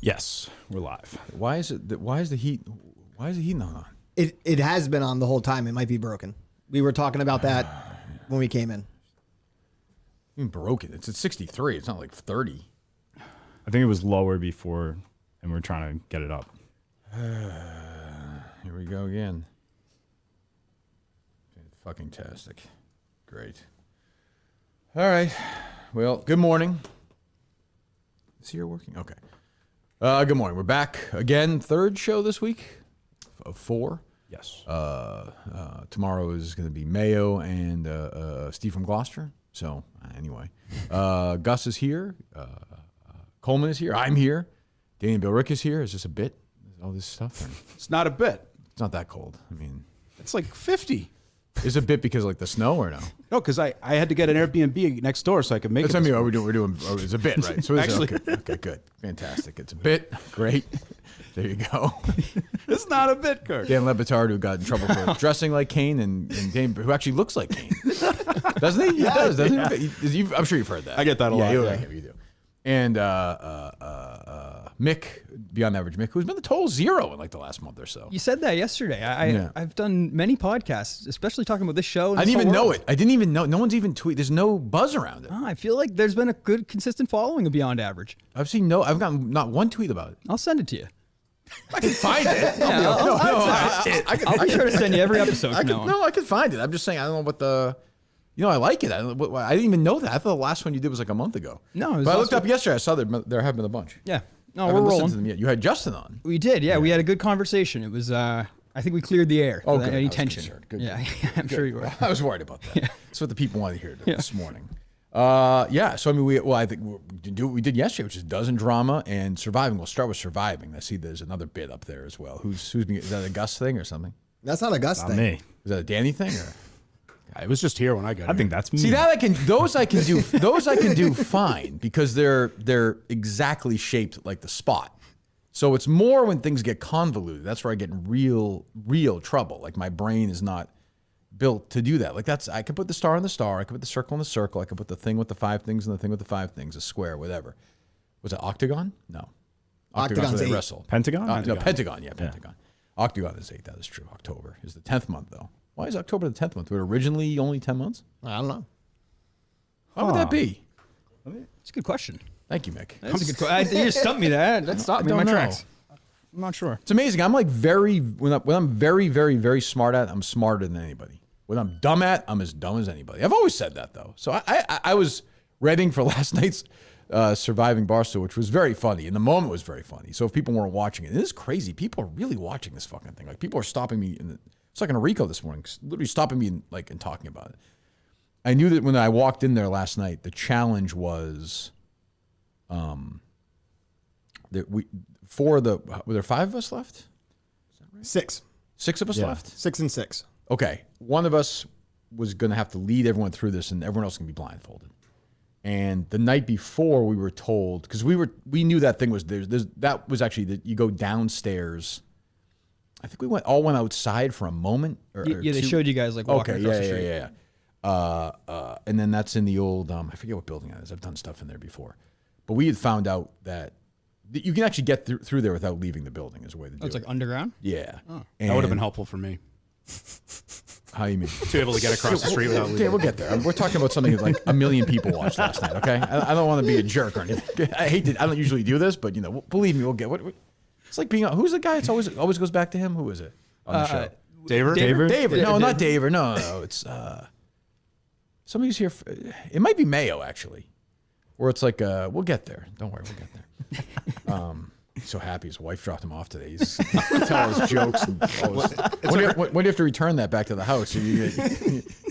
Yes, we're live. Why is the heat not on? It has been on the whole time. It might be broken. We were talking about that when we came in. Even broken. It's at 63. It's not like 30. I think it was lower before, and we're trying to get it up. Here we go again. Fucking tastic. Great. All right. Well, good morning. Is here working? Okay. Good morning. We're back again. Third show this week of 4. Yes. Tomorrow is going to be Mayo and Steve from Gloucester. So anyway, Gus is here. Coleman is here. I'm here. Danny and Billerica is here. Is this a bit? All this stuff? Or? It's not a bit. It's not that cold. I mean, it's like 50. Is it a bit because of like the snow or no? No, because I had to get an Airbnb next door so I could make it. That's what I mean. We're doing. It's a bit, right? So actually, okay, good, fantastic. It's a bit, great. There you go. It's not a bit, Kirk. Dan Lebitard, who got in trouble for dressing like Kane, and Dan, who actually looks like Kane, doesn't he? He does, doesn't he? I'm sure you've heard that. I get that a lot. Yeah, you do. And Mick, Beyond Average Mick, who's been the total 0 in like the last month or so. You said that yesterday. I've done many podcasts, especially talking about this show. I didn't even know it. I didn't even know. No one's even tweeted. There's no buzz around it. Oh, I feel like there's been a good, consistent following of Beyond Average. I've gotten not one tweet about it. I'll send it to you. I can find it. I'll be sure to send you every episode from now on. No, I can find it. I'm just saying, I don't know what the... I like it. I didn't even know that. I thought the last one you did was like a month ago. No, it was but I looked up yesterday. I saw there have been a bunch. Yeah. No, I we're rolling. To them yet. You had Justin on. We did. Yeah, we had a good conversation. It was. I think we cleared the air. Okay. Any tension. Good. Yeah, I'm sure you were. I was worried about that. Yeah. That's what the people wanted to hear this morning. Yeah. So I mean, I think we do what we did yesterday, which is dozen drama and surviving. We'll start with surviving. I see there's another bit up there as well. Who's being? Is that a Gus thing or something? That's not a Gus thing. Me. Is that a Danny thing? Or? It was just here when I got here. I think that's me. See, that those I can do fine because they're exactly shaped like the spot. So it's more when things get convoluted. That's where I get in real trouble. Like my brain is not built to do that. Like I could put the star on the star, I could put the circle on the circle, I could put the thing with the 5 things and the thing with the 5 things, a square, whatever. Was it octagon? No. Octagon's where they 8. wrestle. Pentagon? No, Pentagon. Yeah, Pentagon. Yeah. Octagon is 8. That is true. October is the 10th month though. Why is October the 10th month? Were it originally only 10 months? I don't know. Why would that be? It's a good question. Thank you, Mick. That's a good question. You just stumped me there. That stopped me in my tracks. I'm not sure. It's amazing. I'm like when I'm very, very, very smart at, I'm smarter than anybody. When I'm dumb at, I'm as dumb as anybody. I've always said that though. So I was reading for last night's Surviving Barstool, which was very funny. In the moment, it was very funny. So if people weren't watching it, it is crazy. People are really watching this fucking thing. Like people are stopping me. It's like in Rico this morning, literally stopping me and talking about it. I knew that when I walked in there last night, the challenge was, that were there 5 of us left? Is that right? 6. 6 of us left? 6 and 6. Okay. One of us was going to have to lead everyone through this, and everyone else can be blindfolded. And the night before, we were told, because we knew that thing was that was actually that you go downstairs. I think we all went outside for a moment. Yeah, they showed you guys like walking across the street. Yeah. And then that's in the old, I forget what building that is. I've done stuff in there before. But we had found out that you can actually get through there without leaving the building is a way to do it. It's like underground? Yeah. Oh. That would have been helpful for me. How you mean? To be able to get across the street without leaving. Okay, we'll get there. We're talking about something that like 1 million people watched last night, okay? I don't want to be a jerk or anything. I don't usually do this, but believe me, we'll get what. It's like being, who's the guy? It's always goes back to him. Who is it on the show? David? No, not David. No. It's somebody who's here. It might be Mayo actually, where it's like we'll get there. Don't worry, we'll get there. He's so happy his wife dropped him off today. He's telling his jokes. And when do you have to return that back to the house?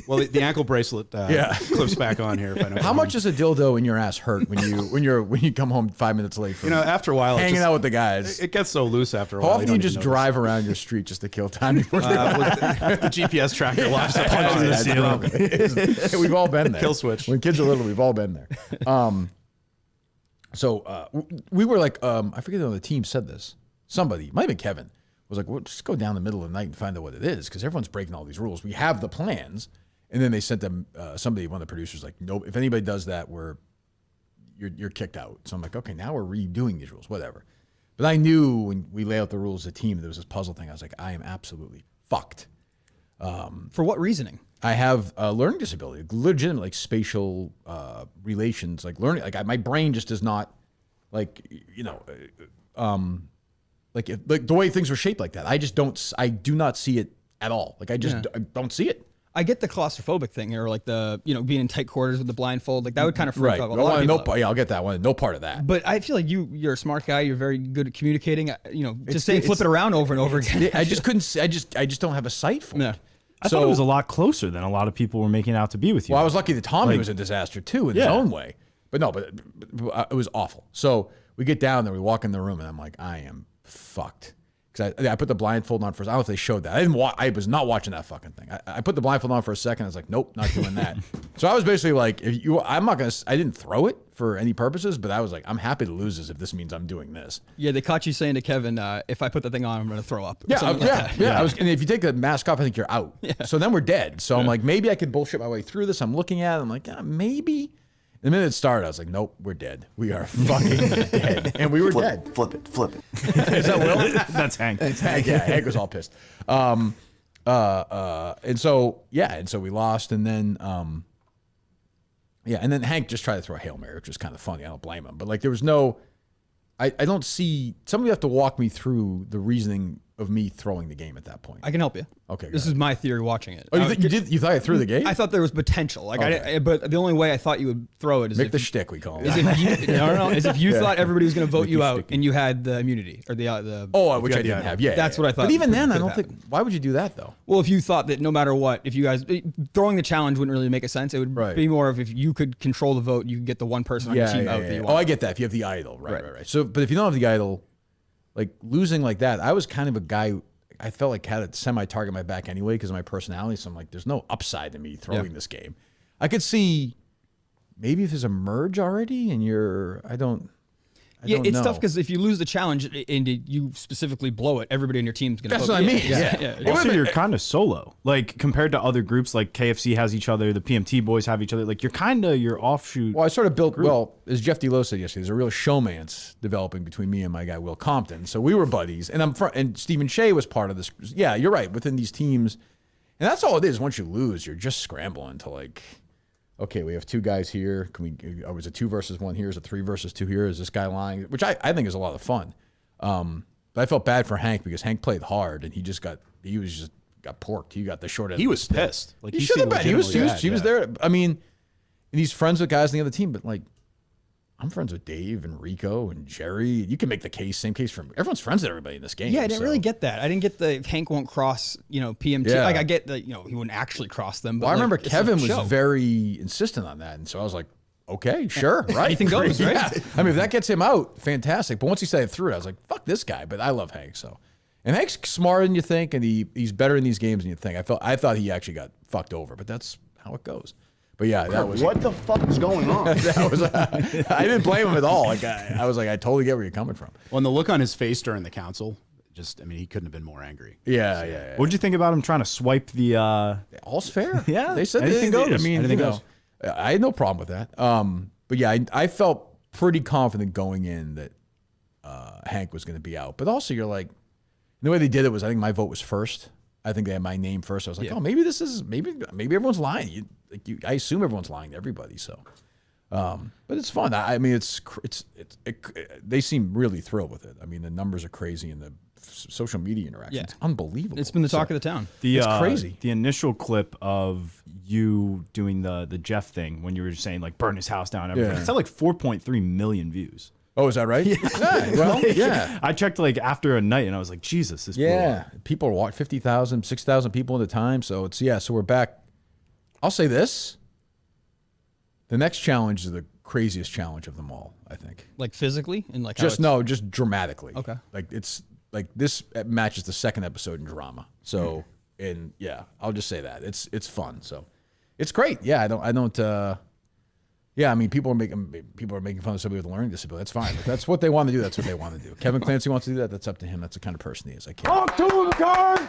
Well, the ankle bracelet clips back on here. If I know How much does a dildo in your ass hurt when you come home 5 minutes late from after a while hanging out with the guys? It gets so loose after a while. How often do you just drive around your street just to kill time before the GPS tracker locks up punching the ceiling? We've all been there. Kill switch. When kids are little, we've all been there. So we were like, I forget who on the team said this. Somebody, might have been Kevin, was like, well, just go down the middle of the night and find out what it is, because everyone's breaking all these rules. We have the plans. And then they sent them, one of the producers, like, nope, if anybody does that, you're kicked out. So I'm like, okay, now we're redoing these rules, whatever. But I knew when we lay out the rules as a team, there was this puzzle thing. I was like, I am absolutely fucked. For what reasoning? I have a learning disability, legitimate like spatial relations, like learning. Like my brain just does not, like like the way things were shaped like that. I just don't. I do not see it at all. Like I don't see it. I get the claustrophobic thing, or like the being in tight quarters with the blindfold. Like that would kind of freak out a lot of people. Yeah, I'll get that one. No part of that. But I feel like you're a smart guy. You're very good at communicating. Just saying flip it around over and over again. I just couldn't. I just don't have a sight for it. I thought it was a lot closer than a lot of people were making out to be with you. Well, I was lucky that Tommy was a disaster too in his own way. But no, but it was awful. So we get down there, we walk in the room, and I'm like, I am fucked. Because I put the blindfold on first. I don't know if they showed that. I was not watching that fucking thing. I put the blindfold on for a second. I was like, nope, not doing that. So I was basically like, I didn't throw it for any purposes, but I was like, I'm happy to lose this if this means I'm doing this. Yeah, they caught you saying to Kevin, if I put the thing on, I'm going to throw up. Yeah. And if you take the mask off, I think you're out. Yeah. So then we're dead. So I'm like, maybe I could bullshit my way through this. I'm looking at it. I'm like, maybe. The minute it started, I was like, nope, we're dead. We are fucking dead. And we were dead. Flip it. Is that Will? That's Hank. It's Hank. Yeah, Hank was all pissed. And so we lost. And then, and then Hank just tried to throw a Hail Mary, which was kind of funny. I don't blame him. But like, there was no, I don't see, somebody have to walk me through the reasoning of me throwing the game at that point. I can help you. Okay. This is my theory watching it. Oh, you thought I threw the game? I thought there was potential. Like, okay. But the only way I thought you would throw it is Mick the shtick, we call it. Is if you thought everybody was going to vote you out and you had the immunity or the which I didn't have. Yeah, that's what I thought. But even then, I don't think. Why would you do that though? Well, if you thought that no matter what, if you guys throwing the challenge wouldn't really make a sense. It would be more of if you could control the vote, you could get the one person on your team out that you want. Oh, I get that. If you have the idol, right. So, but if you don't have the idol, like losing like that, I was kind of a guy. I felt like had a semi-target my back anyway because of my personality. So I'm like, there's no upside to me throwing this game. I could see maybe if there's a merge already and I don't know. Tough because if you lose the challenge and you specifically blow it, everybody in your team's going to vote. That's what I mean. Yeah. Also, you're kind of solo. Like, compared to other groups, like KFC has each other, the PMT boys have each other. Like, you're kind of your offshoot. Well, I sort of built, as Jeff D. Lowe said yesterday, there's a real showmance developing between me and my guy, Will Compton. So we were buddies. And Stephen Shea was part of this. Yeah, you're right. Within these teams. And that's all it is. Once you lose, you're just scrambling to like, okay, we have two guys here. Was it 2 versus 1 here? Is it 3 versus 2 here? Is this guy lying? Which I think is a lot of fun. But I felt bad for Hank because Hank played hard and he got porked. He got the short end. He was pissed. Like he should have been. He was there. I mean, and he's friends with guys on the other team, but like, I'm friends with Dave and Rico and Jerry. You can make the same case for everyone's friends with everybody in this game. Yeah, I didn't really get that. I didn't get the Hank won't cross, PMT. Yeah. Like I get that, he wouldn't actually cross them. But I remember Kevin was very insistent on that, and so I was like, okay, sure, right. Anything goes, right? Yeah. I mean, if that gets him out, fantastic. But once he said it through, I was like, fuck this guy. But I love Hank, so. And Hank's smarter than you think, and he's better in these games than you think. I thought he actually got fucked over, but that's how it goes. But yeah, that was what the fuck is going on? That was I didn't blame him at all. Like I was like, I totally get where you're coming from. Well, and the look on his face during the council, he couldn't have been more angry. Yeah. What'd you think about him trying to swipe the? All's fair. Yeah, they said anything goes. I mean, anything goes. I had no problem with that. But yeah, I felt pretty confident going in that Hank was going to be out. But also, you're like, the way they did it was, I think my vote was first. I think they had my name first. I was like, oh, maybe this is maybe everyone's lying. I assume everyone's lying to everybody. So, but it's fun. I mean, they seem really thrilled with it. I mean, the numbers are crazy and the social media interaction. Yeah. It's unbelievable. It's been the talk of the town. It's crazy. The initial clip of you doing the Jeff thing when you were saying like burn his house down. Everything. Yeah. It's had like 4.3 million views. Oh, is that right? Yeah. Well, yeah. I checked like after a night and I was like, Jesus, this blew up. People are watching 50,000, 6,000 people at a time. So so we're back. I'll say this. The next challenge is the craziest challenge of them all, I think. Like physically and like just dramatically. Okay. Like it's like this matches the second episode in drama. So I'll just say that. It's fun. So it's great. Yeah, I don't yeah, I mean, people are making fun of somebody with a learning disability. That's fine. If that's what they want to do, that's what they want to do. Kevin Clancy wants to do that. That's up to him. That's the kind of person he is. I can't. Talk to him, Kirk!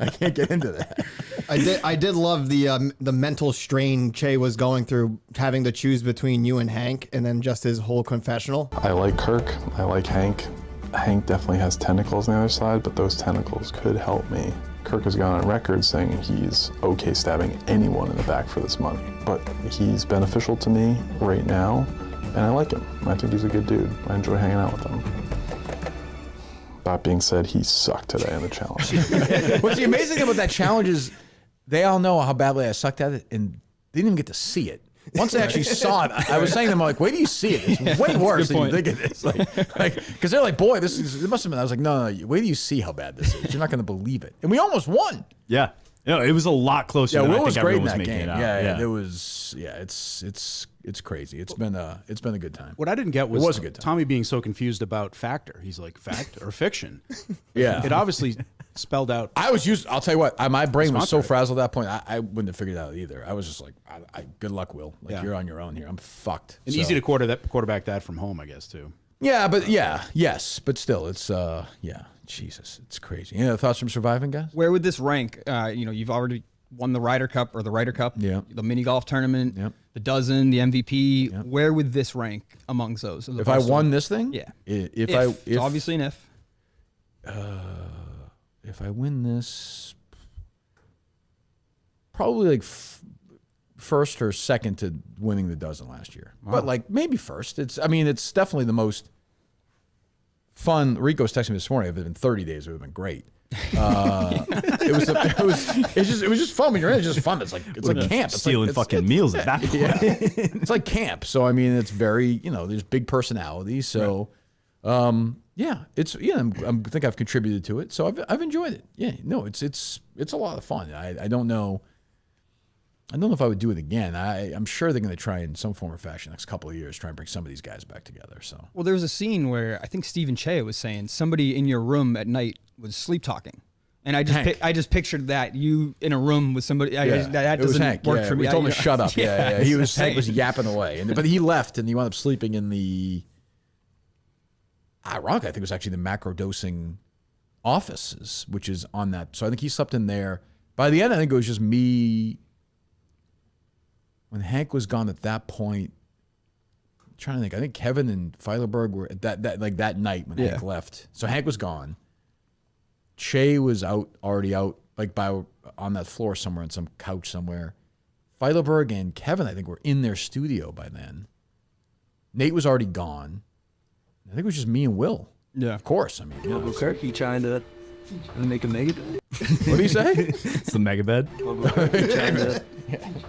I can't get into that. I did love the mental strain Che was going through, having to choose between you and Hank, and then just his whole confessional. I like Kirk. I like Hank. Hank definitely has tentacles on the other side, but those tentacles could help me. Kirk has gone on record saying he's okay stabbing anyone in the back for this money, but he's beneficial to me right now, and I like him. I think he's a good dude. I enjoy hanging out with him. That being said, he sucked today in the challenge. What's the amazing thing about that challenge is they all know how badly I sucked at it, and they didn't even get to see it. Once they actually saw it, I was saying to them, I'm like, wait till you see it. It's way worse than you think it is. Because they're like, boy, it must have been. I was like, no, wait till you see how bad this is. You're not going to believe it. And we almost won. Yeah. No, it was a lot closer than I think everyone was making it out. Yeah, it was. Yeah, it's crazy. It's been a good time. What I didn't get was, it was a good time. Tommy being so confused about factor. He's like, fact or fiction? Yeah. It obviously spelled out. I'll tell you what, my brain was so frazzled at that point, I wouldn't have figured it out either. I was just like, good luck, Will. Like, you're on your own here. I'm fucked. And easy to quarterback that from home, I guess, too. Yeah, but yes, but still, it's Jesus, it's crazy. Any other thoughts from Surviving, guys? Where would this rank? You've already won the Ryder Cup or the Ryder Cup, the mini golf tournament, the dozen, the MVP. Yep. Where would this rank amongst those? If I won this thing, yeah. If obviously an if. If I win this, probably like first or second to winning the dozen last year. Wow. But like maybe first. It's definitely the most fun. Rico was texting me this morning. If it had been 30 days, it would have been great. It was just fun when you're in. It's just fun. It's like camp. It's stealing fucking meals at that point. Yeah. It's like camp. So I mean, it's very there's big personalities. So I think I've contributed to it. So I've enjoyed it. Yeah, no, it's a lot of fun. I don't know. I don't know if I would do it again. I'm sure they're going to try in some form or fashion next couple of years, try and bring some of these guys back together. So well, there was a scene where I think Stephen Che was saying somebody in your room at night was sleep talking, and I just pictured that you in a room with somebody. That doesn't work for me. We told him to shut up. Hank was yapping away, but he left and he wound up sleeping in the. Ironically, I think it was actually the macro dosing offices, which is on that. So I think he slept in there. By the end, I think it was just me. When Hank was gone at that point, I'm trying to think. I think Kevin and Feilerberg were at that night when Hank left. So Hank was gone. Che was already out, on that floor somewhere on some couch somewhere. Feilerberg and Kevin, I think, were in their studio by then. Nate was already gone. I think it was just me and Will. Yeah, of course. I mean, Kirk, you trying to make a mega bed? What do you say? It's the mega bed. Trying to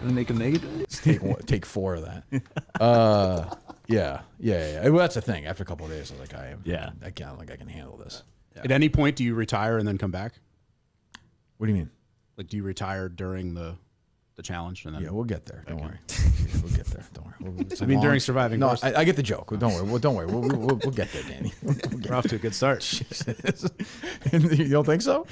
make a mega bed? Let's take 4 of that. Yeah. Well, that's the thing. After a couple of days, I was like, I can handle this. Yeah. At any point, do you retire and then come back? What do you mean? Like, do you retire during the challenge? And then we'll get there. Don't worry. We'll get there. Don't worry. During Surviving No, Barstool. I get the joke. Don't worry. We'll get there, Danny. We're off to a good start. You don't think so?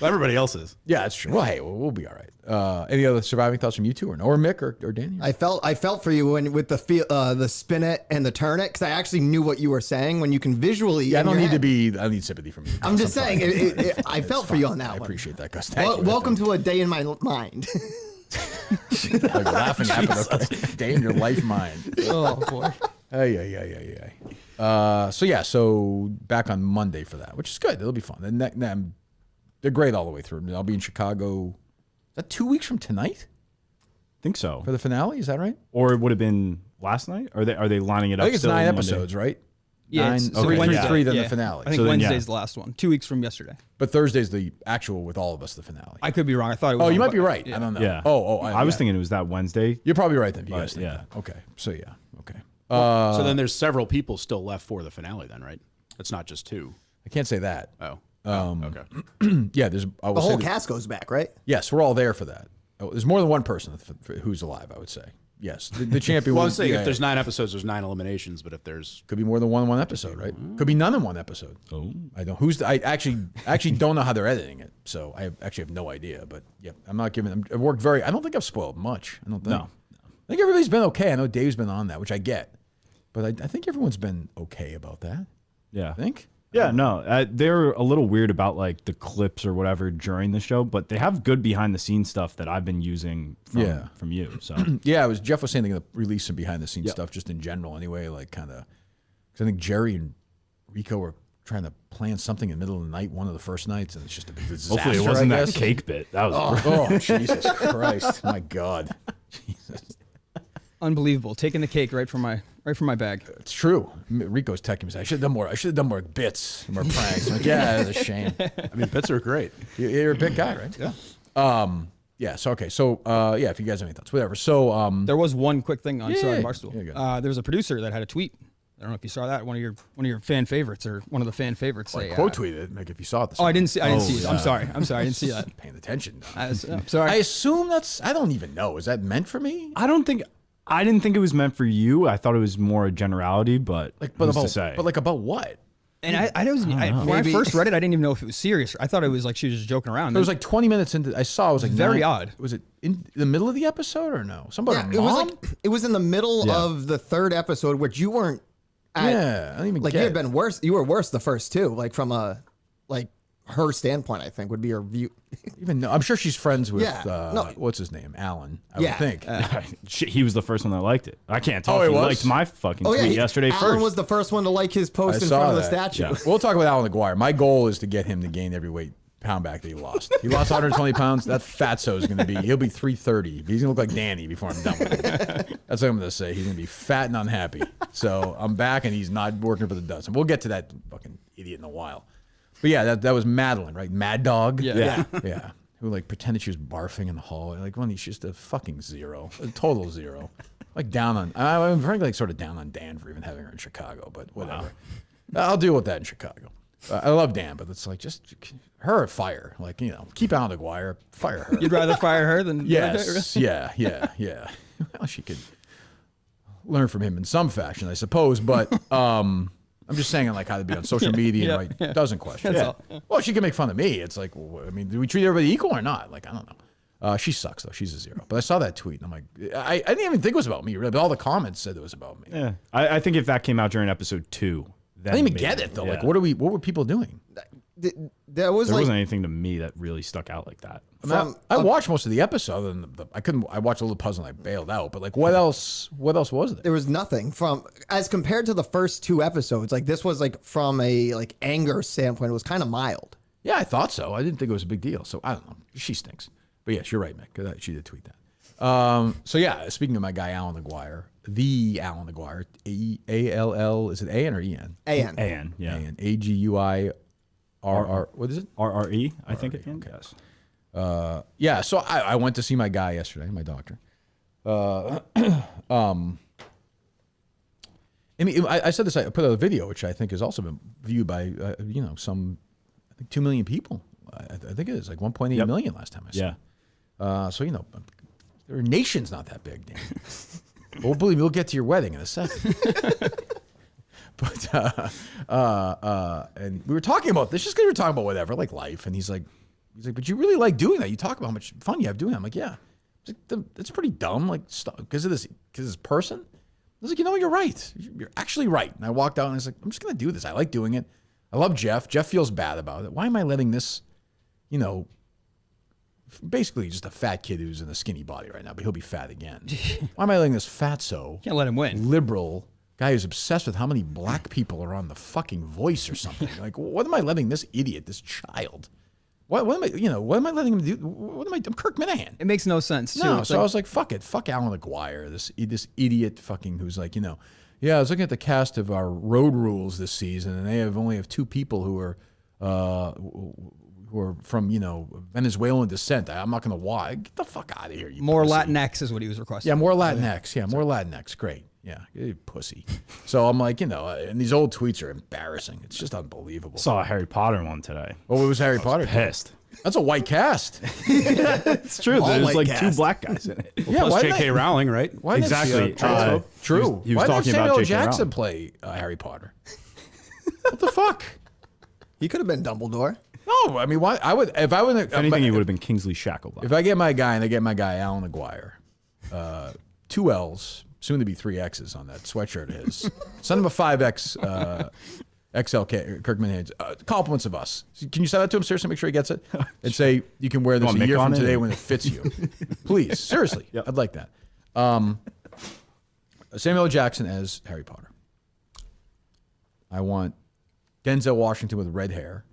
Well, everybody else is. Yeah, that's true. Well, hey, we'll be all right. Any other surviving thoughts from you two, or Mick or Danny? I felt for you with the spin it and the turn it, because I actually knew what you were saying when you can visually. Yeah, I don't need sympathy from you. I'm just saying, I felt for you on that one. I appreciate that, Gus. Welcome to a day in my mind. Like laughing at the day in your life mind. Oh boy. Hey. So back on Monday for that, which is good. It'll be fun. And they're great all the way through. I'll be in Chicago. Is that 2 weeks from tonight? I think so. For the finale, is that right? Or it would have been last night? Are they lining it up? I think it's still 9 Monday? episodes, right? Yeah, three, then the finale. I think Wednesday's the last one. 2 weeks from yesterday. But Thursday's the actual with all of us, the finale. I could be wrong. I thought it was. Oh, you might be right. Yeah. I don't know. Yeah. I was thinking it was that Wednesday. You're probably right then. You guys think yeah. that. Okay. So yeah. Okay. So then there's several people still left for the finale then, right? It's not just 2. I can't say that. Oh. Okay. Yeah. The whole cast goes back, right? Yes, we're all there for that. There's more than one person who's alive, I would say. Yes, the champion. Well, I was saying if there's 9 episodes, there's 9 eliminations. But if there's could be more than one episode, right? Could be none in one episode. Oh, I don't. I actually don't know how they're editing it, so I actually have no idea. But yeah, I'm not giving them. I've worked very. I don't think I've spoiled much. I don't think. No. I think everybody's been okay. I know Dave's been on that, which I get, but I think everyone's been okay about that. yeah. I think. Yeah, no, they're a little weird about like the clips or whatever during the show, but they have good behind the scenes stuff that I've been using from you. So yeah, Jeff was saying they're gonna release some behind the scenes stuff just in general anyway, like kind of. Because I think Jerry and Rico were trying to plan something in the middle of the night, one of the first nights, and it's just a big disaster. hopefully it wasn't that cake bit. That was oh Jesus Christ, my God, Jesus. Unbelievable. Taking the cake right from my bag. It's true. Rico's texting me saying, I should have done more bits, more pranks. I'm like, yeah, it's a shame. I mean, bits are great. You're a big guy, right? Yeah. Yeah. So okay. So yeah, if you guys have any thoughts, whatever. So there was one quick thing on Surviving Barstool. Yeah, go. There was a producer that had a tweet. I don't know if you saw that. One of your fan favorites or one of the fan favorites. I quote tweeted it, Mick, if you saw it. I didn't see it. I'm sorry. I'm sorry. I didn't see that. Paying attention. I'm sorry. I assume I don't even know. Is that meant for me? I didn't think it was meant for you. I thought it was more a generality, but who's to say? But like about what? And when I first read it, I didn't even know if it was serious. I thought it was like she was just joking around. It was like 20 minutes into. I saw. It was like very odd. Was it in the middle of the episode or no? Somebody. Yeah, it was in the middle of the third episode, which you weren't. I don't even like get you had been worse. You were worse the first two. Like from her standpoint, I think would be her view. Even I'm sure she's friends with no. what's his name, Alan. I would think. He was the first one that liked it. I can't tell Oh, if he he was? liked my fucking tweet yesterday Alan first. was the first one to like his post I in saw front of the that. statue. Yeah. We'll talk about Alan McGuire. My goal is to get him to gain every pound back that he lost. He lost 120 pounds. That fatso is going to be. He'll be 330. He's going to look like Danny before I'm done with him. That's what I'm going to say. He's going to be fat and unhappy. So I'm back, and he's not working for the dozen. We'll get to that fucking idiot in a while. But yeah, that was Madeline, right? Mad Dog. Yeah. Yeah. Who like pretended she was barfing in the hallway. Like, when she's just a fucking zero, a total zero. Like down on. I'm frankly like sort of down on Dan for even having her in Chicago. But whatever. I'll deal with that in Chicago. I love Dan, but it's like just her or fire. Like, keep Alan McGuire, fire her. You'd rather fire her than Yes. Yeah. Well, she could learn from him in some fashion, I suppose. But I'm just saying, like, how to be on social media and write dozen questions. Well, she can make fun of me. It's like, I mean, do we treat everybody equal or not? Like, I don't know. She sucks though. She's a zero. But I saw that tweet and I'm like, I didn't even think it was about me. Really, but all the comments said it was about me. Yeah, I think if that came out during episode 2, then I didn't even get it though. Yeah. Like, what were people doing? There wasn't anything to me that really stuck out like that. I watched most of the episode and I watched a little puzzle and I bailed out. But like, what else was there? There was nothing as compared to the first two episodes. Like this was like from a anger standpoint, it was kind of mild. Yeah, I thought so. I didn't think it was a big deal. So I don't know. She stinks. But yes, you're right, Mick. She did tweet that. So yeah, speaking of my guy Alan McGuire, the Alan McGuire, ALL, is it AN or EN? AN, yeah. AN, AGUIRR. What is it? RRE, I think it can. Yes. Yeah. So I went to see my guy yesterday, my doctor. I said this. I put out a video, which I think has also been viewed by some, I think 2 million people. I think it is like 1.8 million last time I saw. Yeah. So their nation's not that big, Dan. Well, believe me, we'll get to your wedding in a second. But and we were talking about this just because we were talking about whatever, like life, and he's like, but you really like doing that. You talk about how much fun you have doing that. I'm like, yeah. It's pretty dumb, like because of this person. I was like, you're right. You're actually right. And I walked out and I was like, I'm just gonna do this. I like doing it. I love Jeff. Jeff feels bad about it. Why am I letting this, basically just a fat kid who's in a skinny body right now, but he'll be fat again. Why am I letting this fatso, Can't let him win. liberal guy who's obsessed with how many black people are on the fucking Voice or something? Like, what am I letting this idiot, this child? What am I letting him do? I'm Kirk Minahan. It makes no sense. Too. No, It's so I was like, fuck it. Fuck Alan McGuire, this idiot fucking who's like, yeah, I was looking at the cast of our Road Rules this season, and they only have 2 people who are from, Venezuelan descent. I'm not going to lie. Get the fuck out of here, you more pussy. Latinx is what he was requesting. Yeah, more Latinx. Yeah, more Latinx. Great. Yeah, you pussy. So I'm like, and these old tweets are embarrassing. It's just unbelievable. Saw a Harry Potter one today. What was Harry Potter? Pissed. That's a white cast. It's true. All There's white like cast. 2 black guys in it. Yeah, Plus why J.K. Rowling, right? Why didn't Exactly. True. He was Why didn't talking about Samuel J.K. Jackson Rowling. play Harry Potter? What the fuck? He could have been Dumbledore. No, I mean, why? I would if I would. If anything, he would have been Kingsley Shacklebolt. If I get my guy and I get my guy Alan McGuire, 2 L's, soon to be 3 X's on that sweatshirt of his. Send him a 5X XLK, Kirkman Haynes. Compliments of us. Can you send that to him seriously? Make sure he gets it. And say you can wear this a year from today when it fits you. Please, seriously. Yep. I'd like that. Samuel L. Jackson as Harry Potter. I want Denzel Washington with red hair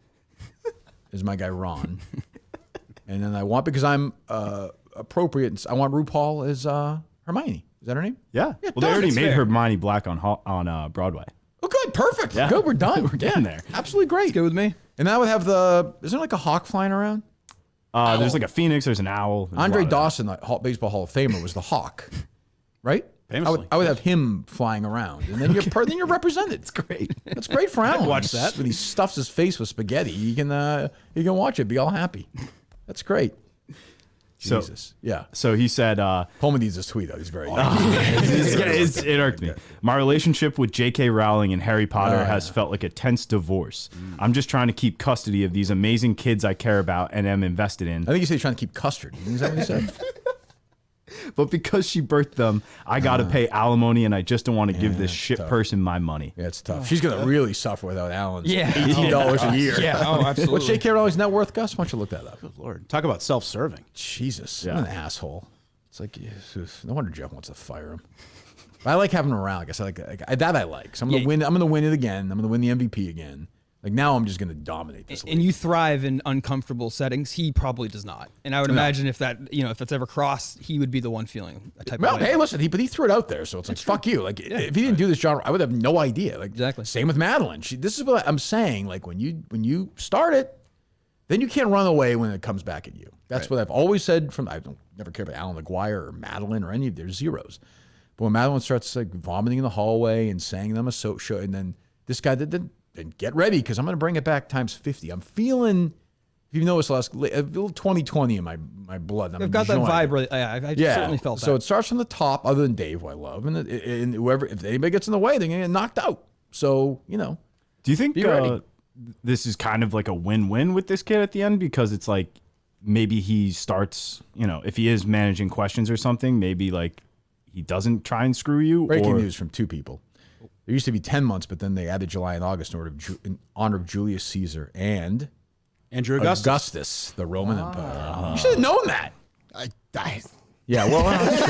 as my guy Ron. And then I want, because I'm appropriate, I want RuPaul as Hermione. Is that her name? Yeah. Well, they already made Hermione Black on Broadway. Oh, good. Perfect. Yeah. Good. We're done. We're getting there. Absolutely great. It's good with me. And I would have is there like a hawk flying around? There's like a phoenix. There's an owl. There's Andre Dawson, the Baseball Hall of Famer, was the hawk, right? Famously. I would have him flying around, and then you're represented. It's great. That's great for Alan. Watch that. When he stuffs his face with spaghetti, you can watch it. Be all happy. That's great. Jesus. Yeah. So he said, Pullman needs this tweet out. He's very it irked me. My relationship with J.K. Rowling and Harry Potter has felt like a tense divorce. I'm just trying to keep custody of these amazing kids I care about and am invested in. I think he said he's trying to keep custard. Is that what he said? But because she birthed them, I got to pay alimony, and I just don't want to give this shit person my money. Yeah, it's tough. She's going to really suffer without Alan's $18 a year. Yeah, oh, absolutely. What's J.K. Rowling's net worth, Gus? Why don't you look that up? Good Lord. Talk about self-serving. Jesus. What an asshole. It's like, no wonder Jeff wants to fire him. But I like having him around. I guess I like that. I like. So I'm going to win. I'm going to win it again. I'm going to win the MVP again. Like, now I'm just going to dominate this league. And you thrive in uncomfortable settings. He probably does not. And I would imagine if that's ever crossed, he would be the one feeling a type of way. Hey, listen, but he threw it out there, so it's like, fuck you. Like, if he didn't do this genre, I would have no idea. Like, exactly. Same with Madeline. This is what I'm saying. Like, when you start it, then you can't run away when it comes back at you. That's what I've always said. I don't never care about Alan McGuire or Madeline or any of their zeros. But when Madeline starts like vomiting in the hallway and saying them a show, and then this guy did. And get ready, because I'm going to bring it back times 50. I'm feeling, if you noticed, a little 2020 in my blood. I've got that vibe. Really, I certainly felt that. So it starts from the top, other than Dave, who I love. And whoever, if anybody gets in the way, they're going to get knocked out. So, Do you think this is kind of like a win-win with this kid at the end? Because it's like maybe he starts, if he is managing questions or something, maybe like he doesn't try and screw you. Breaking news from two people. There used to be 10 months, but then they added July and August in honor of Julius Caesar and Andrew Augustus, the Roman Empire. You should have known that. Yeah, well, that's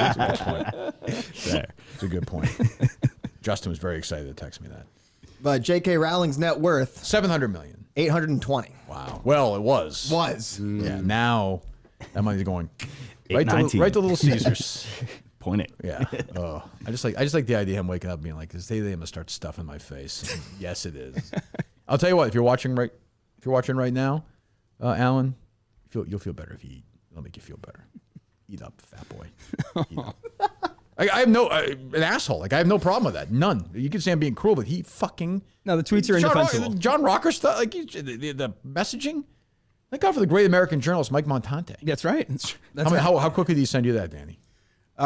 a good point. That's a good point. Justin was very excited to text me that. But J.K. Rowling's net worth $700 million. 820. Wow. Well, it was. Yeah. Now that money's going right to Little Caesars. Point it. Yeah. Oh, I just like the idea of him waking up and being like, "This day I'm gonna start stuffing my face." And yes, it is. I'll tell you what. If you're watching right now, Alan, you'll feel better if you eat. It'll make you feel better. Eat up, fat boy. Eat up. I have an asshole. Like, I have no problem with that. None. You can say I'm being cruel, but he fucking. No, the tweets are indefensible. John Rocker stuff, like the messaging. Thank God for the great American journalist Mike Montante. That's right. How quickly did he send you that, Danny?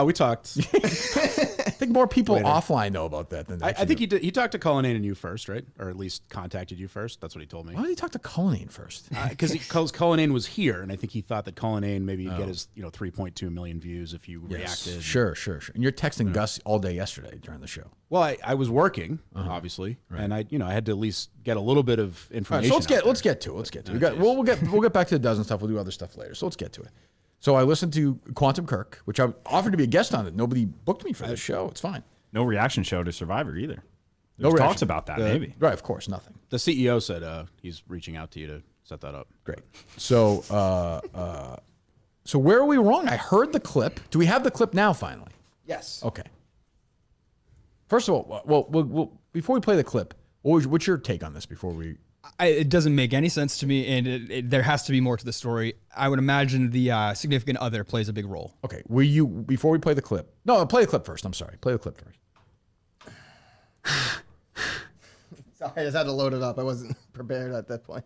We talked. I think more people offline know about that than I think he did. He talked to Cullinane and you first, right? Or at least contacted you first. That's what he told me. Why did he talk to Cullinane first? Because Cullinane was here, and I think he thought that Cullinane maybe get his 3.2 million views if you reacted. Sure. And you're texting Gus all day yesterday during the show. Well, I was working, obviously, and I had to at least get a little bit of information. Right, so let's get to it. We'll get back to the dozen stuff. We'll do other stuff later. So let's get to it. So I listened to Quantum Kirk, which I offered to be a guest on it. Nobody booked me for this show. It's fine. No reaction show to Survivor either. There's talks about that, maybe. Right, of course, nothing. The CEO said he's reaching out to you to set that up. Great. So, so where are we wrong? I heard the clip. Do we have the clip now? Finally. Yes. Okay. First of all, well, before we play the clip, what's your take on this? Before we. It doesn't make any sense to me, and there has to be more to the story. I would imagine the significant other plays a big role. Okay, before we play the clip? No, play the clip first. I'm sorry, play the clip first. Sorry, I just had to load it up. I wasn't prepared at that point.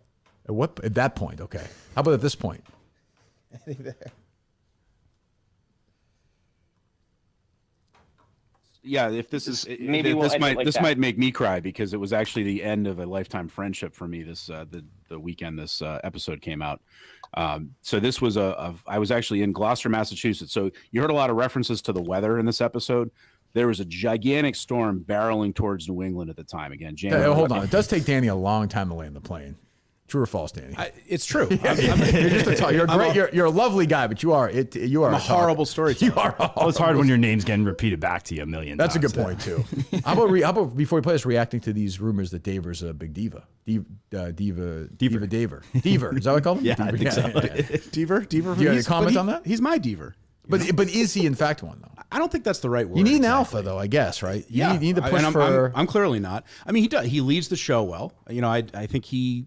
At that point? Okay. How about at this point? There. Yeah, if this is maybe this might make me cry because it was actually the end of a lifetime friendship for me. This the weekend this episode came out. So this was I was actually in Gloucester, Massachusetts. So you heard a lot of references to the weather in this episode. There was a gigantic storm barreling towards New England at the time. Again, January. Hold on. It does take Danny a long time to land the plane. True or false, Danny? It's true. You're a lovely guy, but you are I'm a horrible storyteller. You are. Well, it's hard when your name's getting repeated back to you a million That's times. a good point too. How about before we play this, reacting to these rumors that Daver's a big diva, Daver. Is that what I call him? Yeah, I think so. Deaver. Do you have any comment on that? He's my Deaver. But is he in fact one though? I don't think that's the right word. You need an exactly. alpha though, I guess, right? Yeah, You need to push and for. I'm clearly not. I mean, he does. He leads the show well. You know, I think he's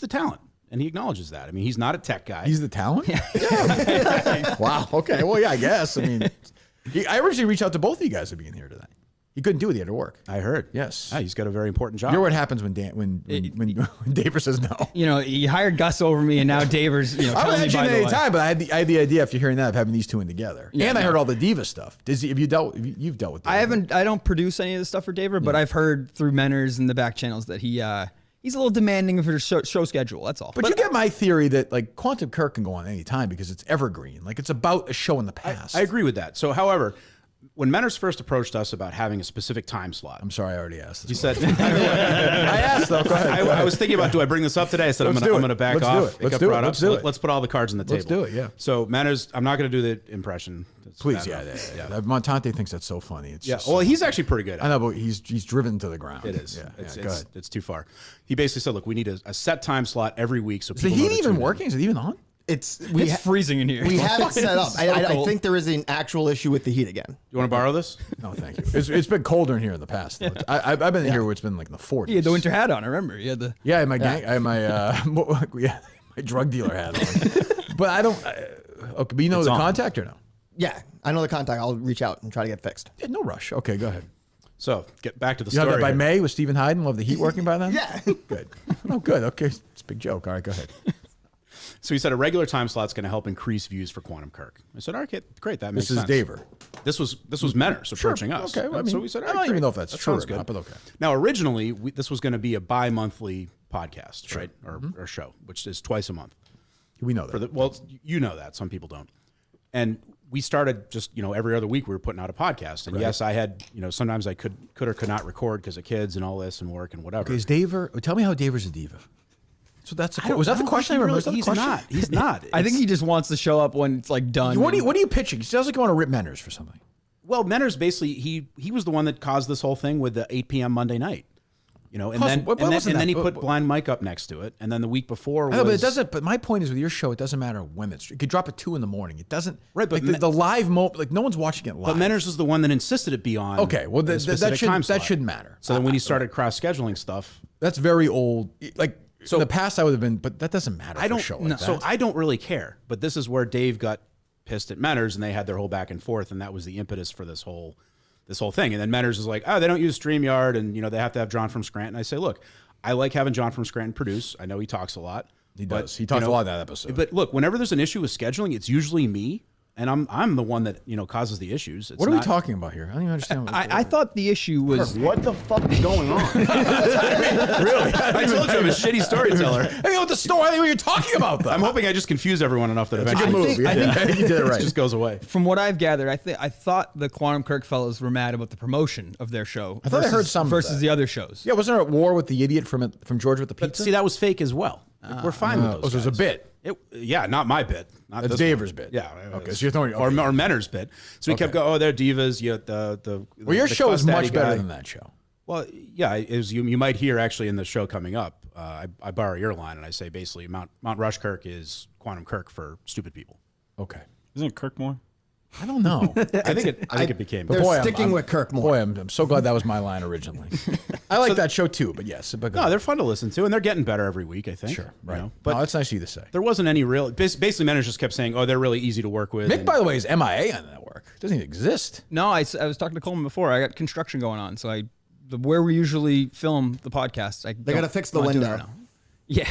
the talent. And he acknowledges that. I mean, he's not a tech guy. He's the talent? Yeah. Wow. Okay. Well, yeah, I guess. I mean, I originally reached out to both of you guys to be in here tonight. He couldn't do it. He had to work. I heard. Yes. Yeah, he's got a very important job. You know what happens when Daver says no? You know, you hired Gus over me, and now Daver's. You know, I telling would me mention by it the any way. time, but I had the idea after hearing that of having these two in together. Yeah, and I heard all the diva stuff. You've dealt with Daver. I don't produce any of the stuff for Daver, but I've heard through Menners and the back channels that he's a little demanding of his show schedule. That's all. But you get my theory that like Quantum Kirk can go on any time because it's evergreen. Like it's about a show in the past. I agree with that. So, however, when Menners first approached us about having a specific time slot, I'm sorry, I already asked. he said, I asked though. Go ahead. I was thinking about, do I bring this up today? I said, I'm going to back Let's off. do it. It Let's got do it. brought up. Let's do it. Let's put all the cards on the table. Let's do it, yeah. So, Menners, I'm not going to do the impression. That's Please, bad yeah. enough. Montante thinks that's so funny. It's Yeah. just, Well, he's actually pretty good. I know, but he's driven to the ground. It is. Yeah. Go ahead. It's too far. He basically said, look, we need a set time slot every week. So Is the people know heat to even tune in. working? Is it even on? It's freezing in here. We have it set up. I cold. think there is an actual issue with the heat again. You want to borrow this? No, thank you. It's been colder in here in the past. Though. I've been in here where it's been like in the 40s. You had the winter hat on. I remember. You had the. Yeah, I had my gang. I had my my drug dealer hat on. But I don't. Okay, but you know the contact or no? Yeah, I know the contact. I'll reach out and try to get fixed. Yeah, no rush. Okay, go ahead. So get back to the You have story. that by here. May with Stephen Hyden? Will have the heat working by then? Yeah. Good. Oh, good. Okay, it's a big joke. All right, go ahead. So he said a regular time slot's going to help increase views for Quantum Kirk. I said, all right, great, that makes This is sense. Daver. This was Menners approaching us. Okay, well, I mean, so we said, all I right, don't even great. know if that's That true sounds or good. not, but okay. Now, originally, this was going to be a bi-monthly podcast, right, or show, which is twice a month. We know that. Well, you know that. Some people don't. And we started just, every other week we were putting out a podcast. And yes, I had, sometimes I could or could not record because of kids and all this and work and whatever. Okay, is Daver? Tell me how Daver's a diva. So that's was that the question I remember? Was that the He's question? not. He's not. I think he just wants to show up when it's like done. What are you pitching? It sounds like you want to rip Menners for something. Well, Menners basically he was the one that caused this whole thing with the 8 p.m. Monday night. And then he put Blind Mike up next to it, and then the week before. I know, but it doesn't. But my point is, with your show, it doesn't matter when it's. You could drop at 2 a.m. It doesn't. Right, but like the live like no one's watching it live. But Menners is the one that insisted it be on. Okay, well that shouldn't matter. So then when he started cross scheduling stuff, that's very old. Like so in the past, I would have been, but that doesn't matter. I don't. For a show like So that. I don't really care. But this is where Dave got pissed at Menners, and they had their whole back and forth, and that was the impetus for this whole thing. And then Menners is like, oh, they don't use StreamYard, and they have to have John from Scranton. I say, look, I like having John from Scranton produce. I know he talks a lot. He does. He talks a lot in that episode. But look, whenever there's an issue with scheduling, it's usually me, and I'm the one that causes the issues. What are we talking about here? I don't even understand. I thought the issue was What the fuck is going on? Really? I told you I'm a shitty storyteller. I don't know what the story. I don't know what you're talking about. Though. I'm hoping I just confuse everyone enough that It's a eventually good move. I think you did it right. it just goes away. from what I've gathered. I thought the Quantum Kirk fellows were mad about the promotion of their show. I thought I heard some of versus that. the other shows. Yeah, wasn't there a war with the idiot from Georgia with the But pizza? see, that was fake as well. Like, we're fine with those. it was a guys. bit. Yeah, not my bit. Not That's this Daver's one. bit. Yeah. Okay, so you're throwing or Menners' bit. So we kept going. Oh, they're divas. Well, your show is much better guy. than that show. Well, yeah, as you might hear actually in the show coming up. I borrow your line and I say basically Mount Rush Kirk is Quantum Kirk for stupid people. Okay. Isn't it Kirk more? I don't know. I think it became. They're boy, sticking with Kirk more. Boy, I'm so glad that was my line originally. I like that show too, but yes. But No, they're fun to listen to, and they're getting better every week. I think. sure, right. But no, that's nice of you to say. there wasn't any real. Basically, Menners just kept saying, "Oh, they're really easy to work with." Mick, by the way, is MIA on the network. It doesn't even exist. No, I was talking to Coleman before. I got construction going on, so where we usually film the podcast, They got to fix the window. Yeah.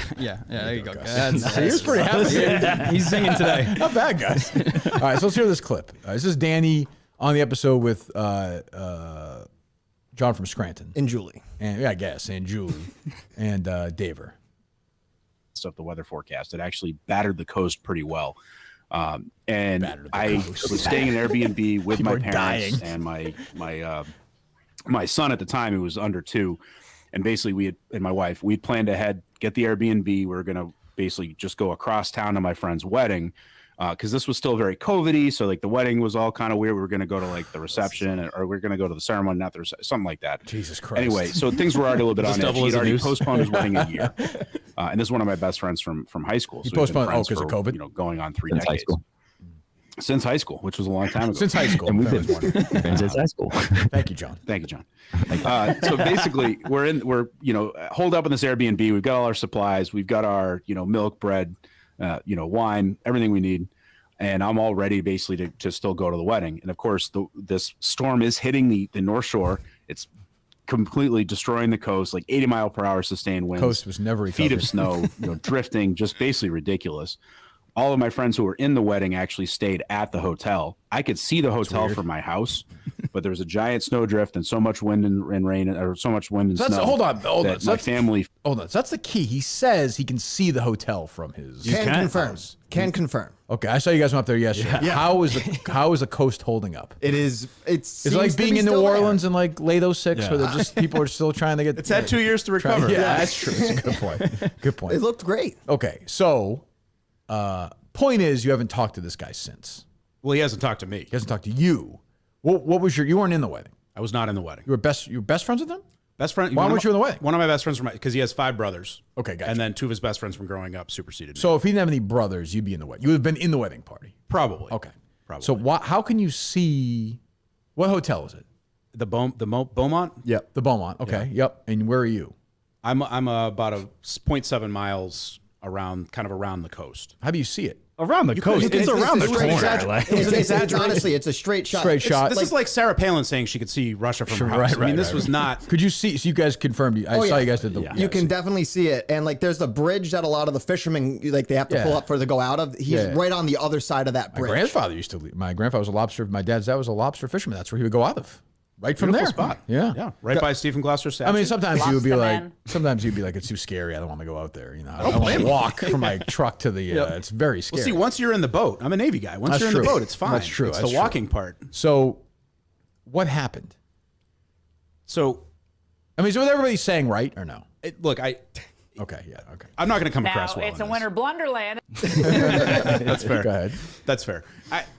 There you go. So he was pretty happy. He's singing today. Not bad, guys. All right, so let's hear this clip. This is Danny on the episode with John from Scranton. And Julie. And I guess, and Julie and Daver. Stuff the weather forecast. It actually battered the coast pretty well. And I was staying in an Airbnb with my parents and my son at the time, who was under 2. And basically and my wife, we planned ahead, get the Airbnb. We were going to basically just go across town to my friend's wedding. Because this was still very COVID-y, so like the wedding was all kind of weird. We were going to go to like the reception, or we are going to go to the ceremony, not the something like that. Jesus Christ. Anyway, so things were already a little bit on edge. He'd already postponed his wedding a year, and this is one of my best friends from high school. He postponed because of COVID. You know, going on 3 decades. Since high school, which was a long time ago. Since high school. Since high school. Thank you, John. Thank you, John. So basically, we're holed up in this Airbnb. We've got all our supplies. We've got our milk, bread, wine, everything we need. And I'm all ready basically to still go to the wedding. And of course, this storm is hitting the North Shore. It's completely destroying the coast, like 80-mile-per-hour sustained winds. Coast was never feet of snow, drifting, just basically ridiculous. All of my friends who were in the wedding actually stayed at the hotel. I could see the hotel from my house, but there was a giant snowdrift and so much wind and rain, or so much wind and snow. Hold on. My family. Hold on. So that's the key. He says he can see the hotel from his. Can confirm. Okay, I saw you guys went up there yesterday. Yeah. How is the coast holding up? It's like being in New Orleans and like Lato 6, where people are still trying to get. It's had 2 years to recover. Yeah, that's true. That's a good point. Good point. It looked great. Okay, so point is, you haven't talked to this guy since. Well, he hasn't talked to me. He hasn't talked to you. What was you weren't in the wedding? I was not in the wedding. You were best friends with him? Best friend. Why weren't you in the wedding? One of my best friends because he has 5 brothers. Okay, gotcha. And then 2 of his best friends from growing up superseded me. So if he didn't have any brothers, you'd be in the wedding. You would have been in the wedding party. Probably. Okay. Probably. So how can you see? What hotel is it? The Beaumont? Yep. The Beaumont. Okay. Yeah. Yep. And where are you? I'm about 0.7 miles around the coast. How do you see it? Around the coast. It's around the corner. It's honestly, it's a straight shot. Straight shot. This is like Sarah Palin saying she could see Russia from her house. I mean, this was not. Could you see? So you guys confirmed. I saw you guys did the. You can definitely see it, and like there's a bridge that a lot of the fishermen they have to pull up for to go out of. He's right on the other side of that bridge. My grandfather was a lobster. My dad's dad was a lobster fisherman. That's where he would go out of. Right from Beautiful there. Spot. Yeah. Right by Stephen Gloucester's statue. I mean, sometimes you'd be like, it's too scary. I don't want to go out there. I want to walk from my truck to the. It's very scary. Well, see, once you're in the boat, I'm a Navy guy. Once you're in the boat, it's fine. That's true. It's the walking part. So, what happened? So, I mean, is what everybody's saying right or no? Okay. I'm not going to come across well. It's a winter blunderland. That's fair. Go ahead. That's fair.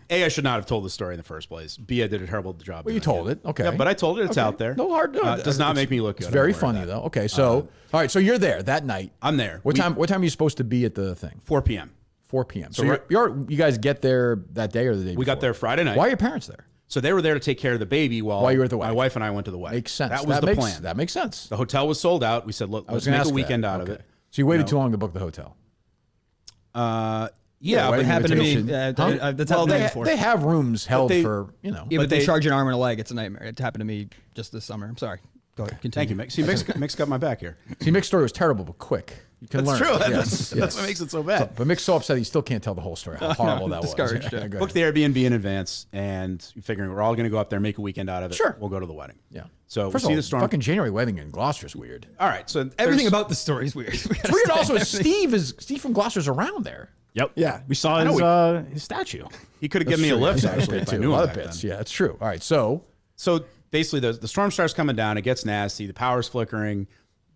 I should not have told the story in the first place. B, I did a terrible job. Well, you told it. Okay. Yeah, but I told it. It's out there. No hard. It does not make me look good. It's very funny though. Okay. So, all right. So you're there that night. I'm there. What time are you supposed to be at the thing? 4 p.m. 4 p.m. So you guys get there that day or the day before? We got there Friday night. Why are your parents there? So they were there to take care of the baby while you were at the wedding. My wife and I went to the wedding. Makes sense. That was the plan. That makes sense. The hotel was sold out. We said, look, let's make a weekend out of it. So you waited too long to book the hotel? Yeah, but it happened to me. That's happened to me before. They have rooms held for, Yeah, but they charge an arm and a leg. It's a nightmare. It happened to me just this summer. I'm sorry. Go ahead. Continue. Thank you, Mick. See, Mick's got my back here. See, Mick's story was terrible, but quick. You can learn. True. That's what makes it so bad. But Mick's so upset he still can't tell the whole story. How horrible that was. Discouraged. Booked the Airbnb in advance, and figuring we're all going to go up there, make a weekend out of it. Sure. We'll go to the wedding. Yeah. So first we see of all, the storm. Fucking January wedding in Gloucester's weird. All right. So everything about the story is weird. It's weird. Also, Steve from Gloucester's around there. Yep. Yeah. We saw his statue. He could have given me a lift, actually, if I knew him back then. Yeah, that's true. All right. So basically, the storm starts coming down. It gets nasty. The power's flickering.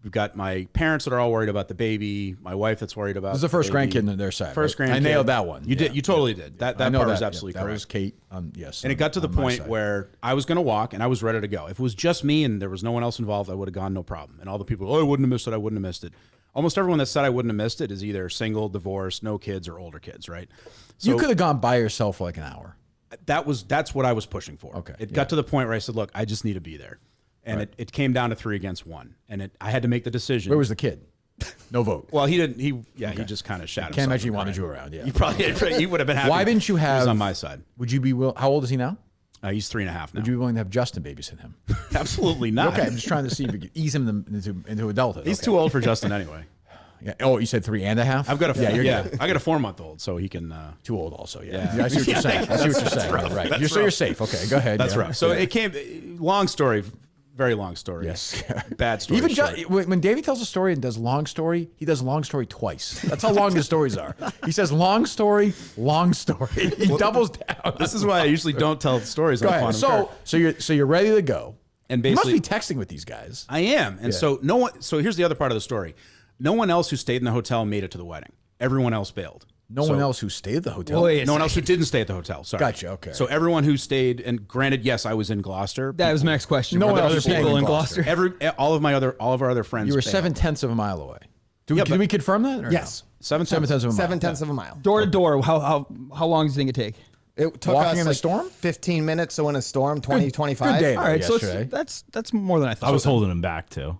We've got my parents that are all worried about the baby. My wife that's worried about. This is the first grandkid on their side. First grandkid. I nailed that one. You did. You totally did. That part was absolutely correct. That was Kate. Yes. And it got to the point where I was going to walk and I was ready to go. If it was just me and there was no one else involved, I would have gone no problem. And all the people, I wouldn't have missed it. I wouldn't have missed it. Almost everyone that said I wouldn't have missed it is either single, divorced, no kids, or older kids. Right. So you could have gone by yourself for like an hour. That's what I was pushing for. Okay. It got to the point where I said, look, I just need to be there. And it came down to 3 against 1. And I had to make the decision. Where was the kid? No vote. Well, he didn't. He just kind of shot himself. Can't imagine he wanted you around. Yeah. He probably he would have been happy. Why didn't you have? He was on my side. Would you be willing? How old is he now? He's 3.5 now. Would you be willing to have Justin babysit him? Absolutely not. Okay, I'm just trying to see if you could ease him into adulthood. He's too old for Justin anyway. Yeah. Oh, you said 3.5? I've got I got a 4-month-old, so he can. Too old, also. Yeah. I see what you're saying. I see what you're saying. Right. You're safe. Okay, go ahead. That's rough. So it came. Long story. Very long story. Yes. Bad story. Even short. when Davey tells a story and does long story, he does long story twice. That's how long his stories are. He says long story, long story. He doubles down. This is why I usually don't tell stories. Go on ahead. Quantum Kirk. So you're ready to go. And You must basically, be texting with these guys. I am. And so no one. So here's the other part of the story. No one else who stayed in the hotel made it to the wedding. Everyone else bailed. No one else who stayed at the hotel. No one else who didn't stay at the hotel. Sorry. Gotcha, okay. So everyone who stayed, and granted, yes, I was in Gloucester. That was my next question. No Were one there else other was staying people in in Gloucester. all of our other friends. You were bailed. 7/10 of a mile away. Do we confirm that? Or Yes. No? 7/10 of a mile. 7/10 of a mile. Door to door. How long does it think it take? It took Walking us in a like storm? 15 minutes. So in a storm, 20, 25. Good day. All right, so yesterday. that's more than I thought. I was holding him back too.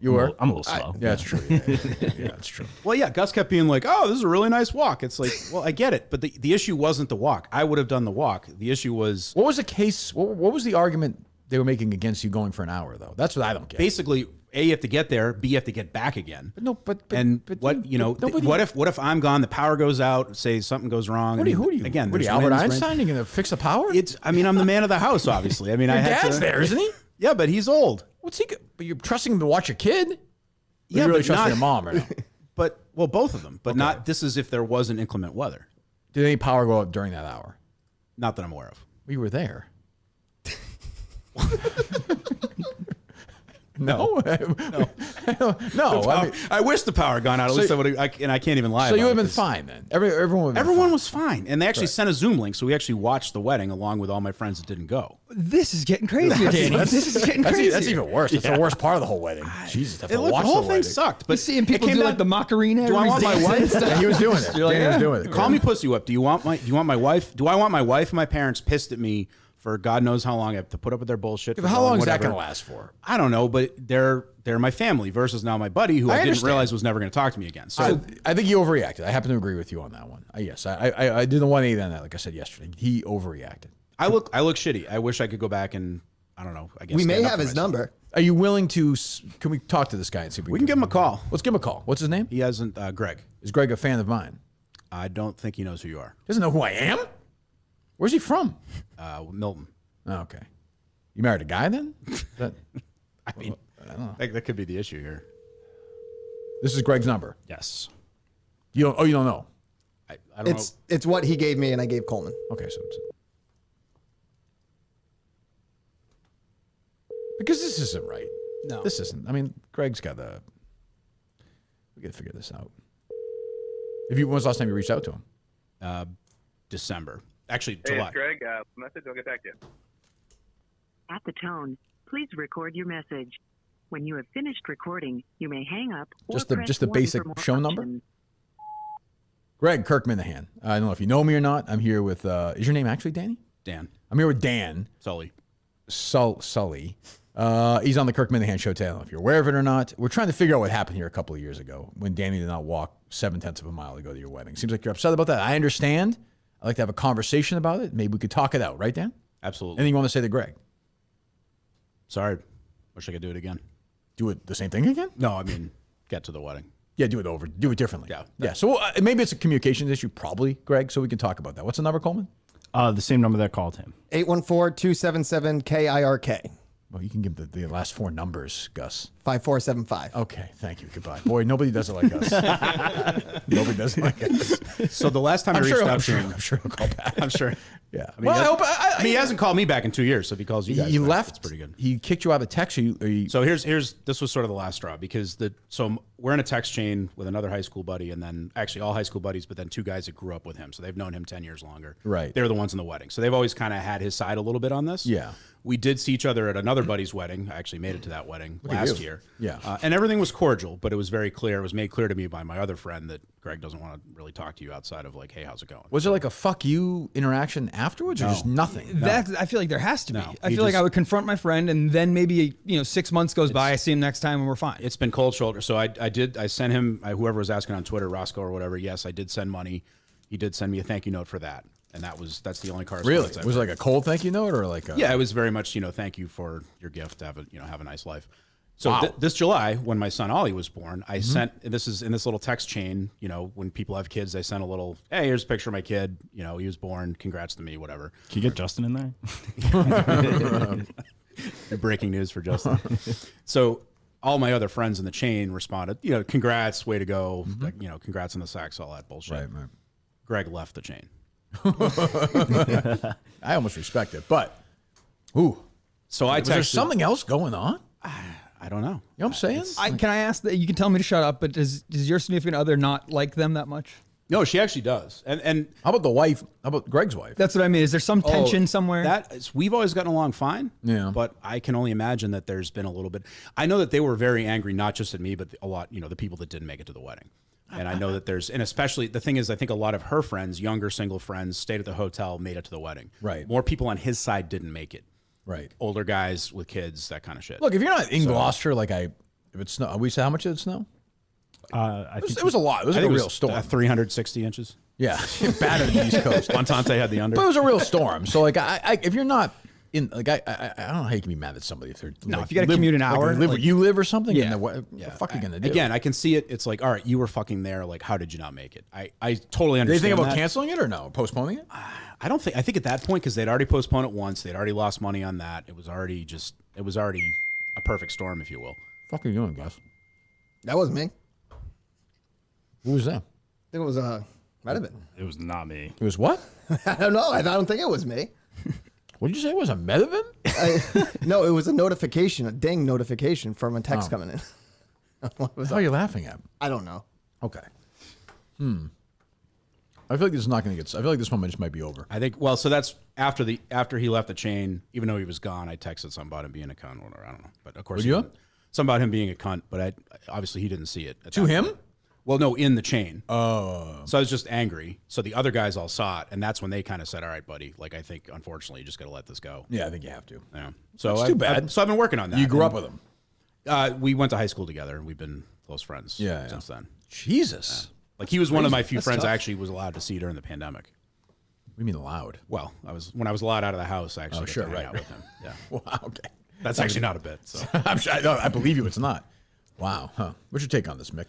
You were? I'm a little slow. Yeah, that's true. Yeah, that's true. Well, yeah, Gus kept being like, "Oh, this is a really nice walk." It's like, well, I get it, but the issue wasn't the walk. I would have done the walk. The issue was What was the case? What was the argument they were making against you going for an hour, though? That's what I don't get. basically A, you have to get there. B, you have to get back again. But no, but what if I'm gone? The power goes out. Say something goes wrong. Who are you? Again, what are you, there's Albert winds, Einstein? You gonna fix the power? I mean, I'm the man of the house, obviously. I mean, Your I had dad's to, there, isn't he? Yeah, but he's old. What's he? But you're trusting him to watch your kid? Yeah, you really but trusting not your mom or no? But well, both of them. But not. This is if there wasn't inclement weather. Did any power go out during that hour? Not that I'm aware of. We were there. No, no. I wish the power had gone out. At least I would. And I can't even lie. So about you would it have been 'cause fine then. Everyone was fine, and they actually sent a Zoom link, so we actually watched the wedding along with all my friends that didn't go. This is getting crazy, Danny. This is getting crazy. That's even worse. That's the worst part of the whole wedding. Jesus, have to watch the whole the thing wedding. sucked. But But seeing people do like the Macarena. Do I want my wife? Yeah, he was doing it. You're like, Danny was yeah. doing it. Call me pussy whip. Do you want my wife? Do I want my wife and my parents pissed at me for God knows how long? I have to put up with their bullshit. How long is that going to last for? I don't know, but they're my family versus now my buddy who I didn't realize was never going to talk to me again. So I think he overreacted. I happen to agree with you on that one. Yes, I did the 180 on that. Like I said yesterday, he overreacted. I look shitty. I wish I could go back and I don't know. I guess We may stand up have for his myself. number. Are you willing to? Can we talk to this guy and see if We can give him a call. Let's give him a call. What's his name? He hasn't. Greg. Is Greg a fan of mine? I don't think he knows who you are. Doesn't know who I am. Where's he from? Milton. Oh, okay. You married a guy then? That, I mean, that could be the issue here. this is Greg's number. Yes. You don't. Oh, you don't know. I don't know. It's what he gave me and I gave Coleman. Okay, so because this isn't right. No. This isn't. I mean, Greg's got the. We got to figure this out. When was the last time you reached out to him? December. Actually, Hey, July. it's Greg. Message. I'll get back to you. At the tone, please record your message. When you have finished recording, you may hang up or Just the press 1 basic for more show number? options. Greg Kirk Minahan. I don't know if you know me or not. I'm here with. Is your name actually Danny? Dan. I'm here with Dan Sully. Sully. He's on the Kirk Minahan show today. I don't know if you're aware of it or not. We're trying to figure out what happened here a couple of years ago when Danny did not walk 7/10 of a mile to go to your wedding. Seems like you're upset about that. I understand. I'd like to have a conversation about it. Maybe we could talk it out, right, Dan? Absolutely. Anything you want to say to Greg? Sorry. Wish I could do it again. Do it the same thing again? No, I mean, get to the wedding. Yeah, do it over. Do it differently. Yeah. Yeah. So maybe it's a communications issue, probably, Greg, so we can talk about that. What's the number, Coleman? The same number that called him. 814-277-KIRK. Well, you can give the last four numbers, Gus. 5475. Okay, thank you. Goodbye. Boy, nobody does it like us. Nobody does it like us. So the last time I reached out to him, I'm sure he'll call back. I'm sure. Yeah. I mean, he hasn't called me back in 2 years, so if he calls you guys, He back, left. that's pretty good. He kicked you out of text. So here's this was sort of the last straw because we're in a text chain with another high school buddy, and then actually all high school buddies, but then two guys that grew up with him, so they've known him 10 years longer. Right. They're the ones in the wedding, so they've always kind of had his side a little bit on this. Yeah. We did see each other at another buddy's wedding. I actually made it to that wedding last year. Yeah. And everything was cordial, but it was very clear. It was made clear to me by my other friend that Greg doesn't want to really talk to you outside of like, hey, how's it going? Was there like a fuck you interaction afterwards, or just nothing? I feel like there has to be. No, I he feel like just- I would confront my friend, and then maybe 6 months goes by. I see him next time, and we're fine. It's been cold shoulder. So I sent him, whoever was asking on Twitter, Roscoe or whatever. Yes, I did send money. He did send me a thank you note for that. And that's the only Really? correspondence. Was it like a cold thank you note, or like? Yeah, it was very much, thank you for your gift. Have a nice life. So Wow. this July, when my son Ollie was born, I sent, and this is in this little text chain, when people have kids, they send a little, hey, here's a picture of my kid. He was born. Congrats to me, whatever. Can you get Justin in there? Breaking news for Justin. So all my other friends in the chain responded, congrats, way to go. Like, congrats on the sacks, all that bullshit. Right. Greg left the chain. I almost respect it, but So I was there texted. something else going on? I don't know. You know what I'm saying? Can I ask that? You can tell me to shut up, but does your significant other not like them that much? No, she actually does. And How about the wife? How about Greg's wife? That's what I mean. Is there some tension somewhere? We've always gotten along fine. Yeah. But I can only imagine that there's been a little bit. I know that they were very angry, not just at me, but a lot, the people that didn't make it to the wedding. And I know that and especially the thing is, I think a lot of her friends, younger single friends, stayed at the hotel, made it to the wedding. Right. More people on his side didn't make it. Right. Older guys with kids, that kind of shit. Look, if you're not in Gloucester, if it's snow, we said how much did it snow? I think It was a lot. It was like a real storm. 360 inches. Yeah, bad on the East Coast. Montante had the under. But it was a real storm. So if you're not in, I don't know how you can be mad at somebody if they're if you got to commute an hour, where you live or something. Yeah. What the fuck are you gonna do? Again, I can see it. It's like, all right, you were fucking there. Like, how did you not make it? I totally understand. Did they think about that. canceling it or no, postponing it? I don't think. I think at that point, because they'd already postponed it once, they'd already lost money on that. It was already a perfect storm, if you will. Fuck are you doing, Gus? That was me. Who was that? I think it was might have been. it was not me. It was what? I don't know. I don't think it was me. What did you say? It was a Medivin? No, it was a notification, a ding notification from a text coming in. What are you laughing at? I don't know. Okay. I feel like this is not going to get. I feel like this moment just might be over. I think. Well, so that's after he left the chain. Even though he was gone, I texted something about him being a cunt. Or I don't know, but of course, Would you? Something about him being a cunt. But obviously he didn't see it at To that him? point. Well, no, in the chain. Oh. So I was just angry. So the other guys all saw it, and that's when they kind of said, "All right, buddy. Like, I think unfortunately you just got to let this go." Yeah, I think you have to. Yeah. So That's too bad. So I've been working on that. You grew up with him. We went to high school together, and we've been close friends since then. Jesus. Like he was one of my few That's friends tough. I actually was allowed to see during the pandemic. What do you mean allowed? Well, when I was allowed out of the house, I actually got sure, to hang right, out right. with him. Yeah. Wow. Okay. That's actually not a bit. So I'm sure, I believe you. It's not. Wow. Huh. What's your take on this, Mick?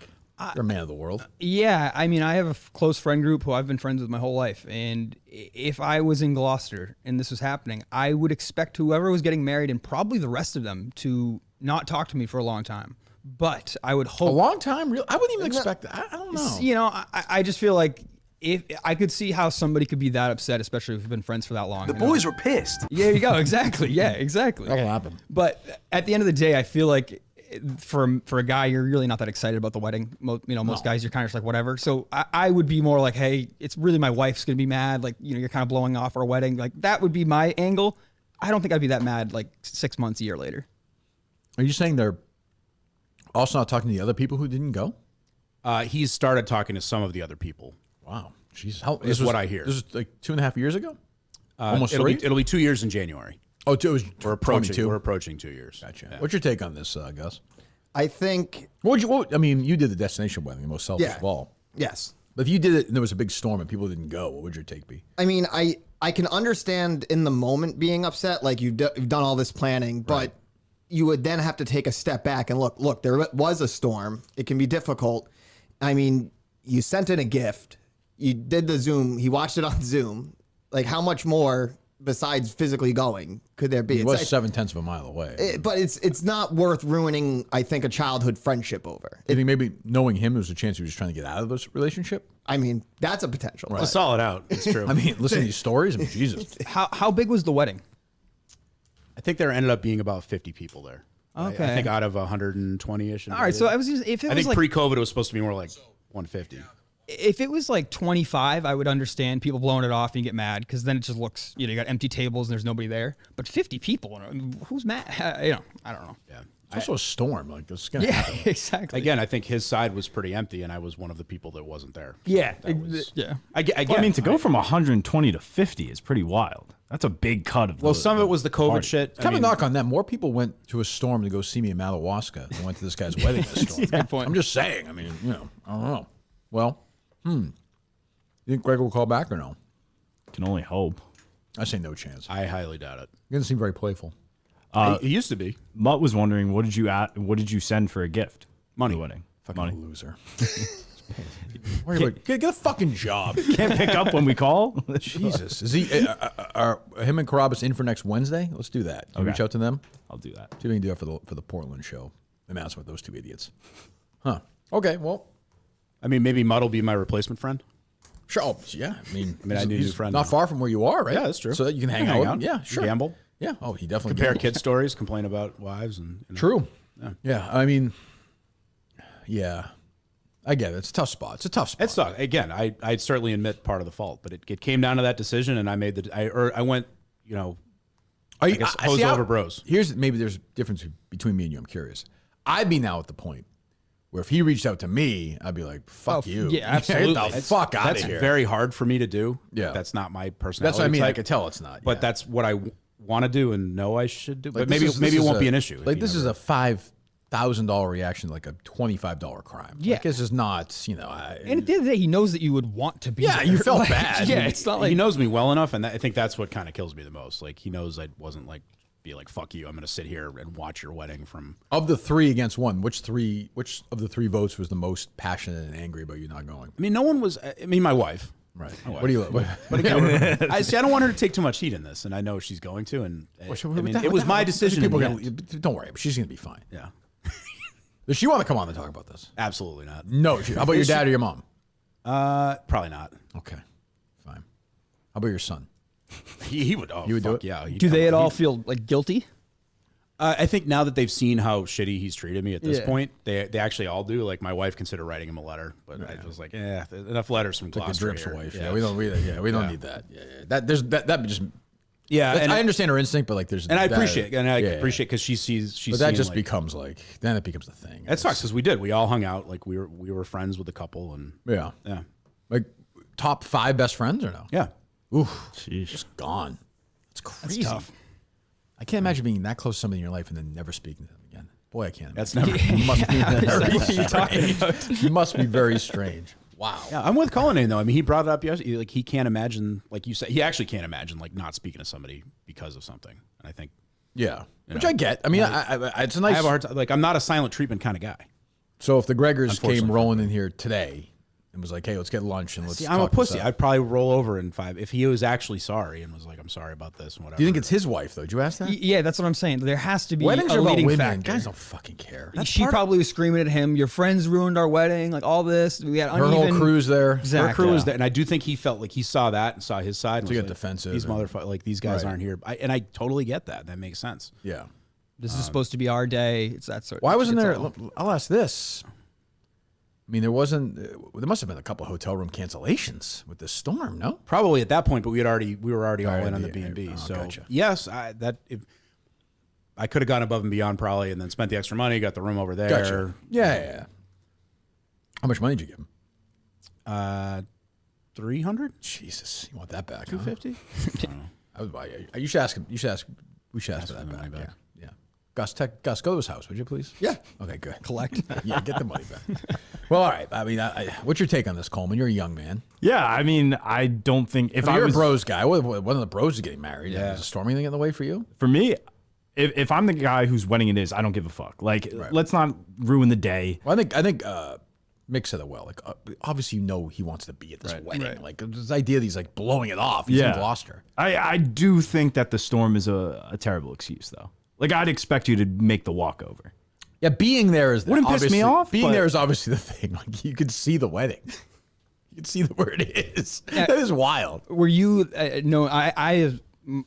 You're a man of the world. Yeah, I mean, I have a close friend group who I've been friends with my whole life, and if I was in Gloucester and this was happening, I would expect whoever was getting married and probably the rest of them to not talk to me for a long time. But I would hope A long time? Real? I wouldn't even expect that. I don't know. I just feel like if I could see how somebody could be that upset, especially if we've been friends for that long. The boys were pissed. Yeah, there you go. Exactly. Yeah, exactly. That'll happen. But at the end of the day, I feel like for a guy, you're really not that excited about the wedding. Most guys, you're kind of just like whatever. So I would be more like, hey, it's really my wife's gonna be mad. Like, you're kind of blowing off our wedding. Like, that would be my angle. I don't think I'd be that mad like 6 months, a year later. Are you saying they're also not talking to the other people who didn't go? He's started talking to some of the other people. Wow. Jeez. Is what I hear. This was like 2.5 years ago? Almost it'll 3? be 2 years in January. Oh, it was We're approaching. 22. We're approaching 2 years. Gotcha. Yeah. What's your take on this, Gus? I think I mean, you did the destination wedding, the most selfish of all. yes. But if you did it and there was a big storm and people didn't go, what would your take be? I mean, I can understand in the moment being upset, like you've done all this planning, but you would then have to take a step back and look, there was a storm. It can be difficult. I mean, you sent in a gift. You did the Zoom. He watched it on Zoom. Like, how much more besides physically going could there be? It was 7/10 of a mile away. But it's not worth ruining, I think, a childhood friendship over. You think maybe knowing him, there was a chance he was trying to get out of this relationship? I mean, that's a potential. It's a solid out. It's true. I mean, listen to these stories. I mean, Jesus. How big was the wedding? I think there ended up being about 50 people there. Okay. I think out of 120-ish. All right, so I was just, if it I was think like pre-COVID it was supposed to be more like 150. if it was like 25, I would understand people blowing it off and you get mad because then it just looks, you got empty tables and there's nobody there. But 50 people, who's mad? I don't know. Yeah. It's also a storm. Like, this is going to happen. Exactly. Again, I think his side was pretty empty, and I was one of the people that wasn't there. Yeah. Yeah. I mean, to go from 120 to 50 is pretty wild. That's a big cut of. Well, some of it was the COVID shit. Kind of knock on that. More people went to a storm to go see me in Madawaska than went to this guy's wedding this storm. Good point. I'm just saying. I mean, I don't know. Well, you think Greg will call back or no? Can only hope. I say no chance. I highly doubt it. He doesn't seem very playful. He used to be. Mutt was wondering, what did you send for a gift? Money. For the wedding. Fucking Money. loser. Get a fucking job. Can't pick up when we call. Jesus, is he? Are him and Carabas in for next Wednesday? Let's do that. Can you reach out to them? I'll do that. See if we can do it for the Portland show. Announcement with those two idiots. Huh. Okay. Well, I mean, maybe Mudd will be my replacement friend. sure. Oh, yeah. I mean, I need a new friend Not now. far from where you are, right? Yeah, that's true. So that you can hang out with him. Yeah, sure. Gamble. Yeah. Oh, he definitely Compare gambles. kid stories, complain about wives, and True. Yeah. I mean, yeah. I get it. It's a tough spot. It's a tough spot. It's tough. Again, I certainly admit part of the fault, but it came down to that decision, and I made I went, I guess hose over bros. Here's maybe there's a difference between me and you. I'm curious. I'd be now at the point where if he reached out to me, I'd be like, "Fuck you." Yeah, absolutely. Get the fuck out of That's here. very hard for me to do. Yeah. That's not my personality. That's what I mean. type, I could tell it's not. but yeah. that's what I want to do and know I should do. Like, But maybe it won't be an issue. Like this is a $5,000 reaction, like a $25 crime. Yeah. Like, this is not. And at the end of the day, he knows that you would want to be. Yeah, there. you felt Like, bad. Yeah, it's not like he knows me well enough, and I think that's what kind of kills me the most. Like he knows I wasn't like be like, "Fuck you, I'm going to sit here and watch your wedding from." Of the 3 against 1, which of the 3 votes was the most passionate and angry about you not going? I mean, no one was. I mean, my wife. Right. My wife. What do you? But again, I don't want her to take too much heat in this, and I know she's going to. And it was my decision. People in the end. don't worry, she's gonna be fine. Yeah, Does she want to come on and talk about this? absolutely not. No. How about your dad or your mom? Probably not. Okay, fine. How about your son? He would. Oh, You would do fuck it? Yeah. Do they at all feel like guilty? I think now that they've seen how shitty he's treated me at this Yeah. point, they actually all do. Like my wife considered writing him a letter, but I was like, enough letters from Like the Gloucester Drip's here. wife. Yeah. Yeah, we don't need that. Yeah. That just. Yeah, and I understand her instinct, but like there's. and I that- appreciate it, and I yeah. appreciate because she's. But that seen, just like, becomes like then it becomes the thing. It sucks because we did. We all hung out. Like we were friends with the couple, and Yeah. yeah, Like top 5 best friends or no? yeah. Oof. Sheesh. Just gone. It's crazy. tough. I can't imagine being that close to somebody in your life and then never speaking to them again. Boy, I can't. That's imagine. never. You must be very strange. You must be very strange. Wow. Yeah, I'm with Cullinane though. I mean, he brought it up yesterday. Like he can't imagine, like you said, he actually can't imagine like not speaking to somebody because of something. And I think Yeah. Which know, I get. I mean, it's a nice. I have a hard time. Like I'm not a silent treatment kind of guy. So if the Gregors came Unfortunately. rolling in here today and was like, "Hey, let's get lunch and let's." See, I'm a talk this pussy. out." I'd probably roll over in 5 if he was actually sorry and was like, "I'm sorry about this" and whatever. Do you think it's his wife though? Did you ask that? Yeah, that's what I'm saying. There has to be Weddings a are about leading women. factor. Guys don't fucking care. She probably was screaming at him. Your friends ruined our wedding. Like all this. We had Her uneven. whole crew's there. Exactly. Her crew was there, and I do think he felt like he saw that and saw his side. And To was get like, defensive These and- motherfuckers, like these guys Right. aren't here. And I totally get that. That makes sense. Yeah. This is supposed to be our day. It's that sort. Why wasn't it's there? all- I'll ask this. I mean, there wasn't. There must have been a couple of hotel room cancellations with this storm. No. Probably at that point, but we were already all in on the Alright, B&B. oh, So gotcha. yes, I could have gone above and beyond probably, and then spent the extra money, got the room over there. Gotcha. Yeah. How much money did you give him? 300, Jesus, you want that back? 250. I would buy. You should ask him. We should ask for that the back. money back. Yeah. Gus, go to his house, would you please? Yeah. Okay, good. Collect. Yeah, get the money back. Well, all right. I mean, what's your take on this, Coleman? You're a young man. Yeah, I mean, I don't think if I You're was a bros guy. One of the bros is getting married. Yeah. Is a storm anything in the way for you? for me, if I'm the guy whose wedding it is, I don't give a fuck. Like, let's not ruin the day. Well, I think Mick said it well. Like, obviously, he wants to be at this wedding. Like, this idea that he's like blowing it off. He's in Gloucester. I do think that the storm is a terrible excuse, though. Like, I'd expect you to make the walkover. Yeah, being there is Wouldn't piss me obviously- off, Being but- there is obviously the thing. Like, you could see the wedding. You could see where it is. That is wild. Were you? No, I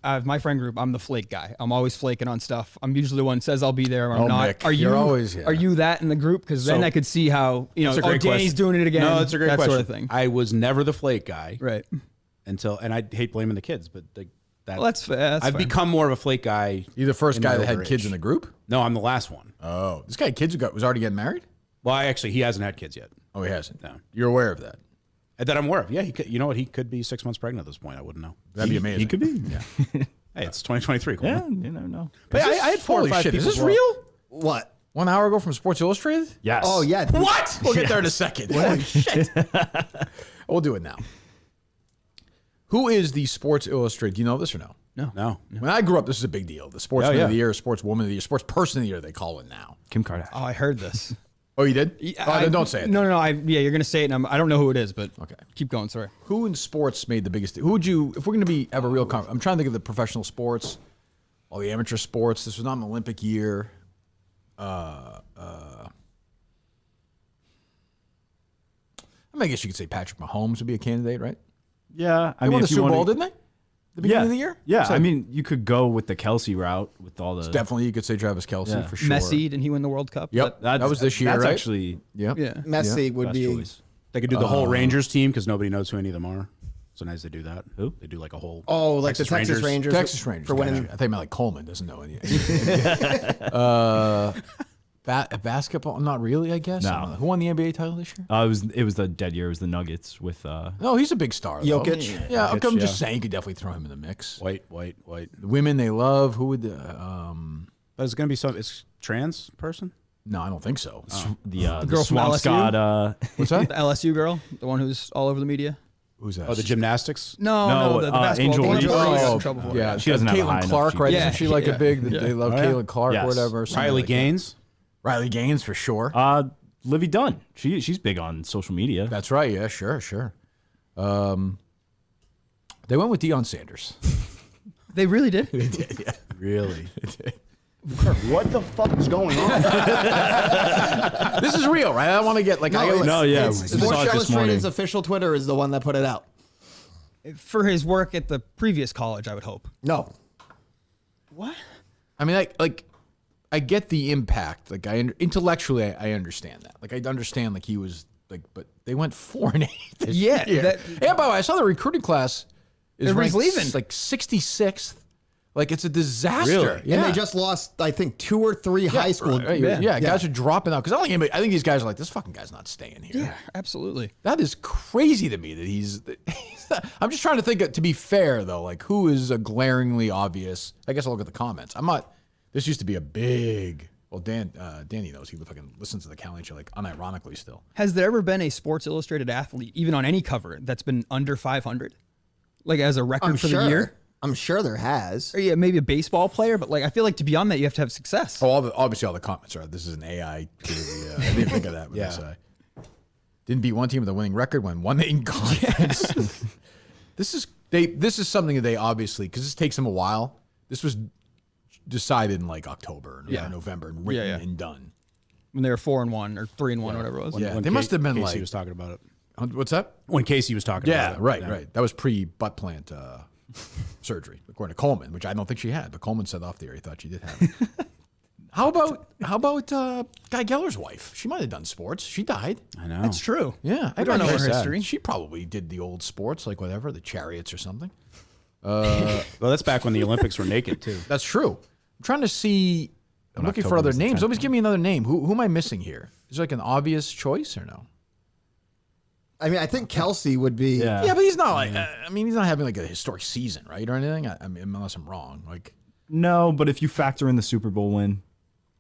have my friend group. I'm the flake guy. I'm always flaking on stuff. I'm usually the one who says I'll be there. Or I'm Oh, not. Mick, Are you? you're always- yeah. Are you that in the group? Because then So- I could see how That's a great Danny's question. doing it again. No, that's a great that question. sort of thing. I was never the flake guy, Right. and I hate blaming the kids, but Well, that's fair. That's I've fine. become more of a flake guy. You're the first in guy my that had older kids age. in the group? No, I'm the last one. Oh. This guy had kids was already getting married? Well, he hasn't had kids yet. Oh, he hasn't? No. You're aware of that? That I'm aware of. Yeah, he could. You know what? He could be 6 months pregnant at this point. I wouldn't know. That'd be amazing. He could be. Yeah. Hey, it's 2023. Cool. Yeah, you never know. But I had 4 or Holy 5 shit, is people. this real? What? 1 hour ago from Sports Illustrated? Yes. Oh yeah. What? We'll get there in a second. Holy shit. We'll do it now. Who is the Sports Illustrated? Do you know this or no? No. When I grew up, this is a big deal. The Sportsman Oh, yeah. of the Year, Sportswoman of the Year, Sportsperson of the Year, they call it now. Kim Kardashian. Oh, I heard this. Oh, you did? Then don't say it. No. You're gonna say it, and I don't know who it is, but Okay. keep going. Sorry. Who in sports made the biggest? Who would you? If we're going to have a real I'm trying to think of the professional sports, all the amateur sports. This was not an Olympic year. I guess you could say Patrick Mahomes would be a candidate, right? Yeah, They won the Super Bowl, didn't they? The beginning of the year. Yeah, So I mean, you could go with the Kelsey route with all the. definitely you could say Travis Kelce Yeah. for sure. Messi, didn't he win the World Cup? Yep, that was this year, That's right? actually Yep. Yeah. Messi would best be. choice. They could do the whole Rangers team because nobody knows who any of them are. Sometimes they do that. Who? They do like a whole. Oh, like the Texas Rangers. Texas Rangers for winning. gotcha. I think like Coleman doesn't know any. Basketball, not really. I guess. No. Who won the NBA title this year? It was the dead year. It was the Nuggets with. No, he's a big star. Though. Jokic. Yeah, Jokic, I'm yeah. just saying you could definitely throw him in the mix. White. The women they love. Who would? But it's gonna be some. It's trans person. No, I don't think so. the girl from Swampscott. What's that? The LSU girl, the one who's all over the media. Who's that? Oh, the gymnastics. No, the basketball. Angel the one Reese. who got in Oh, trouble for it. yeah, She doesn't have a high Caitlin enough Clark, right? Yeah, Isn't she like yeah. a big? Yeah. They love Oh, yeah? Caitlin Clark Yes. or whatever. something Riley like that. Gaines. Riley Gaines for sure. Livy Dunn. She's big on social media. That's right. Yeah, sure. They went with Dion Sanders. They really did. Really? What the fuck is going on? This is real, right? I don't want to get like. No, yeah, we Sports saw it this morning. Illustrated's official Twitter is the one that put it out. For his work at the previous college, I would hope. No. What? I mean, I get the impact. Like, intellectually, I understand that. Like, I understand like he was like, but they went 4-8 this Yeah, year. And by the way, I saw the recruiting class is Everybody's ranked leaving. like 66th. Like, it's a disaster. Really? Yeah. And they just lost, I think, 2 or 3 high school. Right. Yeah, guys are dropping out because I think these guys are like, this fucking guy's not staying here. Yeah, absolutely. That is crazy to me that he's I'm just trying to think, to be fair, though, like who is a glaringly obvious. I guess I'll look at the comments. I'm not, this used to be a big, well, Danny knows. He fucking listens to the Callie show, like unironically still. Has there ever been a Sports Illustrated athlete, even on any cover, that's been under 500? Like as a record for the year? I'm sure there has. Or yeah, maybe a baseball player, but like I feel like to be on that, you have to have success. Oh, obviously all the comments are, this is an AI. I didn't think of that. With this, didn't beat one team with a winning record, won one in conference. This is something that they obviously, because this takes them a while. This was decided in like October or November and written and done. When they were 4-1 or 3-1, whatever it was. Yeah, they must have been Casey like. was talking about it. What's that? When Casey was talking about it. Right. That was pre-butt plant surgery, according to Coleman, which I don't think she had, but Coleman said off the air he thought she did have it. How about Guy Geller's wife? She might have done sports. She died. I know. That's true. Yeah, I don't know her sad. history. She probably did the old sports, like whatever, the chariots or something. Well, that's back when the Olympics were naked too. That's true. I'm trying to see. I'm looking for October other was the names. 10th. Always give me another name. Who am I missing here? Is there like an obvious choice or no? I mean, I think Kelsey would be. Yeah. Yeah, but he's not like. He's not having like a historic season, right, or anything. I mean, unless I'm wrong. Like, No, but if you factor in the Super Bowl win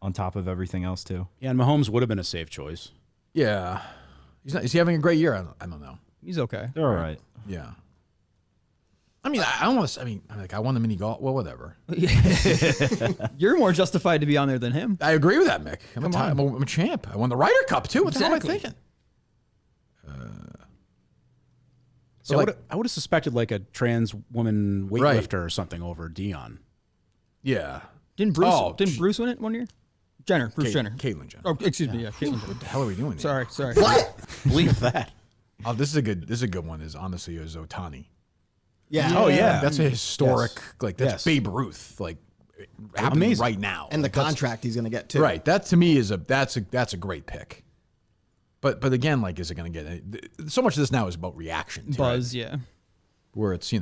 on top of everything else too. Yeah, and Mahomes would have been a safe choice. yeah, he's not. Is he having a great year? I don't know. He's okay. They're all right. Yeah. I mean, I almost. I mean, I won the mini golf. Well, whatever. You're more justified to be on there than him. I agree with that, Mick. I'm a champ. I won the Ryder Cup too. What the hell am I thinking? So like- I would have suspected like a trans woman weightlifter or something over Dion. Yeah. Didn't Bruce win it one year? Bruce Jenner. Caitlyn Jenner. Oh, excuse me. Yeah, Caitlyn Jenner. What the hell are we doing? Here? Sorry. What? Believe that. Oh, this is a good one. Is honestly is Ohtani. Yeah. Oh yeah, That's a historic. Yes. Like that's Yes. Babe Ruth. Like happening Amazing. right now. And the Like, that's- contract he's going to get too. Right. That to me is that's a great pick. But again, like, is it going to get so much of this now is about reaction, too, Buzz, right? yeah. Where it's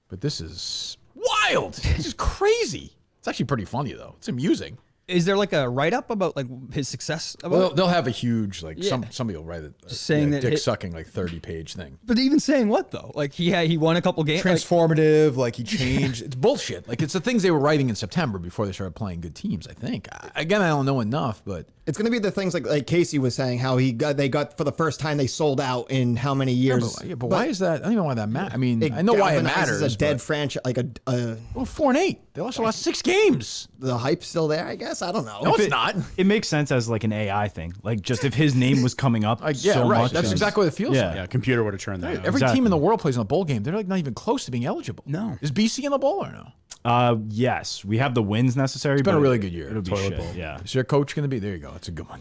but this is wild. This is crazy. It's actually pretty funny though. It's amusing. Is there like a write up about like his success? Well, they'll have a huge Yeah. somebody will write it saying that dick it- sucking like 30-page thing. But even saying what though? Like he won a couple games. Transformative, like he changed. It's bullshit. Like it's the things they were writing in September before they started playing good teams. I think. Again, I don't know enough, but It's going to be the things like Casey was saying, how they got for the first time they sold out in how many years? But why is that? I don't even know why that matters. I mean, I know why it matters. It's a dead franchise, like a 4-8. They also lost 6 games. The hype's still there, I guess. I don't know. No, it's not. It makes sense as like an AI thing. Like just if his name was coming up so much. That's exactly what it feels like. Yeah, computer would have turned that. Every team in the world plays in a bowl game. They're like not even close to being eligible. No. Is BC in the bowl or no? Yes, we have the wins necessary. It's been a really good year. It'll be shit. Yeah. Is their coach going to be? There you go. That's a good one.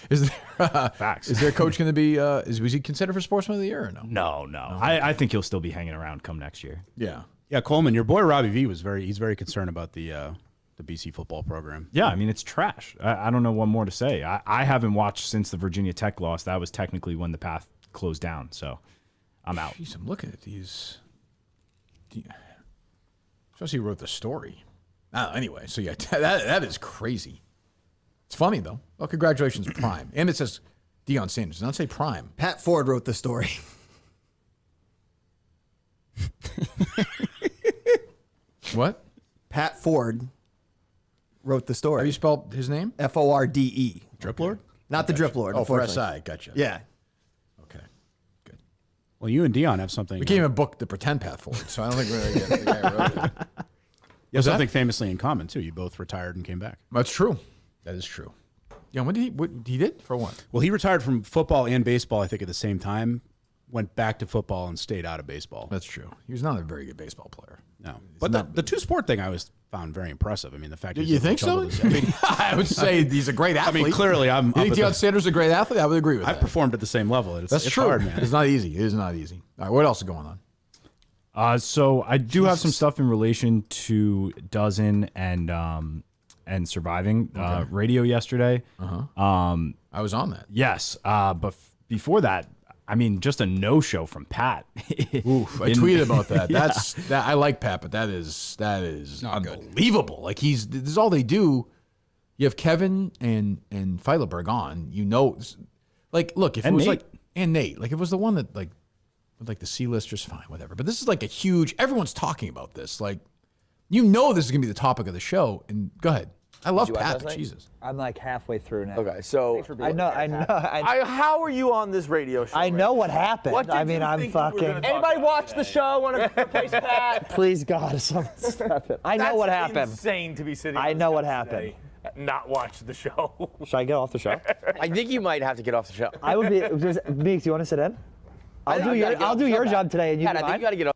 Is there facts? Is their coach going to be? Was he considered for Sportsman of the Year or no? No. I think he'll still be hanging around come next year. Yeah. Yeah, Coleman, your boy Robbie V he's very concerned about the BC football program. Yeah, I mean it's trash. I don't know what more to say. I haven't watched since the Virginia Tech loss. That was technically when the path closed down. So I'm out. Jeez, I'm looking at these. Especially wrote the story. Anyway, so yeah, that is crazy. It's funny though. Well, congratulations, Prime. And it says Dion Sanders. It does not say Prime. Pat Ford wrote the story. What? Pat Ford wrote the story. How you spelled his name? Forde. Drip Lord? Not the Drip Lord. Oh, for unfortunately. SI. Gotcha. Yeah. Okay. Good. Well, you and Dion have something. We can't even book the pretend Pat Ford, so I don't think we're going to get the guy who wrote it. You have something famously in common too. You both retired and came back. That's true. That is true. Yeah, when did he did? For what? Well, he retired from football and baseball, I think, at the same time. Went back to football and stayed out of baseball. That's true. He was not a very good baseball player. No, but the two sport thing I was found very impressive. I mean, the fact you think so? I mean, I would say he's a great athlete. I mean, clearly, You think Deion Sanders is a great athlete? I would agree with that. I performed at the same level. That's true. Hard, man. It's not easy. It is not easy. All right, what else is going on? So I do have some stuff in relation to Dozen and Surviving radio yesterday. I was on that. Yes, but before that, I mean, just a no-show from Pat. Oof, I tweeted about that. Yeah. I like Pat, but that is unbelievable. Like this is all they do. You have Kevin and Feilerberg on. Like look, if it was Nate. Nate, like if it was the one that like with like the C-listers, fine, whatever. But this is like a huge. Everyone's talking about this. Like, this is gonna be the topic of the show. And go ahead. I love Pat, but Jesus. I'm like halfway through now. Okay, so I know. how are you on this radio show? I know what happened. I'm fucking. Anybody watch the show? Want to replace Pat? Please God, someone stop it. I know what happened. Insane to be sitting. I know what happened. Not watch the show. Should I get off the show? I think you might have to get off the show. I would be. Meeks, do you want to sit in? I'll do your job today, and you do Pat, I think you got to get off.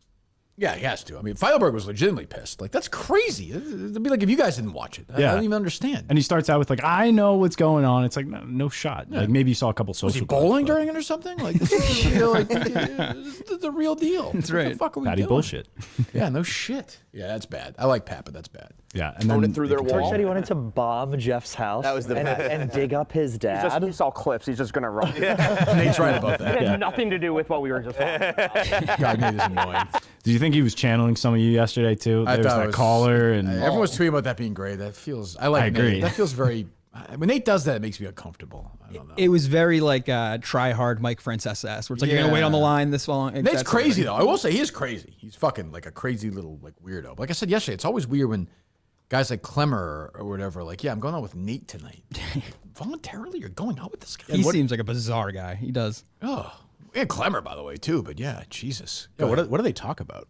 Yeah, he has to. I mean, Feilerberg was legitimately pissed. Like, that's crazy. It'd be like if you guys didn't watch it. I don't even understand. And he starts out with like, I know what's going on. It's like, no shot. Yeah. Like maybe you saw a couple social. Was he bowling during it or something? Like, this is the real deal. That's right. What the fuck are we Patty doing? bullshit. Yeah, no shit. Yeah, that's bad. I like Pat, but that's bad. Yeah, and then it through their Kirk wall. said he wanted to bomb Jeff's house. That was the and dig up his dad. He saw clips. He's just gonna run. Nate's right about that. It had nothing to do with what we were just talking about. God, Nate is annoying. Do you think he was channeling some of you yesterday too? I There was thought it that was- caller and Everyone was tweeting about that being great. That feels. I like. I agree. Nate. That feels very. When Nate does that, it makes me uncomfortable. I don't know. It was very like try hard Mike France SS, where it's like you're gonna wait on the line this long. Nate's That's crazy everything. though. I will say he is crazy. He's fucking like a crazy little like weirdo. But like I said yesterday, it's always weird when guys like Clemmer or whatever, like, yeah, I'm going out with Nate tonight. Voluntarily, you're going out with this guy. He seems like a bizarre guy. He does. Oh, and Clemmer, by the way, too. But yeah, Jesus. Yeah, what do they talk about?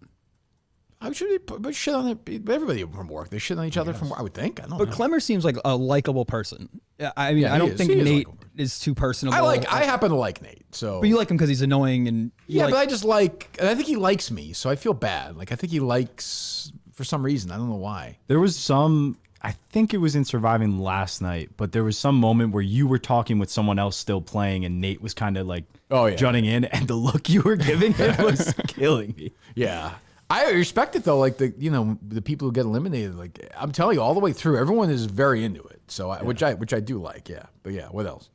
How should they put shit on it? Everybody from work, they shit on each other from work. I would think. I don't know. But Clemmer seems like a likable person. I mean, Yeah, I he don't is. think He is Nate likable. is too personable. I happen to like Nate. So, But you like him because he's annoying and yeah, but I just like. And I think he likes me, so I feel bad. Like I think he likes for some reason. I don't know why. there was some. I think it was in Surviving last night, but there was some moment where you were talking with someone else still playing, and Nate was kind of like jutting in, and the look you were giving him was killing me. Yeah. I respect it though, like the people who get eliminated. Like I'm telling you, all the way through, everyone is very into it. So which I do like, yeah. But yeah, what else?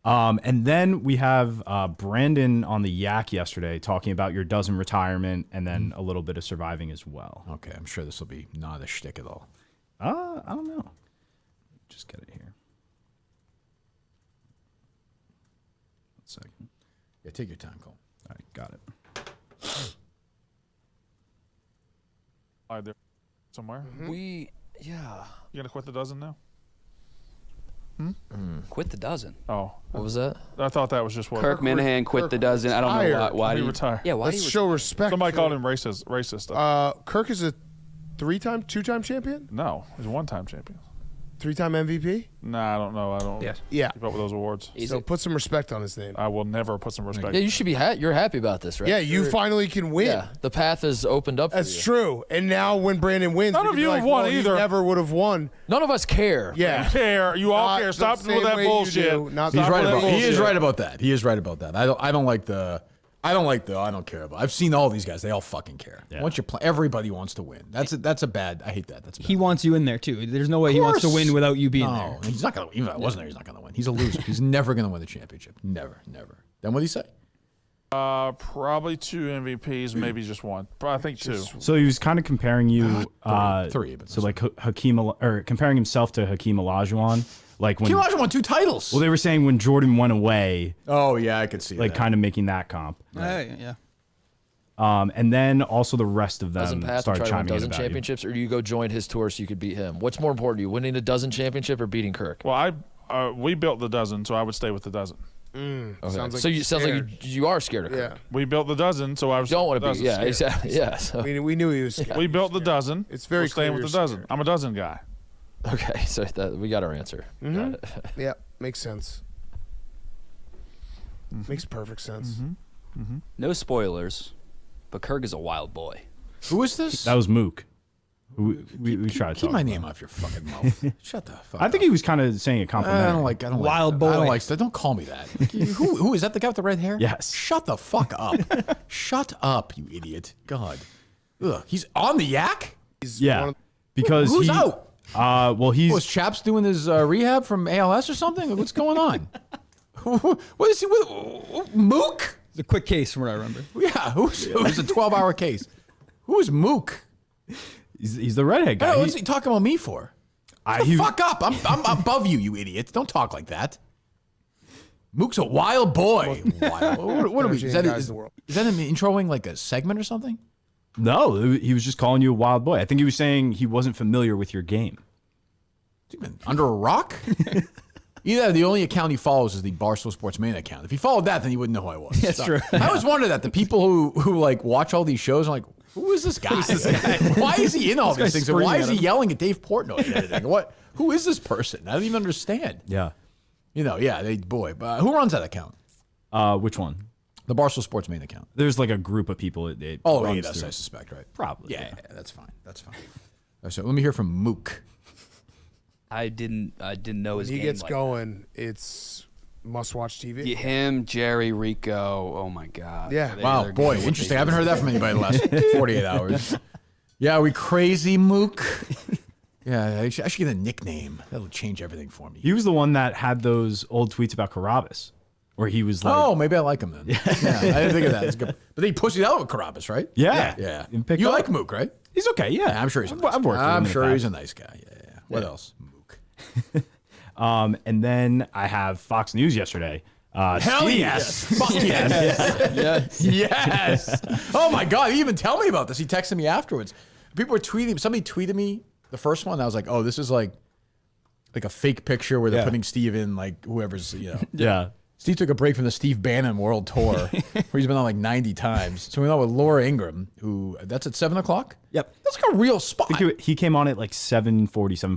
And then we have Brandon on the Yak yesterday talking about your dozen retirement, and then a little bit of Surviving as well. Okay, I'm sure this will be not a shtick at all. I don't know. Just get it here. 1 second. Yeah, take your time, Cole. All right, got it. There somewhere. You gonna quit the dozen now? Quit the dozen. Oh, what was that? I thought that was just what Kirk Minahan quit the dozen. I don't know why. He retired. Yeah, why? Let's show respect. Somebody called him racist. Kirk is a two-time champion. No, he's a one-time champion. 3-time MVP? Nah, I don't know. I don't Yeah. keep up with those awards. So put some respect on his name. I will never put some respect. Yeah, you should be. You're happy about this, right? Yeah, you finally can win. Yeah, the path is opened up. That's for you. true. And now when Brandon wins, None of you have won either. He never would have won. None of us care. Yeah, You care. You all care. Stop the with that same way you bullshit. do. Not He's the right same about. way He you is do. right about that. He is right about that. I don't like the. I don't care about. I've seen all these guys. They all fucking care. Yeah. Once you play, everybody wants to win. That's a bad. I hate that. That's bad. He wants you in there too. There's no way he wants to win without you being there. No, he's not gonna. Even if I wasn't there, he's not gonna win. He's a loser. He's never gonna win the championship. Never. Then what do you say? Probably 2 MVPs, maybe just one. I think 2. So he was kind of comparing you, three, but so like Hakeem, or comparing himself to Hakeem Olajuwon, like when Hakeem Olajuwon won 2 titles. Well, they were saying when Jordan went away. Oh yeah, I could see like that. kind of making that comp. Yeah. And then also the rest of them Doesn't Pat started try to win chiming in dozen about championships, or do you go join his tour so you could beat him? What's more important to you, winning a dozen championship or beating Kirk? Well, we built the dozen, so I would stay with the dozen. Okay. Sounds like so you're sounds like scared. you are scared of Kirk. Yeah. We built the dozen, so I was. Don't want to be. dozen Yeah, scared. exactly. Yeah. So. We knew he was scared. We built the dozen. It's very We're staying clear with the you're dozen. scared. I'm a dozen guy. Okay, so we got our answer. Got it. Yeah, makes sense. Makes perfect sense. No spoilers, but Kirk is a wild boy. Who is this? That was Mook. We tried to Keep talk my about name that. off your fucking mouth. Shut the fuck. I think he was kind of saying a compliment. I don't like Wild boy. I don't like. Don't call me that. Like, who is that? The guy with the red hair? Yes. Shut the fuck up. Shut up, you idiot. God. Ugh. He's on the yak. Yeah, because Who's he, out? Well, he's Was Chaps doing his rehab from ALS or something? What's going on? What is he with? Mook? It's a quick case from what I remember. Yeah. Who's it was a 12-hour case? Who is Mook? he's the redhead guy. What's he talking about me for? Fuck up. I'm above you, you idiot. Don't talk like that. Mook's a wild boy. Wild. What are we? Is that him introing like a segment or something? No, he was just calling you a wild boy. I think he was saying he wasn't familiar with your game. Under a rock? Either the only account he follows is the Barstool Sports main account. If he followed that, then he wouldn't know who I was. That's true. I always wonder that the people who like watch all these shows are like, who is this guy? Why is he in all these things? And why is he yelling at Dave Portnoy and everything? What? Who is this person? I don't even understand. Yeah. Who runs that account? Which one? The Barstool Sports main account. There's like a group of people. It Oh, runs that's through. I suspect, right? Probably. Yeah, that's fine. That's fine. So let me hear from Mook. I didn't know his When he game gets like going, it's must-watch TV. that. Him, Jerry, Rico. Oh my God. Yeah. Wow, boy, interesting. I haven't heard that from anybody in the last 48 hours. Yeah, are we crazy, Mook? Yeah, I should get a nickname. That'll change everything for me. He was the one that had those old tweets about Carabas, where he was like, Oh, maybe I like him then. Yeah, I didn't think of that. It's good. But then he pushed it out with Carabas, right? Yeah. Yeah. And pick You up. like Mook, right? he's okay. Yeah, I'm sure he's a nice I've worked guy. with him I'm in the sure he's past. a nice guy. Yeah. What else? Mook. And then I have Fox News yesterday. Hell Steve- yes. Fuck yes. Yes. Oh my God. He even tell me about this. He texted me afterwards. People were tweeting. Somebody tweeted me the first one. I was like, oh, this is like a fake picture where they're putting Steve in like whoever's, Yeah. Steve took a break from the Steve Bannon World Tour, where he's been on like 90 times. So we know with Laura Ingraham, who that's at 7 o'clock. Yep. That's like a real spot. I think he came on at like 7:40,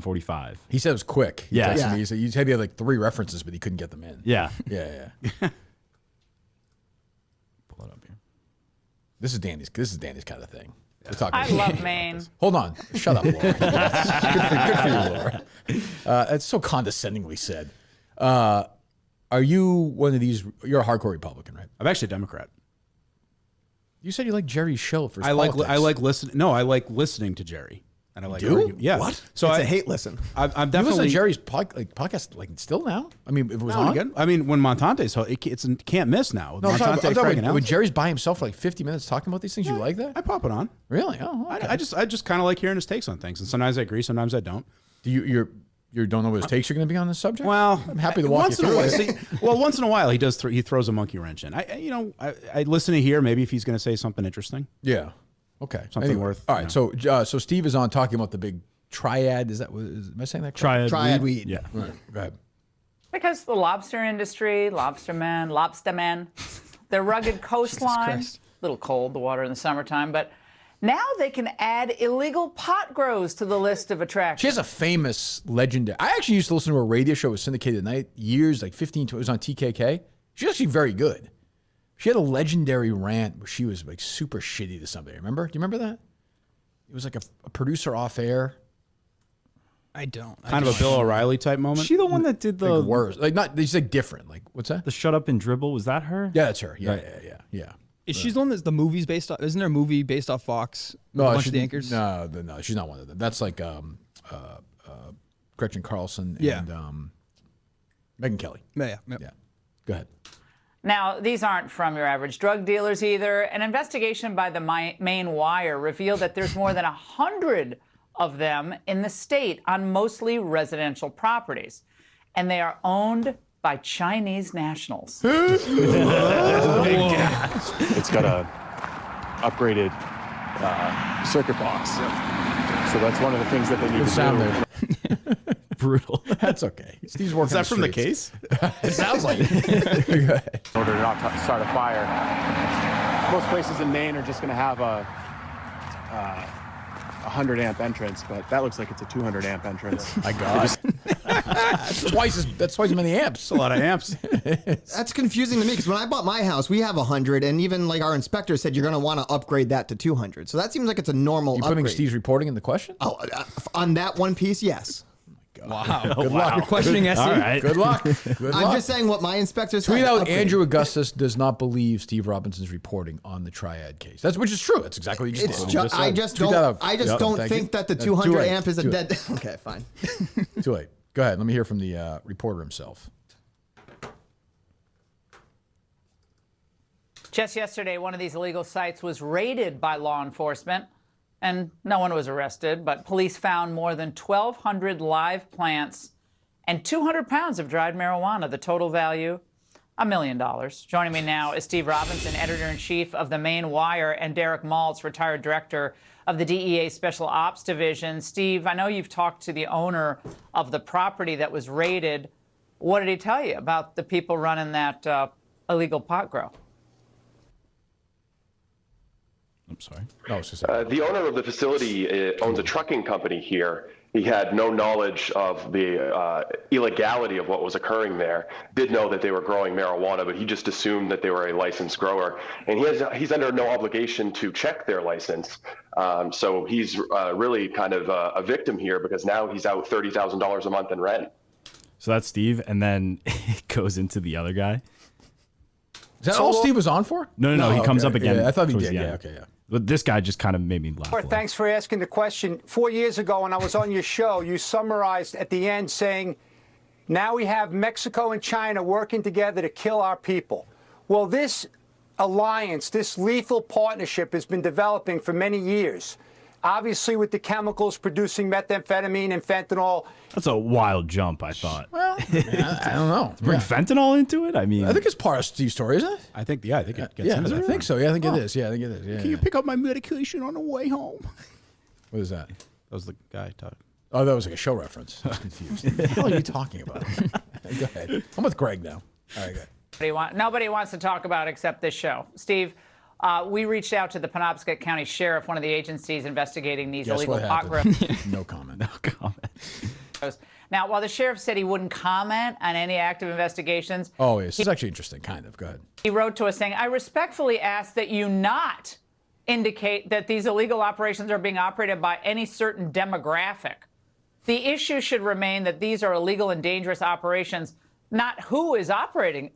7:45. He said it was quick. He Yeah. texted Yeah. me. He said he had like 3 references, but he couldn't get them in. Yeah. Yeah. Pull it up here. This is Danny's kind of thing. We're talking I love Maine. Hold on. Shut up, Laura. good for you, Laura. It's so condescendingly said. Are you one of these? You're a hardcore Republican, right? I'm actually a Democrat. You said you like Jerry Schill for his I like politics. listening. No, I like listening to Jerry, and I like do? arguing. Yeah. What? So It's I a hate listen. I'm You listen definitely to Jerry's podcast like still now? I mean, if it was No, on. again. I mean, when Montante's it's can't miss now. No, I'm Montante, talking Craig, about when Jerry's by himself for like 50 minutes talking about these things. You like that? I pop it on. Really? Oh, okay. I just kind of like hearing his takes on things, and sometimes I agree, sometimes I don't. Do you don't know what his takes are going to be on this subject? Well, I'm happy to walk you through it. Once in a while he does. He throws a monkey wrench in. I listen to hear maybe if he's going to say something interesting. Yeah. Okay. Something Anyway, worth. All right. So Steve is on talking about the big triad. Am I saying that correct? Triad Triad weed. weed. Yeah. Right. Go ahead. Because the lobster industry, lobstermen, their rugged coastline, a little cold, the water in the summertime, but now they can add illegal pot grows to the list of attractions. She has a famous legendary. I actually used to listen to her radio show with Syndicated at Night years, like 15, it was on TKK. She's actually very good. She had a legendary rant where she was like super shitty to somebody. Remember? Do you remember that? It was like a producer off air. I don't. Kind of a Bill O'Reilly type moment. She the one that did the like worse, like not. It's like different. Like what's that? The shut up and dribble. Was that her? Yeah, that's her. Yeah, Right. yeah. Is she the one that's the movie's based off? Isn't there a movie based off Fox? With a No, bunch of the anchors. No, she's not one of them. That's like Gretchen Carlson and Megyn Kelly. Yeah. Go ahead. Now, these aren't from your average drug dealers either. An investigation by the Maine Wire revealed that there's more than 100 of them in the state on mostly residential properties. And they are owned by Chinese nationals. It's got a upgraded circuit box. So that's one of the things that they need Good to sound do. there. Brutal. That's okay. Steve's working. Is that from the streets. case? It sounds like it. In order to not start a fire. Most places in Maine are just going to have a 100 amp entrance, but that looks like it's a 200 amp entrance. My God. That's twice as many amps. A lot of amps. That's confusing to me because when I bought my house, we have 100, and even like our inspector said, you're going to want to upgrade that to 200. So that seems like it's a normal You putting upgrade. Steve's reporting in the question? Oh, on that one piece, yes. Wow. Good luck. You're questioning SE? All right. Good luck. Good I'm luck. just saying what my inspector said. Tweet out Upgrade. Andrew Augustus does not believe Steve Robinson's reporting on the triad case. Which is true. That's exactly what you It's just did. I just Tweet that don't. out. I just Yep. don't Thank think you. that the Too 200 late. amp is a Too dead. late. Okay, fine. Too late. Go ahead. Let me hear from the reporter himself. Just yesterday, one of these illegal sites was raided by law enforcement, and no one was arrested, but police found more than 1,200 live plants and 200 pounds of dried marijuana. The total value, $1 million. Joining me now is Steve Robinson, editor-in-chief of the Maine Wire, and Derek Maltz, retired director of the DEA Special Ops Division. Steve, I know you've talked to the owner of the property that was raided. What did he tell you about the people running that illegal pot grow? I'm sorry. No, it's just the owner of the facility owns a trucking company here. He had no knowledge of the illegality of what was occurring there. Did know that they were growing marijuana, but he just assumed that they were a licensed grower. And he's under no obligation to check their license. So he's really kind of a victim here because now he's out $30,000 a month in rent. So that's Steve, and then it goes into the other guy. Is that all Steve was on for? No, he comes okay. up again. Yeah, I thought he towards did. the Yeah, end. okay, yeah. But this guy just kind of made me laugh. a little. Thanks for asking the question. 4 years ago, when I was on your show, you summarized at the end saying, now we have Mexico and China working together to kill our people. Well, this alliance, this lethal partnership has been developing for many years. Obviously, with the chemicals producing methamphetamine and fentanyl. That's a wild jump, I thought. Well, I don't know. Bring fentanyl into it? I mean, I think it's part of Steve's story, isn't it? I think it gets into I it. think so. Yeah, I think it is. Yeah, I think it is. Yeah, Can you pick up my medication on the way home? What is that? That was the guy talking. Oh, that was like a show reference. I was confused. What the hell are you talking about? Go ahead. I'm with Greg now. All right, go ahead. Nobody wants to talk about except this show. Steve, we reached out to the Penobscot County Sheriff, one of the agencies investigating these Guess illegal what pot happened? grows. No comment. No comment. Now, while the sheriff said he wouldn't comment on any active investigations, Oh, yes. It's actually interesting, kind of. Go ahead. he wrote to us saying, I respectfully ask that you not indicate that these illegal operations are being operated by any certain demographic. The issue should remain that these are illegal and dangerous operations, not who is operating.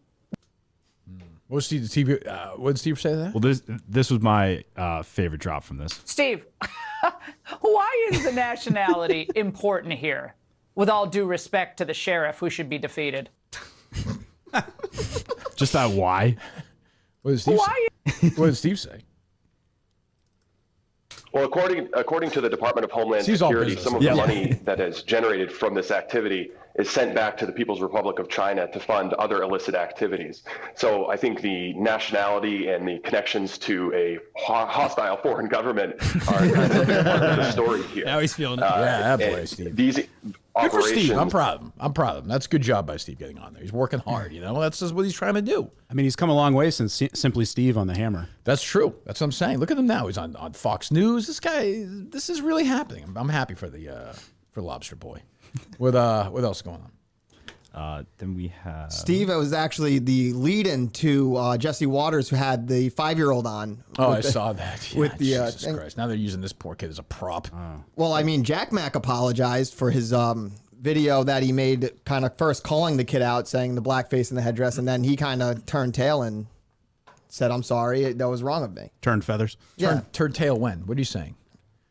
What was what did Steve say that? Well, this was my favorite drop from this. Steve, why is the nationality important here? With all due respect to the sheriff, who should be defeated. Just that why? What did Steve say? What did Steve say? Well, according to the Department of Homeland Seems all Security, business. some of Yeah. the money that is generated from this activity is sent back to the People's Republic of China to fund other illicit activities. So I think the nationality and the connections to a hostile foreign government are kind of a big part of the story here. Now he's feeling it. Yeah, that boy, and Steve. Good for operations. Steve. I'm proud of him. That's a good job by Steve getting on there. He's working hard. That's just what he's trying to do. I mean, he's come a long way since Simply Steve on the Hammer. That's true. That's what I'm saying. Look at him now. He's on Fox News. This is really happening. I'm happy for Lobster Boy. What else going on? Then we have Steve was actually the lead-in to Jesse Waters, who had the 5-year-old on. Oh, I saw that. With the Jesus Christ. Now they're using this poor kid as a prop. Well, I mean, Jack Mack apologized for his video that he made, kind of first calling the kid out, saying the blackface and the headdress, and then he kind of turned tail and said, "I'm sorry, that was wrong of me." Turned feathers. Yeah. Turned tail when? What are you saying?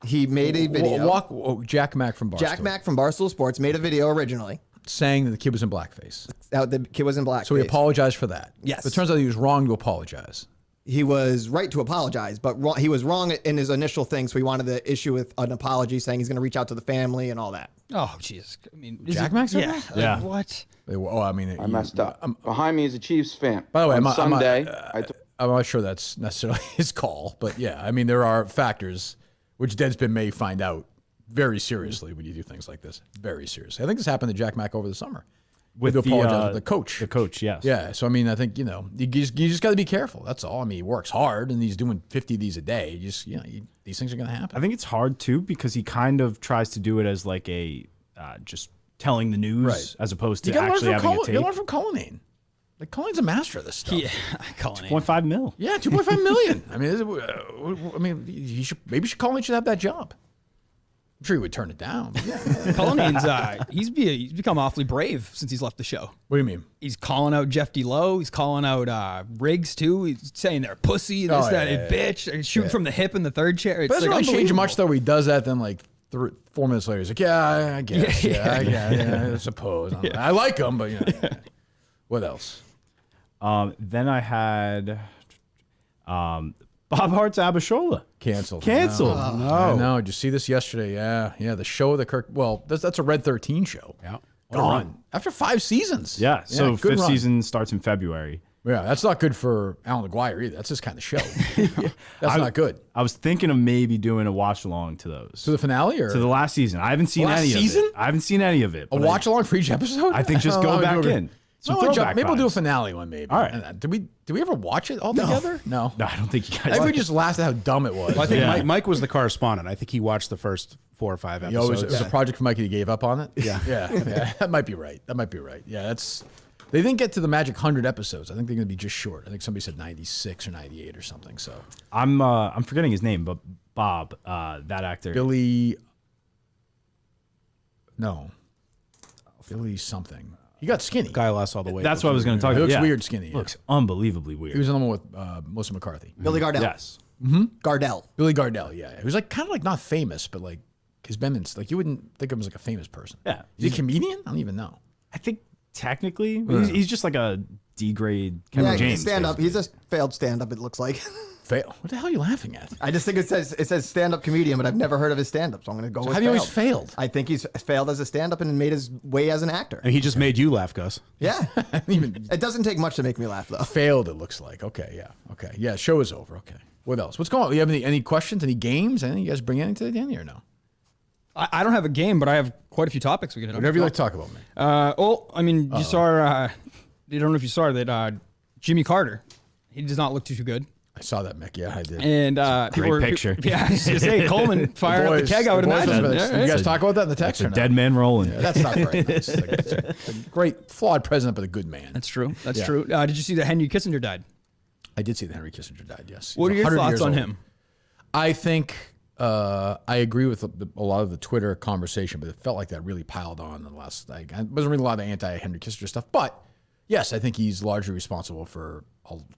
He made a video. Jack Mack from Barstool. Jack Mack from Barstool Sports made a video originally saying that the kid was in blackface. The kid was in blackface. So he apologized for that. Yes. But it turns out he was wrong to apologize. He was right to apologize, but he was wrong in his initial thing, so he wanted to issue with an apology saying he's going to reach out to the family and all that. Oh, Jesus. I mean, Jack Mack said that? Yeah. What? I mean, I messed up. Behind me is a Chiefs fan. By the way, on Sunday, I'm not sure that's necessarily his call, but yeah, I mean, there are factors which Deadspin may find out very seriously when you do things like this. Very seriously. I think this happened to Jack Mack over the summer. with to the apologize with the coach. The coach, yes. Yeah. So I mean, I think you just got to be careful. That's all. I mean, he works hard and he's doing 50 of these a day. These things are going to happen. I think it's hard too because he kind of tries to do it as like a just telling the news as opposed to actually having a tape. You learn from Cullinane. Like Culline's a master of this stuff. Yeah, Cullinane. 2.5 mil. Yeah, 2.5 million. I mean, he should Cullinane should have that job. I'm sure he would turn it down. Cullinane's he's become awfully brave since he's left the show. What do you mean? He's calling out Jeff D. Lowe. He's calling out Riggs too. He's saying they're pussy, bitch, and shooting from the hip in the third chair. It's But doesn't really change much though. He does that, then like 4 minutes later, he's like, "Yeah, I guess, I suppose." I like him, but what else? Then I had Bob Hearts Abishola. Canceled. No. Did you see this yesterday? Yeah. The show that Kirk. Well, that's a Red 13 show. Yeah. Gone after 5 seasons. Yeah. So good fifth run. season starts in February. Yeah, that's not good for Alan McGuire either. That's his kind of show. That's not good. I was thinking of maybe doing a watch along to those. To the finale or to the last season. I haven't seen any of it. I haven't seen any of it. A watch along for each episode? I think just go back in. Maybe we'll do a finale one, maybe. All right. Did we ever watch it all together? No, I don't think you guys. I think we just laughed at how dumb it was. Well, I think Mike was the correspondent. I think he watched the first 4 or 5 episodes. It was a project for Mike and he gave up on it? Yeah. Yeah. That might be right. Yeah, they didn't get to the magic 100 episodes. I think they're going to be just short. I think somebody said 96 or 98 or something. So I'm forgetting his name, but Bob, that actor. Billy something. He got skinny. Guy lost all the weight. That's what I was going to talk about. He looks weird skinny. Looks unbelievably weird. He was in the one with Melissa McCarthy. Billy Gardell. Yes. Mm-hmm. Gardell. Billy Gardell, yeah. He was like kind of like not famous, but like his Bendon's like you wouldn't think of him as like a famous person. Yeah. Is he a comedian? I don't even know. I think technically he's just like a D-grade Yeah, Kevin James. stand-up. He's a failed stand-up, it looks like. Fail? What the hell are you laughing at? I just think it says stand-up comedian, but I've never heard of his stand-up, so I'm going to go with Have you always failed? I think he's failed as a stand-up and made his way as an actor. And he just made you laugh, Gus. Yeah. It doesn't take much to make me laugh, though. Failed, it looks like. Okay, yeah. Okay. Yeah, show is over. Okay. What else? What's going on? You have any questions, any games? Anything you guys bring anything to the end or no? I don't have a game, but I have quite a few topics we can hit on. Whatever you like to talk about, man. You saw, I don't know if you saw that Jimmy Carter, he does not look too good. I saw that, Mick. Yeah, I did. And great picture. Yeah, I was going to say, Coleman fired up the keg, I would imagine. Did you guys talk about that in the text? It's a dead man rolling. Yeah, that's not very nice. It's a great, flawed president, but a good man. That's true. That's true. Did you see that Henry Kissinger died? I did see that Henry Kissinger died, yes. What are your thoughts on him? I think I agree with a lot of the Twitter conversation, but it felt like that really piled on in the last. I wasn't really a lot of anti-Henry Kissinger stuff, but yes, I think he's largely responsible for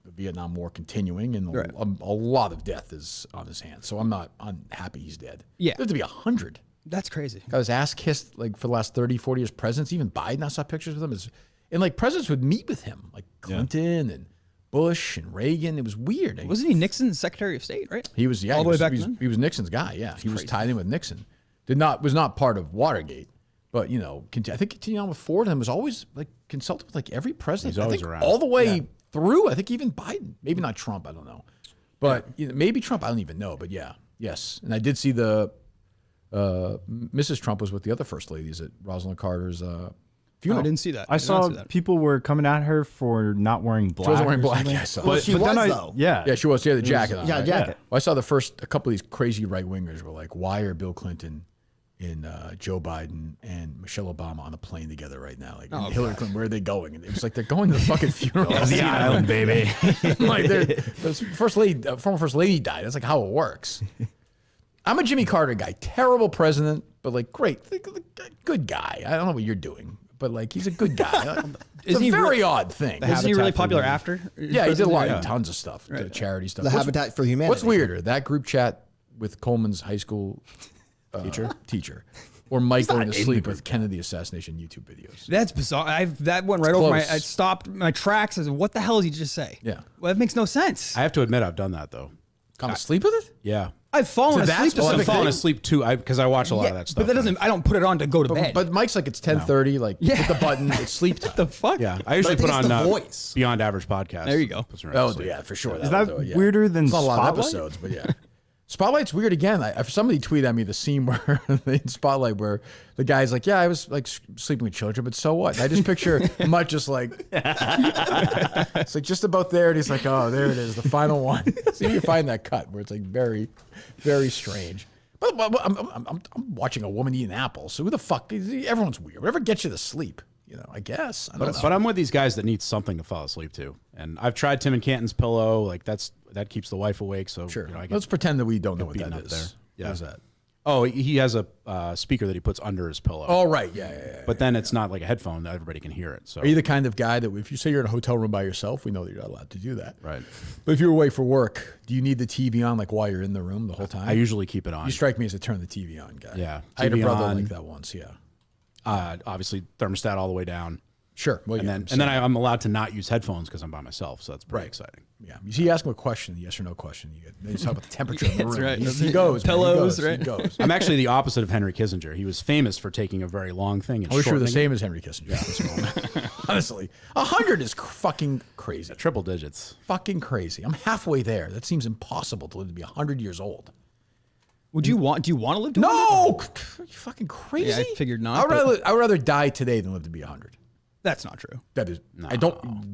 the Vietnam War continuing, and a lot of death is on his hands. So I'm not unhappy he's dead. Yeah, there's to be 100. That's crazy. Got his ass kissed like for the last 30, 40 years. Presidents, even Biden, I saw pictures with him. And like presidents would meet with him, like Clinton and Bush and Reagan. It was weird. Wasn't he Nixon's Secretary of State, right? He was, all the way back then. He was Nixon's guy. Yeah, he was tied in with Nixon. Was not part of Watergate, but I think continuing on with Ford and was always like consulted with like every president. He's always I think around all the way through. I think even Biden, maybe not Trump. I don't know, but maybe Trump. I don't even know. But yes. And I did see the Mrs. Trump was with the other first ladies at Rosalind Carter's funeral. I didn't see that. I saw people were coming at her for not wearing black. She wasn't wearing or black. something. Yeah, I saw. Well, she was, though. Yeah, she was. She had the jacket on. Yeah, right? jacket. Well, I saw a couple of these crazy right wingers were like, "Why are Bill Clinton and Joe Biden and Michelle Obama on a plane together right now? Like and Hillary Clinton, where are they going?" And it was like they're going to the fucking funeral. The island, baby. Like the first lady, former first lady died. That's like how it works. I'm a Jimmy Carter guy. Terrible president, but like great, good guy. I don't know what you're doing, but like he's a good guy. It's a very odd thing. Isn't he really popular after? Yeah, he did a lot, tons of stuff, charity stuff. The Habitat for Humanity. What's weirder, that group chat with Coleman's high school teacher, or Mike going to sleep with Kennedy assassination YouTube videos? That's bizarre. That went right over my. I stopped my tracks. I said, "What the hell did he just say?" Yeah, well, that makes no sense. I have to admit, I've done that though. Gone to sleep with it? Yeah. I've fallen asleep to I've fallen asleep too, because I watch a lot of that stuff. But that doesn't. I don't put it on to go to bed. But Mike's like, it's 10:30. Like, hit the button. It's sleep time. What the fuck? Yeah, I usually put on Beyond Average podcast. There you go. Oh, yeah, for sure. Is that weirder than it's not a lot of Spotlight? episodes, but yeah. Spotlight's weird again. Somebody tweeted at me the scene where in Spotlight where the guy's like, "Yeah, I was like sleeping with children, but so what?" And I just picture Mutt just like, it's like just about there, and he's like, "Oh, there it is, the final one." See if you find that cut where it's like very, very strange. But I'm watching a woman eat an apple, so who the fuck? Everyone's weird. Whatever gets you to sleep, I guess. I don't know. But I'm with these guys that need something to fall asleep to, and I've tried Tim and Canton's pillow. Like that keeps the wife awake. So sure. I get, Let's pretend that we don't know what that up is. there. Yeah. What is that? Oh, he has a speaker that he puts under his pillow. Oh, right. Yeah. But then it's not like a headphone that everybody can hear it. So Are you the kind of guy that if you say you're in a hotel room by yourself, we know that you're not allowed to do that. Right. But if you're away for work, do you need the TV on like while you're in the room the whole time? I usually keep it on. You strike me as a turn the TV on guy. Yeah. I had a TV brother on. like that once, yeah. Obviously thermostat all the way down. Sure. Well, and then I'm allowed to not use headphones because I'm by myself. So that's pretty exciting. Yeah. You see, you ask him a question, yes or no question. You talk about the temperature in the room. That's right. He goes. Pillows, man. right? He goes. I'm actually the opposite of Henry Kissinger. He was famous for taking a very long thing and I wish you were the shortening same as Henry Kissinger at this moment. Honestly, 100 is fucking crazy. Triple digits. Fucking crazy. I'm halfway there. That seems impossible to live to be 100 years old. Do you want to live to 100? No! Are you fucking crazy? Yeah, I figured not. I would rather die today than live to be 100. That's not true. That is,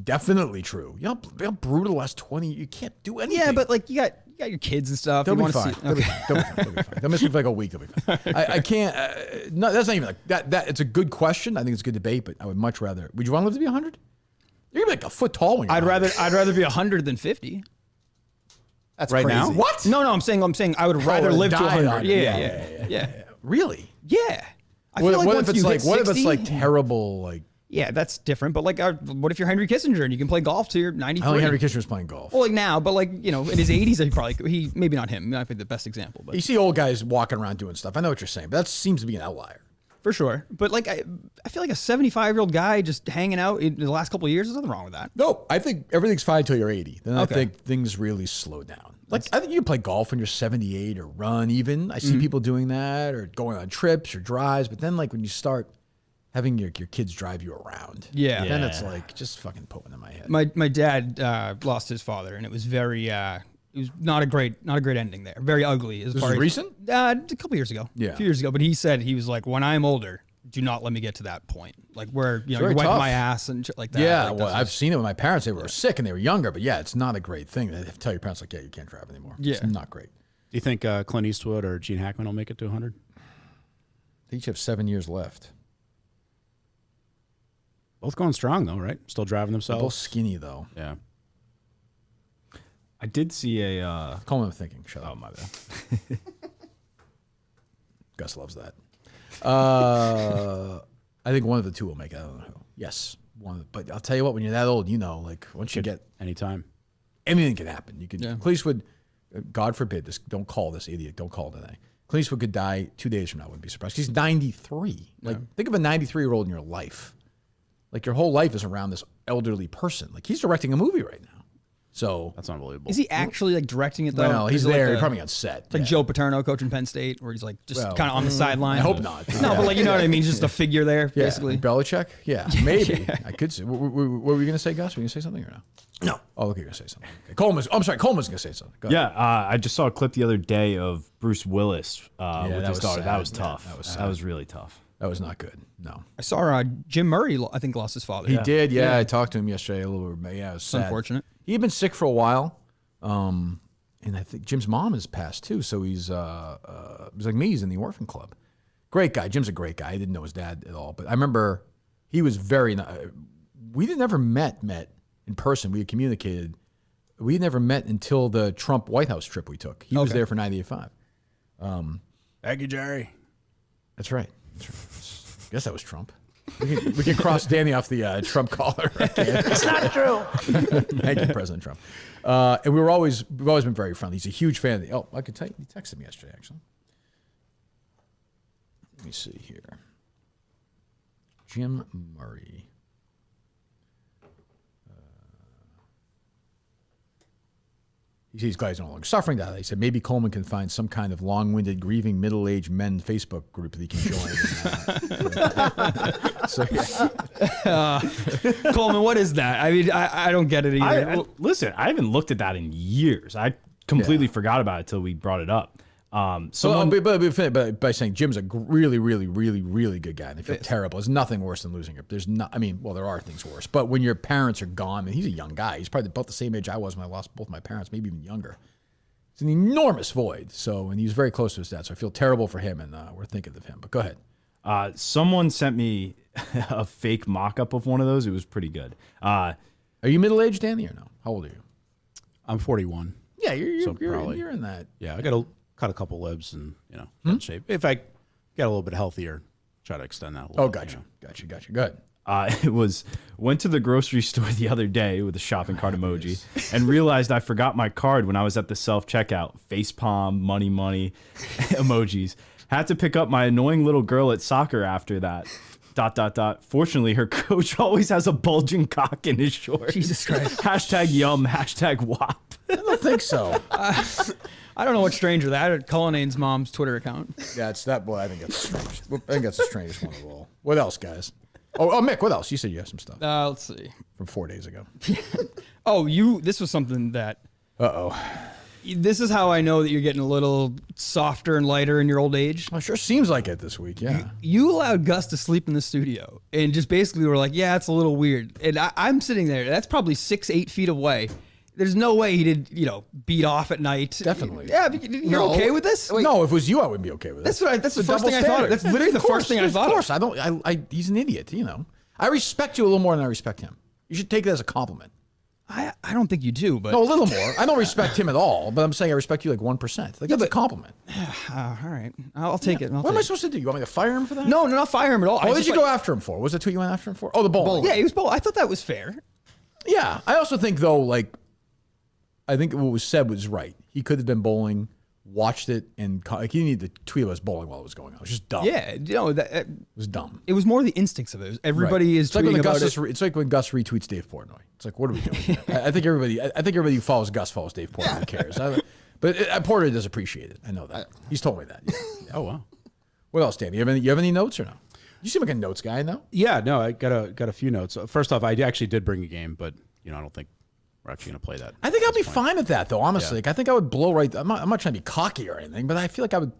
definitely true. You know how brutal the last 20, you can't do anything. Yeah, but like you got your kids and stuff. They'll you be fine. They'll be fine. They'll miss me for like a week. They'll be fine. I can't, no, that's not even like, that. It's a good question. I think it's a good debate, but I would much rather, would you want to live to be 100? You're gonna be like a foot tall when you're I'd rather be 100 than 50. That's right crazy. now? What? No, I'm saying I would rather live to 100. Yeah. Really? Yeah. I What, feel like what once if it's you like, hit what if 60, it's like terrible, like, yeah, that's different. But like, what if you're Henry Kissinger and you can play golf till you're 93? I don't think Henry Kissinger's playing golf. Well, like now, but like, in his 80s, he maybe not him. He might be the best example, but You see old guys walking around doing stuff. I know what you're saying, but that seems to be an outlier. for sure. But like, I feel like a 75-year-old guy just hanging out in the last couple of years, there's nothing wrong with that. No, I think everything's fine until you're 80. Then Okay. I think things really slow down. Like, I think you can play golf when you're 78 or run even. I see people doing that or going on trips or drives. But then like when you start having your kids drive you around. Yeah. Then it's like just fucking put one in my head. My dad lost his father, and it was very it was not a great ending there. Very ugly. As This far is as, recent? A couple years ago. Yeah. A few years ago. But he said, he was like, when I'm older, do not let me get to that point. Like where you're very wiping tough. my ass and shit like that. Yeah, Like, well, that's I've just- seen it with my parents. They were sick and they were younger, but yeah, it's not a great thing. They have to tell your parents like, yeah, you can't drive anymore. Yeah. It's not great. Do you think Clint Eastwood or Gene Hackman will make it to 100? They each have 7 years left. Both going strong though, right? Still driving They're themselves. both skinny though. Yeah. I did see a. Call me thinking. Shut up. Oh my bad. Gus loves that. I think one of the two will make it. I don't know who. Yes, one. But I'll tell you what, when you're that old, like once you get anytime, anything can happen. You could. Clint Eastwood, God forbid this. Don't call this idiot. Don't call today. Clint Eastwood could die 2 days from now. I wouldn't be surprised. He's 93. Like think of a 93-year-old in your life. Like your whole life is around this elderly person. Like he's directing a movie right now. So that's unbelievable. Is he actually like directing it though? Well, he's Is it there. Like He probably got set. It's like Joe Paterno coaching Penn State, where he's like just Well, kind of on the sideline. I hope not. No, but like you know what I mean. Just a figure there, basically. Like Belichick? Yeah, maybe. I could say. What were you going to say, Gus? Were you going to say something or no? No. Oh, okay, you're going to say something. Okay. Coleman's going to say something. Go ahead. Yeah, I just saw a clip the other day of Bruce Willis with that his was daughter. sad. That was tough. Yeah, that was really tough. That was not good. No. I saw Jim Murray. I think lost his father. He did. Yeah, I talked to him yesterday a little bit. Yeah, it was sad. Unfortunate. He had been sick for a while, and I think Jim's mom has passed too. So he's like me. He's in the orphan club. Great guy. Jim's a great guy. I didn't know his dad at all, but I remember he was very. We never met in person. We had communicated. We had never met until the Trump White House trip we took. He was there for 98.5. Thank you, Jerry. That's right. I guess that was Trump. We can cross Danny off the Trump collar. It's not true. Thank you, President Trump. And we've always been very friendly. He's a huge fan. I could tell you, he texted me yesterday, actually. Let me see here. Jim Murray. He's glad he's no longer suffering that. He said maybe Coleman can find some kind of long-winded, grieving middle-aged men Facebook group that he can join. Coleman, what is that? I mean, I don't get it either. Listen, I haven't looked at that in years. I completely forgot about it until we brought it up. But by saying Jim's a really, really, really, really good guy, and they feel terrible. It's nothing worse than losing her. There's not. I mean, well, there are things worse, but when your parents are gone, and he's a young guy, he's probably about the same age I was when I lost both my parents, maybe even younger. It's an enormous void. So, and he was very close to his dad. So I feel terrible for him, and we're thinking of him. But go ahead. Someone sent me a fake mock-up of one of those. It was pretty good. Are you middle-aged, Danny, or no? How old are you? I'm 41. Yeah, you're in that. Yeah, I got cut a couple libs and in shape. If I get a little bit healthier, try to extend that a little. Oh, gotcha. Gotcha. Go ahead. Went to the grocery store the other day with a shopping cart emoji and realized I forgot my card when I was at the self-checkout. Facepalm, money emojis. Had to pick up my annoying little girl at soccer after that. ... Fortunately, her coach always has a bulging cock in his shorts. Jesus Christ. #yum, #wop. I don't think so. I don't know what's stranger, that or Cullinane's mom's Twitter account. Yeah, it's that. Boy, I think that's the strangest. I think that's the strangest one of all. What else, guys? Oh, Mick, what else? You said you have some stuff. Let's see. From 4 days ago. This was something that... Uh-oh. This is how I know that you're getting a little softer and lighter in your old age. Well, it sure seems like it this week, yeah. You allowed Gus to sleep in the studio and just basically were like, yeah, it's a little weird. And I'm sitting there. That's probably 8 feet away. There's no way he did, beat off at night. Definitely. Yeah, you're okay with this? No, if it was you, I wouldn't be okay with it. That's the first thing I thought of. That's literally the first thing I thought of. Of course, he's an idiot, I respect you a little more than I respect him. You should take it as a compliment. I don't think you do, but... No, a little more. I don't respect him at all, but I'm saying I respect you like 1%. That's a compliment. All right. I'll take it. What am I supposed to do? You want me to fire him for that? No, not fire him at all. What did you go after him for? What was the tweet you went after him for? Oh, the bowling. Yeah, he was bowling. I thought that was fair. Yeah. I also think, though, I think what was said was right. He could have been bowling, watched it, and he didn't need to tweet about his bowling while it was going on. It was just dumb. Yeah, it was dumb. It was more the instincts of it. Everybody is tweeting about it. It's like when Gus retweets Dave Portnoy. It's like, what are we doing here? I think everybody who follows Gus follows Dave Portnoy. Who cares? But Portnoy does appreciate it. I know that. He's told me that. Yeah. Oh wow. What else, Dan? You have any notes or no? You seem like a notes guy, no? Yeah, no, I got a few notes. First off, I actually did bring a game, but I don't think we're actually going to play that. I think I'll be fine with that, though. Honestly, I think I would blow right. I'm not trying to be cocky or anything, but I feel like I would.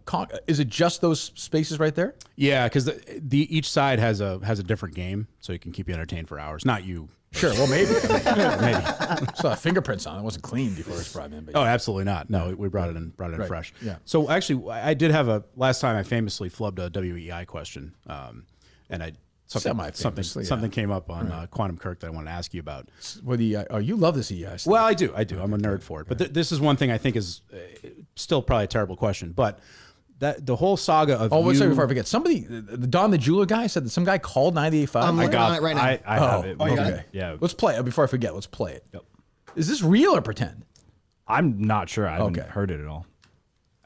Is it just those spaces right there? Yeah, because each side has a different game, so it can keep you entertained for hours. Not you. Sure. Well, maybe. Maybe. Saw fingerprints on it. It wasn't clean before it was brought in. But oh, absolutely not. No, we brought it in right. fresh. Yeah. So actually, I did have last time I famously flubbed a WEEI question, and I. Something came up on Quantum Kirk that I wanted to ask you about. What you love this EI stuff. Well, I do. I'm a nerd for it. But this is one thing I think is still probably a terrible question. But the whole saga of wait a second before I forget. Somebody, the Don the Jeweler guy said that some guy called 98.5. I'm looking on it right now. I have it. Okay. Yeah. Let's play it. Before I forget, let's play it. Yep. Is this real or pretend? I'm not sure. I haven't heard it at all.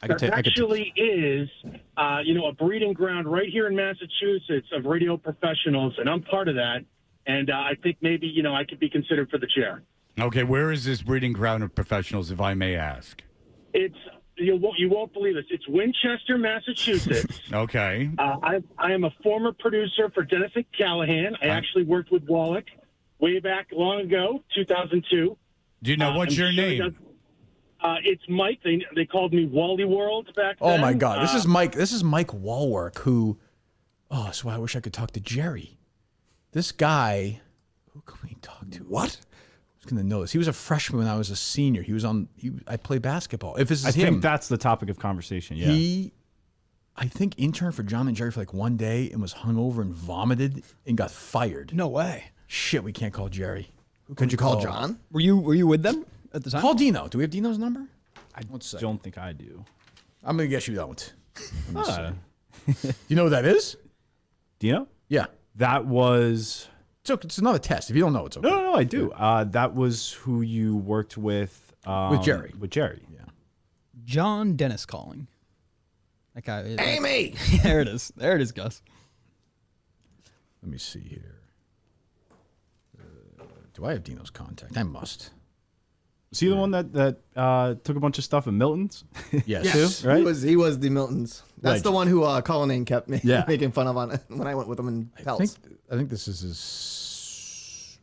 There actually is, a breeding ground right here in Massachusetts of radio professionals, and I'm part of that. And I think maybe, I could be considered for the chair. Okay, where is this breeding ground of professionals, if I may ask? It's you won't believe this. It's Winchester, Massachusetts. Okay. I am a former producer for Dennis and Callahan. I actually worked with Wallach way back long ago, 2002. Do you know what's your name? It's Mike. They called me Wally World back then. Oh my God, this is Mike. This is Mike Walwork, who. Oh, that's why I wish I could talk to Jerry. This guy. Who can we talk to? What? I was going to know this. He was a freshman when I was a senior. He was on. I played basketball. If this is I him, think that's the topic of conversation. Yeah. I think interned for John and Jerry for like one day and was hungover and vomited and got fired. No way. Shit, we can't call Jerry. Who Could you call John? Were you with them at the time? Call Dino. Do we have Dino's number? I don't think I do. I'm going to guess you don't. Do you know who that is? Dino? Yeah. That was... It's another test. If you don't know, it's okay. No, I do. That was who you worked with... Jerry. With Jerry. Yeah. John Dennis calling. That guy. Amy! There it is. There it is, Gus. Let me see here. Do I have Dino's contact? I must. Was he the one that took a bunch of stuff at Miltons? Yes. Too, right? He was the Miltons. That's the one who Cullinane kept making fun of on when I went with him in Pelts. I think this is his.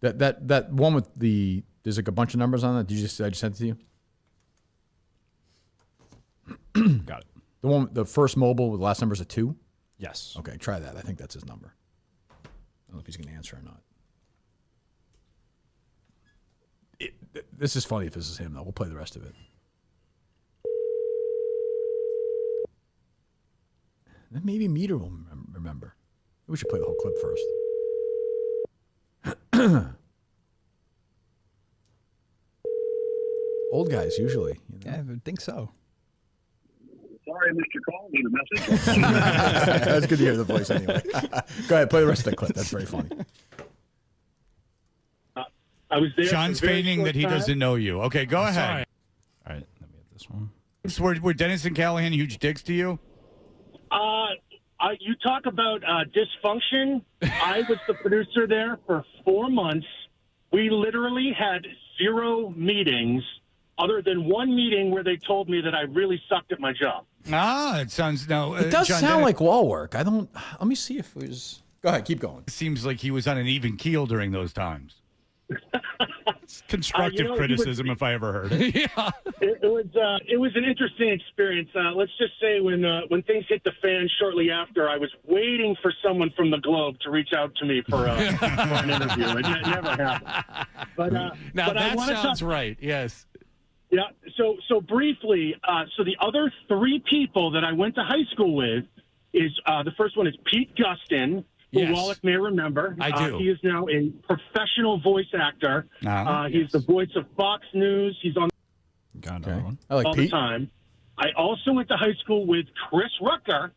That one with the. There's like a bunch of numbers on it. I just sent it to you. Got it. The one, the first mobile with the last number is a 2? Yes. Okay, try that. I think that's his number. I don't know if he's going to answer or not. This is funny if this is him, though. We'll play the rest of it. Then maybe Meter will remember. We should play the whole clip first. Old guys, usually. You know? Yeah, I would think so. Sorry I missed your call. Leave a message. That's good to hear the voice anyway. Go ahead, play the rest of the clip. That's very funny. I was there. Sean's feigning that he doesn't know you. Okay, go ahead. Sorry. All right, let me get this one. Were Dennis and Callahan huge dicks to you? You talk about dysfunction. I was the producer there for 4 months. We literally had 0 meetings, other than one meeting where they told me that I really sucked at my job. It sounds no. It does sound like wall work. I don't. Let me see if it was. Go ahead, keep going. It seems like he was on an even keel during those times. Constructive criticism, if I ever heard it. Yeah. It was an interesting experience. Let's just say when things hit the fan shortly after, I was waiting for someone from the Globe to reach out to me for an interview. It never happened. But now but that sounds right. Yes. Yeah. So briefly, so the other 3 people that I went to high school with is the first one is Pete Gustin, who Yes. Wallach may remember. I do. He is now a professional voice actor. He's the voice of Fox News. He's on Got another one. I like all Pete. the time. I also went to high school with Chris Rucker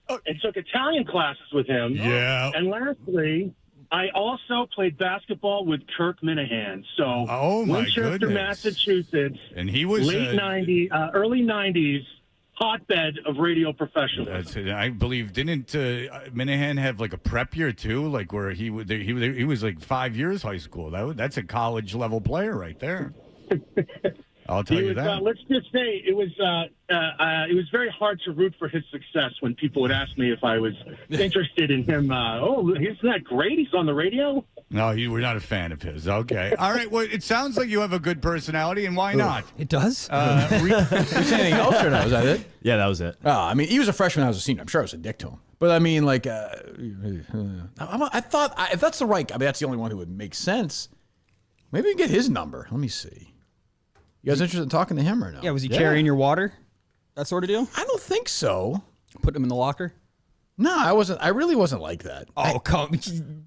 and took Italian classes with him. Yeah. And lastly, I also played basketball with Kirk Minahan. So Oh, my Winchester, goodness. Massachusetts. And he was late 90s, early 90s, hotbed of radio professionals. That's it. I believe didn't Minahan have like a prep year too, like where he was like 5 years high school. That's a college level player right there. I'll tell you that. Let's just say it was very hard to root for his success when people would ask me if I was interested in him. Isn't that great? He's on the radio. No, you were not a fan of his. Okay. All right. Well, it sounds like you have a good personality, and why not? It does? You say anything else or no? Is that it? Yeah, that was it. I mean, he was a freshman when I was a senior. I'm sure I was a dick to him. But I mean, like, I thought if that's the right guy, I mean, that's the only one who would make sense. Maybe we can get his number. Let me see. You guys interested in talking to him or no? Yeah, was he carrying your water? That sort of deal? I don't think so. Put him in the locker? No, I wasn't. I really wasn't like that. Oh, come!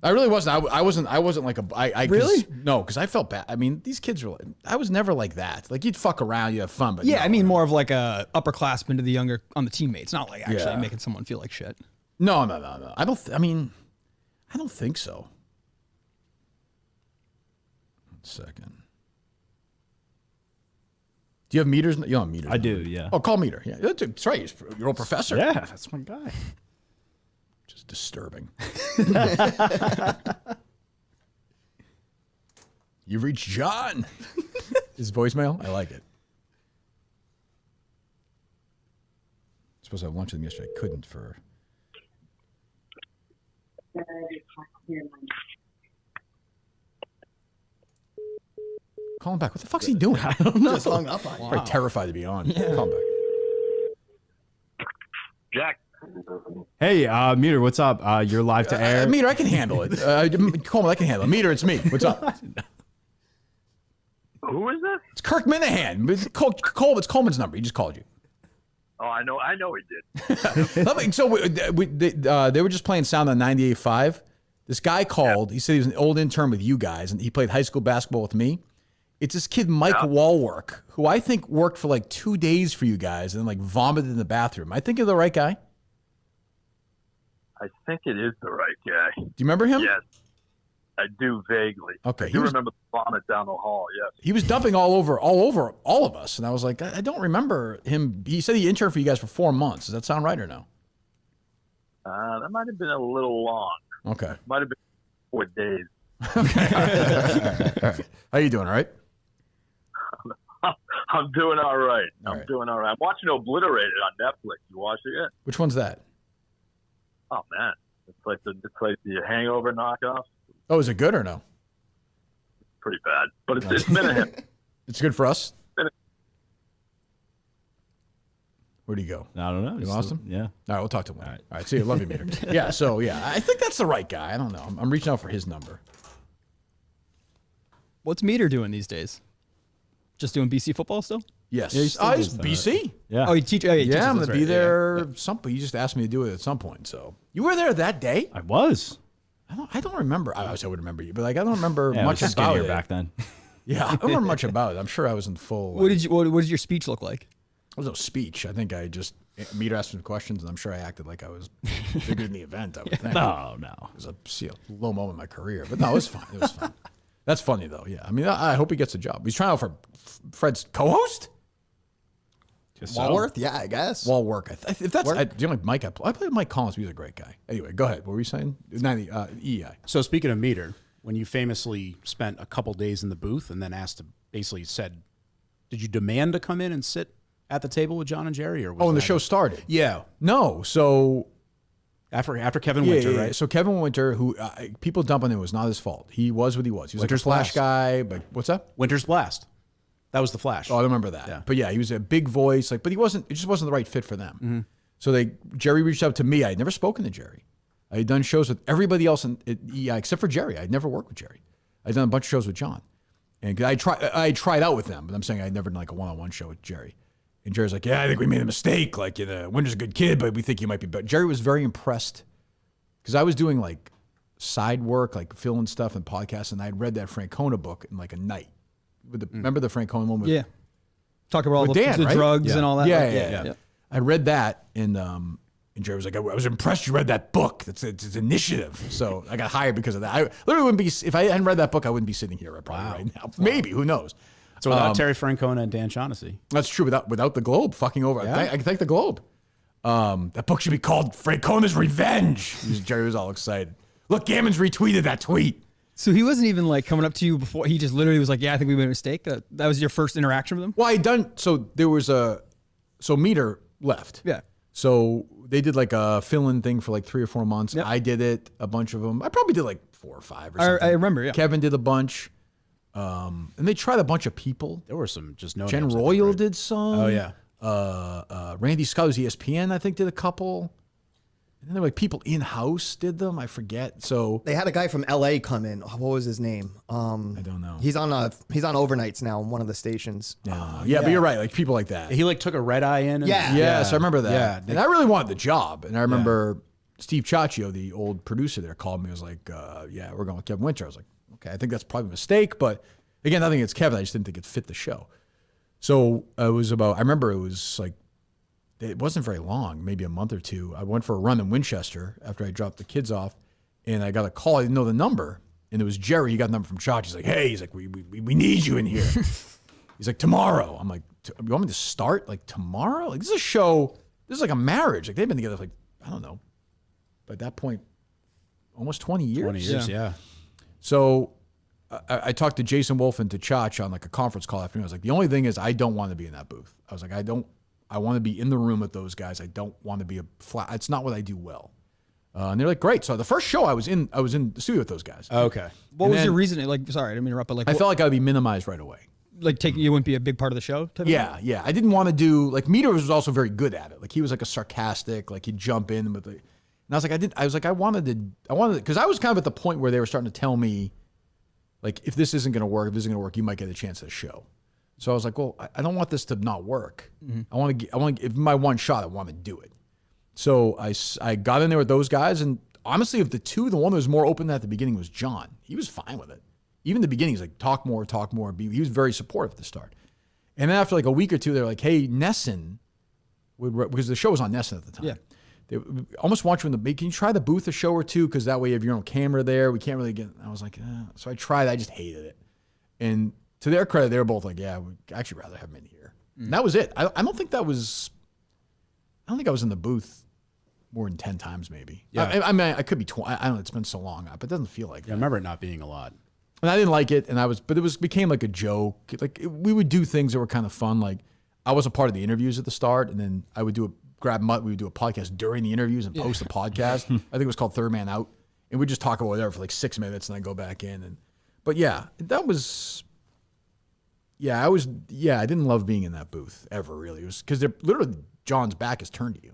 I really wasn't. I wasn't like a. Really? No, because I felt bad. I mean, these kids were. I was never like that. Like you'd fuck around, you have fun, but Yeah, no. I mean more of like a upperclassman to the younger on the teammates, not like actually Yeah. making someone feel like shit. No. I don't. I don't think so. 1 second. Do you have meters? You don't have meters. I do, yeah. Oh, call meter. Yeah, that's right. He's your old professor. Yeah, that's my guy. Just disturbing. You've reached John. His voicemail? I like it. I was supposed to have lunch with him yesterday. I couldn't for... Call him back. What the fuck's he doing? I don't know. Just hung up on you. Probably terrified to be on. Yeah. Call him back. Jack. Hey, Meter, what's up? You're live to air. Meter, I can handle it. Coleman, I can handle it. Meter, it's me. What's up? Who is this? It's Kirk Minahan. It's Coleman's number. He just called you. Oh, I know he did. So they were just playing sound on 98.5. This guy called. He said he was an old intern with you guys, and he played high school basketball with me. It's this kid, Mike Wallwork, who I think worked for like 2 days for you guys and then like vomited in the bathroom. I think you're the right guy. I think it is the right guy. Do you remember him? Yes, I do vaguely. Okay, I do remember the vomit down the hall. Yes, he was dumping all over all of us, and I was like, I don't remember him. He said he interned for you guys for 4 months. Does that sound right or no? That might have been a little long. Okay, might have been 4 days. Okay, all right. How you doing? All right. I'm doing all right. I'm doing all right. I'm watching Obliterated on Netflix. You watching it? Which one's that? Oh man, it's like the Hangover knockoff. Oh, is it good or no? Pretty bad, but it's been a hit. It's good for us. Where'd he go? I don't know. You lost him? Yeah. All right, we'll talk to him later. All right, see you. Love you, Meter. Yeah, so yeah, I think that's the right guy. I don't know. I'm reaching out for his number. What's Meter doing these days? Just doing BC football still? Yes. Yeah, He's BC. Yeah. Oh, you teach? Oh, Yeah, I'm going to be there. He just asked me to do it at some point. So you were there that day? I was. I don't remember. I would remember you, but like I don't remember Yeah, much I was about skinnier it back then. Yeah, I don't remember much about it. I'm sure I was in full. What did your speech look like? There was no speech. I think I just Meter asked some questions, and I'm sure I acted like I was bigger than the event. I would think. No. It was a low moment in my career, but no, it was fine. It was fine. That's funny though. Yeah, I mean, I hope he gets a job. He's trying out for Fred's co-host. Walworth? Yeah, I guess. Wallwork. If that's the only Mike I played with Mike Collins. He's a great guy. Anyway, go ahead. What were you saying? EEI. So speaking of Meter, when you famously spent a couple days in the booth and then basically said, did you demand to come in and sit at the table with John and Jerry? Or was and the show started? Yeah. No. So after Kevin Winter, right? Yeah. So Kevin Winter, who people dump on him, was not his fault. He was what he was. He was Winter's like a Flash Blast. guy. But what's up? Winter's Blast. That was the Flash. Oh, I don't remember that. Yeah. But yeah, he was a big voice. But he wasn't. It just wasn't the right fit for them. So Jerry reached out to me. I had never spoken to Jerry. I had done shows with everybody else at EI except for Jerry. I'd never worked with Jerry. I'd done a bunch of shows with John, and I tried out with them. But I'm saying I'd never done like a one-on-one show with Jerry. And Jerry's like, yeah, I think we made a mistake. Like, Winter's a good kid, but we think you might be better. Jerry was very impressed because I was doing like side work, like filling stuff and podcasts, and I'd read that Francona book in like a night. Remember the Francona one? Yeah. Talk about all the Dan, right? drugs and all that. Yeah. I read that, and Jerry was like, I was impressed you read that book. It's initiative. So I got hired because of that. I literally wouldn't be, if I hadn't read that book, I wouldn't be sitting here probably right now. Maybe, who knows? So without Terry Francona and Dan Shaughnessy. That's true. Without the Globe fucking over. Yeah. I can thank the Globe. That book should be called Francona's Revenge. Jerry was all excited. Look, Gammon's retweeted that tweet. So he wasn't even like coming up to you before. He just literally was like, yeah, I think we made a mistake. That was your first interaction with him? Well, there was so Meter left. Yeah. So they did like a fill-in thing for like 3 or 4 months. Yep. I did it, a bunch of them. I probably did like 4 or 5 or something. I remember, yeah. Kevin did a bunch. And they tried a bunch of people. There were some just no Jen names, Royal did some. Oh, yeah. Randy Scott, who's ESPN, I think, did a couple. And then there were like people in-house did them. I forget. So they had a guy from LA come in. What was his name? I don't know. He's on overnights now on one of the stations. Yeah, but you're right. Like people like that. He like took a red eye in. And, Yes, I remember that. Yeah. And I really wanted the job. And I remember Steve Ciaccio, the old producer there, called me. He was like, yeah, we're going with Kevin Winter. I was like, okay, I think that's probably a mistake. But again, nothing against Kevin. I just didn't think it fit the show. So I remember it was like, it wasn't very long, maybe a month or two. I went for a run in Winchester after I dropped the kids off, and I got a call. I didn't know the number, and it was Jerry. He got the number from Chach. He's like, hey, he's like, we need you in here. He's like, tomorrow. I'm like, you want me to start like tomorrow? Like this is a show. This is like a marriage. Like they've been together for like, I don't know, by that point, almost 20 years. 20 years, yeah. So I talked to Jason Wolf and to Chach on like a conference call afternoon. I was like, the only thing is I don't want to be in that booth. I was like, I want to be in the room with those guys. I don't want to be a flat. It's not what I do well. And they're like, great. So the first show I was in the studio with those guys. Okay. What was your reason? Like, sorry, I didn't mean to interrupt, but like, I felt like I would be minimized right away. Like, you wouldn't be a big part of the show? Yeah. I didn't want to do, like, Meter was also very good at it. Like, he was like a sarcastic, like, he'd jump in with and I was like, I wanted to, because I was kind of at the point where they were starting to tell me, like, if this isn't going to work, you might get a chance at a show. So I was like, well, I don't want this to not work. Mm-hmm. I want to give my one shot. I want to do it. So I got in there with those guys, and honestly, of the two, the one that was more open at the beginning was John. He was fine with it. Even in the beginning, he's like, talk more. He was very supportive at the start. And then after like a week or two, they're like, hey, Nesson, because the show was on Nesson at the time. Yeah. They almost want you in can you try the booth a show or two? Because that way you have your own camera there. We can't really get, I was like, so I tried. I just hated it. And to their credit, they were both like, yeah, we'd actually rather have him in here. And that was it. I don't think I was in the booth more than 10 times maybe. Yeah. I mean, I could be 20. I don't know. It's been so long, but it doesn't feel like that. I remember it not being a lot. And I didn't like it. But it became like a joke. Like we would do things that were kind of fun. Like I was a part of the interviews at the start, and then I would grab Mutt. We would do a podcast during the interviews and post the podcast. I think it was called Third Man Out. And we'd just talk about whatever for like 6 minutes and then go back in. But yeah, that was, I didn't love being in that booth ever really. It was because they're literally, John's back is turned to you.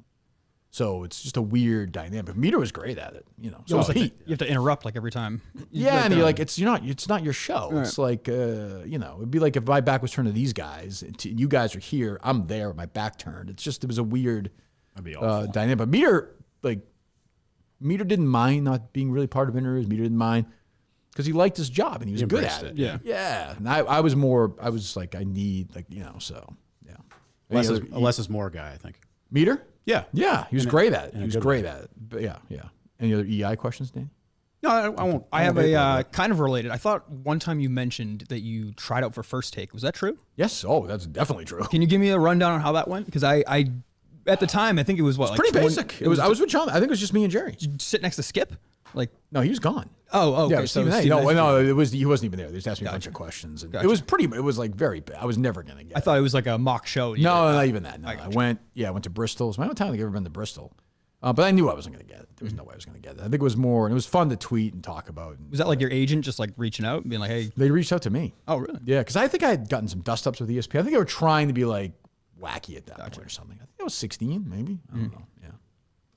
So it's just a weird dynamic. Meter was great at it, So was Pete. You have to interrupt like every time. And you're like, it's not your show. Right. It's like, it'd be like if my back was turned to these guys, you guys are here, I'm there with my back turned. It was a weird dynamic. But Meter didn't mind not being really part of interviews. Meter didn't mind because he liked his job and he was good at it. Yeah. And I was like, I need so yeah. Less is more guy, I think. Meter? Yeah. He was great at it. He was great at it. But yeah. Any other EI questions, Danny? No, I won't. I have a kind of related. I thought one time you mentioned that you tried out for First Take. Was that true? Yes. Oh, that's definitely true. Can you give me a rundown on how that went? Because I at the time, I think it was what? It's pretty basic. I was with John. I think it was just me and Jerry. Did you sit next to Skip? No, he was gone. Oh, okay. Yeah, So he wasn't even there. They just asked me a bunch of questions. And it was like very bad. I was never going to get it. I thought it was like a mock show. No, not even that. No, I went to Bristol. It's my only time I've ever been to Bristol. But I knew I wasn't going to get it. There was no way I was going to get it. I think it was more, and it was fun to tweet and talk about. Was that like your agent just like reaching out and being like, hey? They reached out to me. Oh, really? Yeah, because I think I had gotten some dust-ups with ESPN. I think they were trying to be like wacky at that point or something. I think I was 16, maybe. I don't know. Yeah.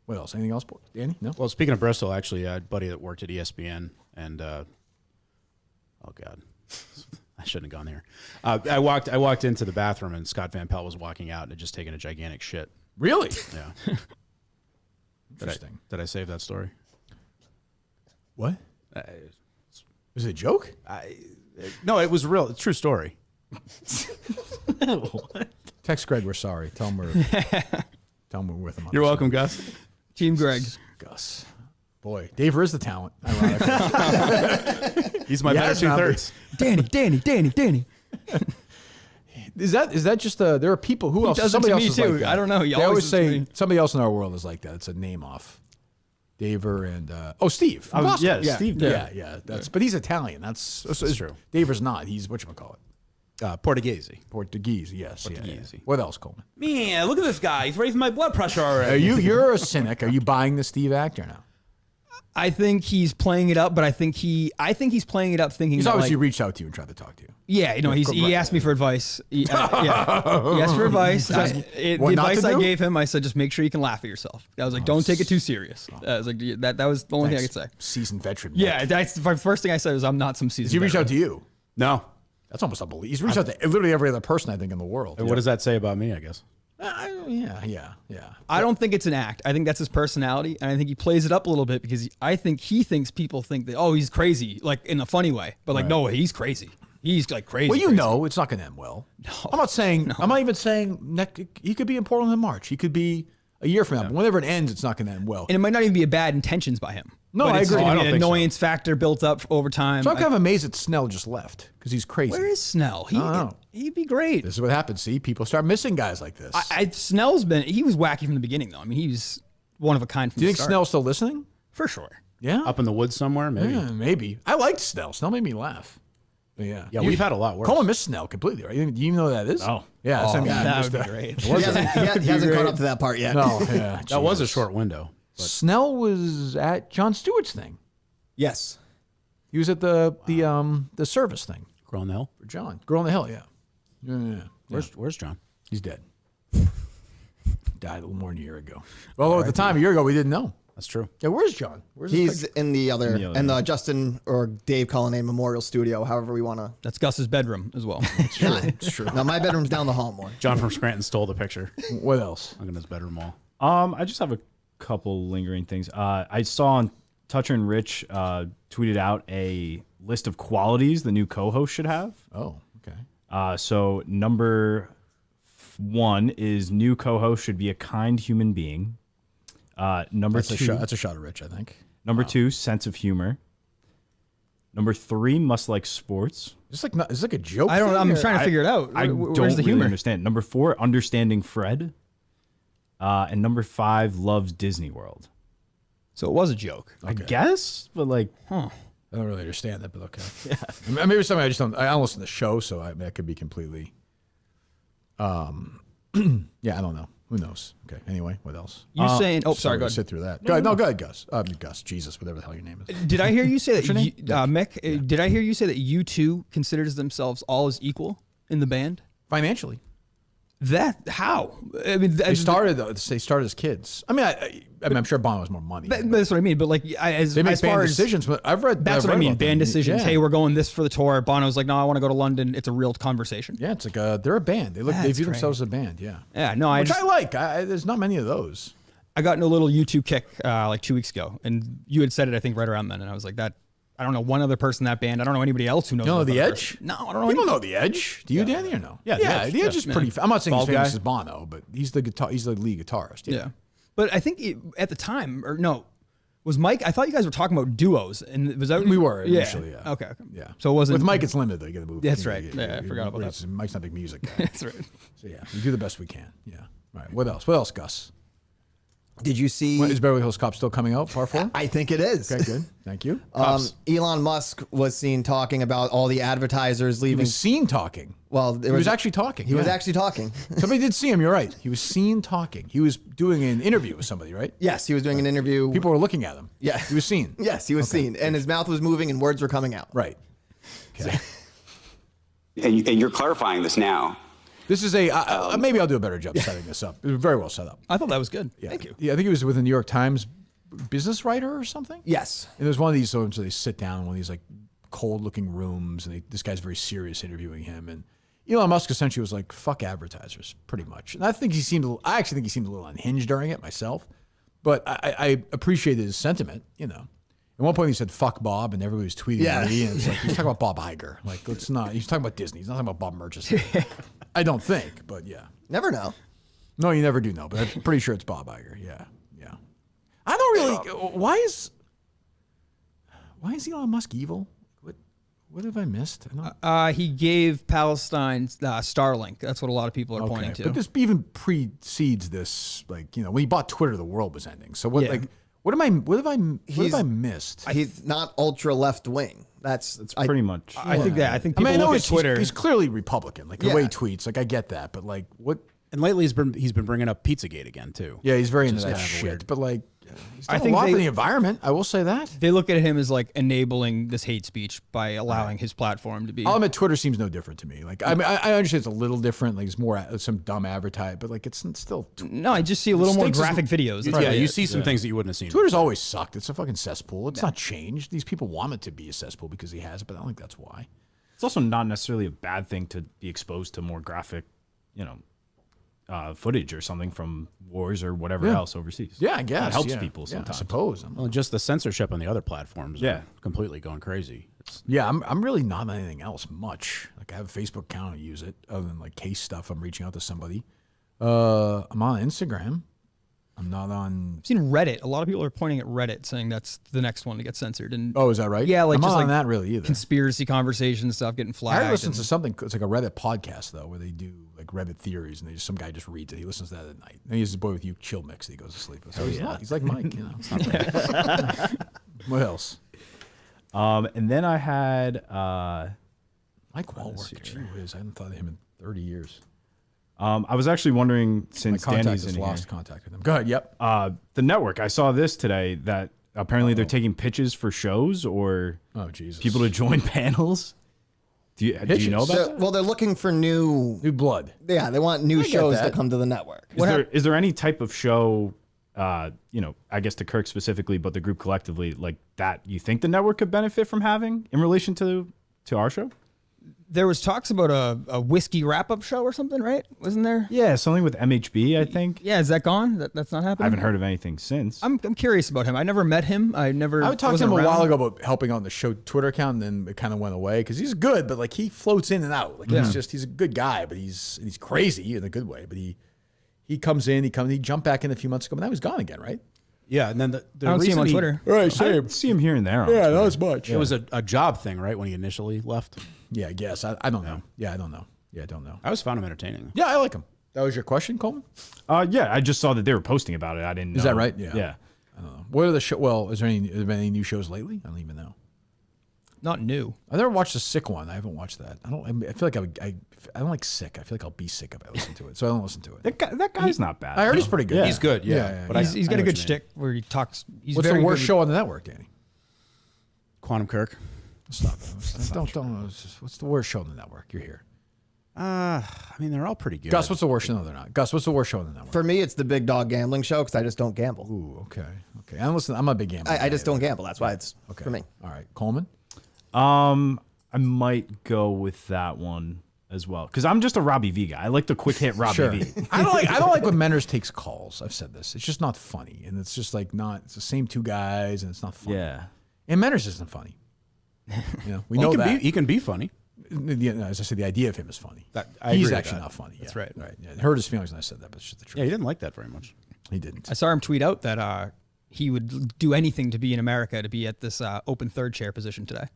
What else? Anything else, Danny? No? Well, speaking of Bristol, actually, I had a buddy that worked at ESPN, and oh God, I shouldn't have gone there. I walked into the bathroom, and Scott Van Pelt was walking out and had just taken a gigantic shit. Really? Yeah. Interesting. Did I save that story? What? Was it a joke? No, it was real. It's a true story. What? Text Greg, we're sorry. Tell him we're with him. You're welcome, Gus. Team Greg. Gus. Boy, Dave is the talent. He's my better two-thirds. Danny. Is that just there are people who else? Somebody else is like that. I don't know. They always say somebody else in our world is like that. It's a name off. Daver and Steve. Steve. Yeah. But he's Italian. That's true. Daver's not. He's whatchamacallit. Portuguese, yes. Portuguese. Yeah. What else, Coleman? Man, look at this guy. He's raising my blood pressure already. You're a cynic. Are you buying the Steve actor now? I think he's playing it up, but I think he's playing it up thinking he's obviously reached out to you and tried to talk to you. Yeah, he asked me for advice. He asked for advice. The advice I gave him, I said, just make sure you can laugh at yourself. I was like, don't take it too serious. I was like, that was the only thing I could say. Seasoned veteran. Yeah, that's the first thing I said was I'm not some seasoned. Did he reach out to you? No. That's almost unbelievable. He's reached out to literally every other person, I think, in the world. What does that say about me, I guess? Yeah. I don't think it's an act. I think that's his personality, and I think he plays it up a little bit because I think he thinks people think that, he's crazy, like in a funny way. But like, no, he's crazy. He's like crazy. Well, know it's not going to end well. No. I'm not even saying he could be in Portland in March. He could be a year from now. But whenever it ends, it's not going to end well. And it might not even be a bad intentions by him. No, I agree. It's an annoyance factor built up over time. So I'm kind of amazed that Snell just left because he's crazy. Where is Snell? He'd be great. This is what happens. See, people start missing guys like this. Snell's he was wacky from the beginning, though. I mean, he's one of a kind from Do you the think start. Snell's still listening? For sure. Yeah? Up in the woods somewhere, maybe. Yeah, maybe. I liked Snell. Snell made me laugh. Yeah. Yeah, we've had a lot worse. Coleman missed Snell completely, right? Do you even know who that is? No. Yeah. Oh, I mean, that would be great. He hasn't caught up to that part yet. No. Yeah. That was a short window. But. Snell was at Jon Stewart's thing. Yes. He was at the service thing. Girl on the Hill? For John. Girl on the Hill, yeah. Where's John? He's dead. Died a little more than a year ago. Well, at the time, a year ago, we didn't know. That's true. Yeah, where's John? Where's He's in the other, in the Justin or Dave Cullinane Memorial Studio, however we want to. That's Gus's bedroom as well. It's true. No, my bedroom's down the hall more. John from Scranton stole the picture. What else? Look at his bedroom wall. I just have a couple lingering things. I saw on Toucher and Rich tweeted out a list of qualities the new co-host should have. Oh, okay. So number 1 is new co-host should be a kind human being. Number that's 2, that's a shot of Rich, I think. Number 2, sense of humor. Number 3, must like sports. Is this like a joke? I don't. thing, I'm or- trying to figure it out. I Where's don't the really humor? understand. Number 4, understanding Fred. And number 5, loves Disney World. So it was a joke. I guess, but like, I don't really understand that, but okay. Yeah. Maybe it's something I just don't. I don't listen to the show, so that could be completely. Yeah, I don't know. Who knows? Okay. Anyway, what else? You saying? Oh, sorry. Go ahead. Sit through that. Go ahead. No, go ahead, Gus. Gus. Jesus, whatever the hell your name is. Did I hear you say that, What's your name? Mick? Did I hear you say that U2 considers themselves all as equal in the band? Financially. That how? I mean, They started as kids. I mean, I'm sure Bono has more money. But that's what I mean. But like, They make as far band as decisions. But I've read. that's I've what I read mean. about them. Band decisions. Yeah. Hey, we're going this for the tour. Bono's like, no, I want to go to London. It's a real conversation. Yeah, it's like they're a band. They That's view great. themselves as a band. Yeah. Yeah. No, Which I like. There's not many of those. I got in a little YouTube kick like 2 weeks ago, and you had said it, I think, right around then, and I was like, that. I don't know one other person in that band. I don't know anybody else who knows. You know that The other Edge? person. No, I don't know. People know The Edge. Do you, Danny, or no? Yeah, The Edge is pretty. I'm not saying Bald he's famous guy. as Bono, but he's the guitar. He's the lead guitarist. Yeah. But I think at the time, or no, was Mike? I thought you guys were talking about duos, and was that We were initially. Yeah. Okay. Yeah. So it wasn't With Mike. It's limited though. You got to move. That's right. Yeah, I forgot about that. Mike's not a big music guy. That's right. So yeah, we do the best we can. Yeah. All right. What else? What else, Gus? Did you see? Is Beverly Hills Cop still coming out? Part 4? I think it is. Okay, good. Thank you. Elon Musk was seen talking about all the advertisers leaving. He was seen talking. Well, He was actually talking. He was yeah. actually talking. Somebody did see him. You're right. He was seen talking. He was doing an interview with somebody, right? Yes, he was doing an interview. People were looking at him. Yeah. He was seen. Yes, he was seen, and his mouth was moving and words were coming out. Right. Okay. And you're clarifying this now. This is a maybe I'll do a better job setting this up. It was very well set up. I thought that was good. Yeah. Thank you. Yeah, I think he was with the New York Times business writer or something. Yes. And there's one of these, so they sit down in one of these like cold-looking rooms, and this guy's very serious interviewing him. And Elon Musk essentially was like, "Fuck advertisers," pretty much. And I actually think he seemed a little unhinged during it myself. But I appreciated his sentiment. You know, at one point he said "fuck Bob," and everybody was tweeting me. And it's like he's talking about Bob Iger. Like, let's not. He's talking about Disney. He's not talking about Bob Murchison. I don't think, but yeah. Never know. No, you never do know, but I'm pretty sure it's Bob Iger. Yeah, yeah. I don't really. Why is Elon Musk evil? What have I missed? He gave Palestine Starlink. That's what a lot of people are pointing to. But this even precedes this. Like, you know, when he bought Twitter, the world was ending. So what? Yeah. Like, what have I missed? He's not ultra left wing. That's pretty much. I think that. I think I people mean, I know look at Twitter. He's clearly Republican, like the way he tweets. Like, I get that, but like, what? And lately he's been bringing up Pizzagate again too. Yeah, he's very into Just that kind of shit. weird. But like, he's done I think a lot for they- the environment. I will say that. They look at him as like enabling this hate speech by allowing his platform to be. I'll admit, Twitter seems no different to me. Like, I mean, I understand it's a little different. Like, it's more some dumb advertise, but like, it's still. No, I just see a little more graphic videos. That's Yeah, really you it. see some things that you wouldn't have seen. Twitter's always sucked. It's a fucking cesspool. It's not changed. These people want it to be a cesspool because he has it, but I don't think that's why. It's also not necessarily a bad thing to be exposed to more graphic, footage or something from wars or whatever else overseas. Yeah, I guess. It helps yeah. people Yeah, sometimes. I suppose. Well, just the censorship on the other platforms. Yeah. Are completely going crazy. Yeah, I'm really not on anything else much. Like, I have a Facebook account, I use it. Other than like case stuff, I'm reaching out to somebody. I'm on Instagram. I'm not on. I've seen Reddit. A lot of people are pointing at Reddit, saying that's the next one to get censored. And Oh, is that right? yeah, like I'm just not on like that really either. conspiracy conversation stuff getting flagged. I listen and- to something. It's like a Reddit podcast though, where they do like Reddit theories, and some guy just reads it. He listens to that at night. And he has a boy with you chill mix that he goes to sleep with. So he's like Mike, you know. It's not bad. What else? And then I had Mike Wallwork. Gee whiz, I hadn't thought of him in 30 years. I was actually wondering, since Danny's in lost here, contact with him. Go ahead. Yep. The network. I saw this today that apparently they're taking pitches for shows or people to join panels. Do you know about that? Well, they're looking for new blood. Yeah, they want new shows to come to the network. Is there any type of show, I guess to Kirk specifically, but the group collectively, like that you think the network could benefit from having in relation to our show? There was talks about a whiskey wrap-up show or something, right? Wasn't there? Yeah, something with MHB, I think. Yeah, is that gone? That's not happening? I haven't heard of anything since. I'm curious about him. I never met him. I talked to him a while ago about helping on the show Twitter account, and then it kind of went away because he's good, but like he floats in and out. Like he's a good guy, but he's crazy in a good way. But he comes in, he jumped back in a few months ago, but now he's gone again, right? Yeah, and then the I don't see him on Twitter. Right, I same. see him here and there. Yeah, not as much. It was a job thing, right? When he initially left. Yeah, I guess. I don't know. Yeah, I don't know. I always found him entertaining. Yeah, I like him. That was your question, Coleman? Yeah, I just saw that they were posting about it. I didn't know. Is that right? Yeah. Yeah. I don't know. What are the show? Well, has there been any new shows lately? I don't even know. Not new. I've never watched the Sick one. I haven't watched that. I feel like I don't like Sick. I feel like I'll be sick if I listen to it, so I don't listen to it. That guy's not bad. I heard he's pretty good. Yeah. He's good. Yeah, But he's got a good shtick where he talks. He's What's very the worst good. show on the network, Danny? Quantum Kirk. Stop it. Don't. What's the worst show on the network? You're here. I mean, they're all pretty good. Gus, what's the worst show? No, they're not. Gus, what's the worst show on the network? For me, it's the Big Dog Gambling Show because I just don't gamble. Ooh, okay. I'm a big gambler. I just don't gamble. That's why it's okay for me. All right, Coleman. I might go with that one as well because I'm just a Robbie V guy. I like the quick hit Robbie V. I don't like when Menners takes calls. I've said this. It's just not funny, and it's just like not. It's the same two guys, and it's not funny. Yeah. And Menners isn't funny. We know that he can be funny. As I said, the idea of him is funny. I He's agree with actually that. not funny. That's right. Right. Yeah. It hurt his feelings when I said that, but it's just the truth. Yeah, he didn't like that very much. He didn't. I saw him tweet out that he would do anything to be in America to be at this open third chair position today.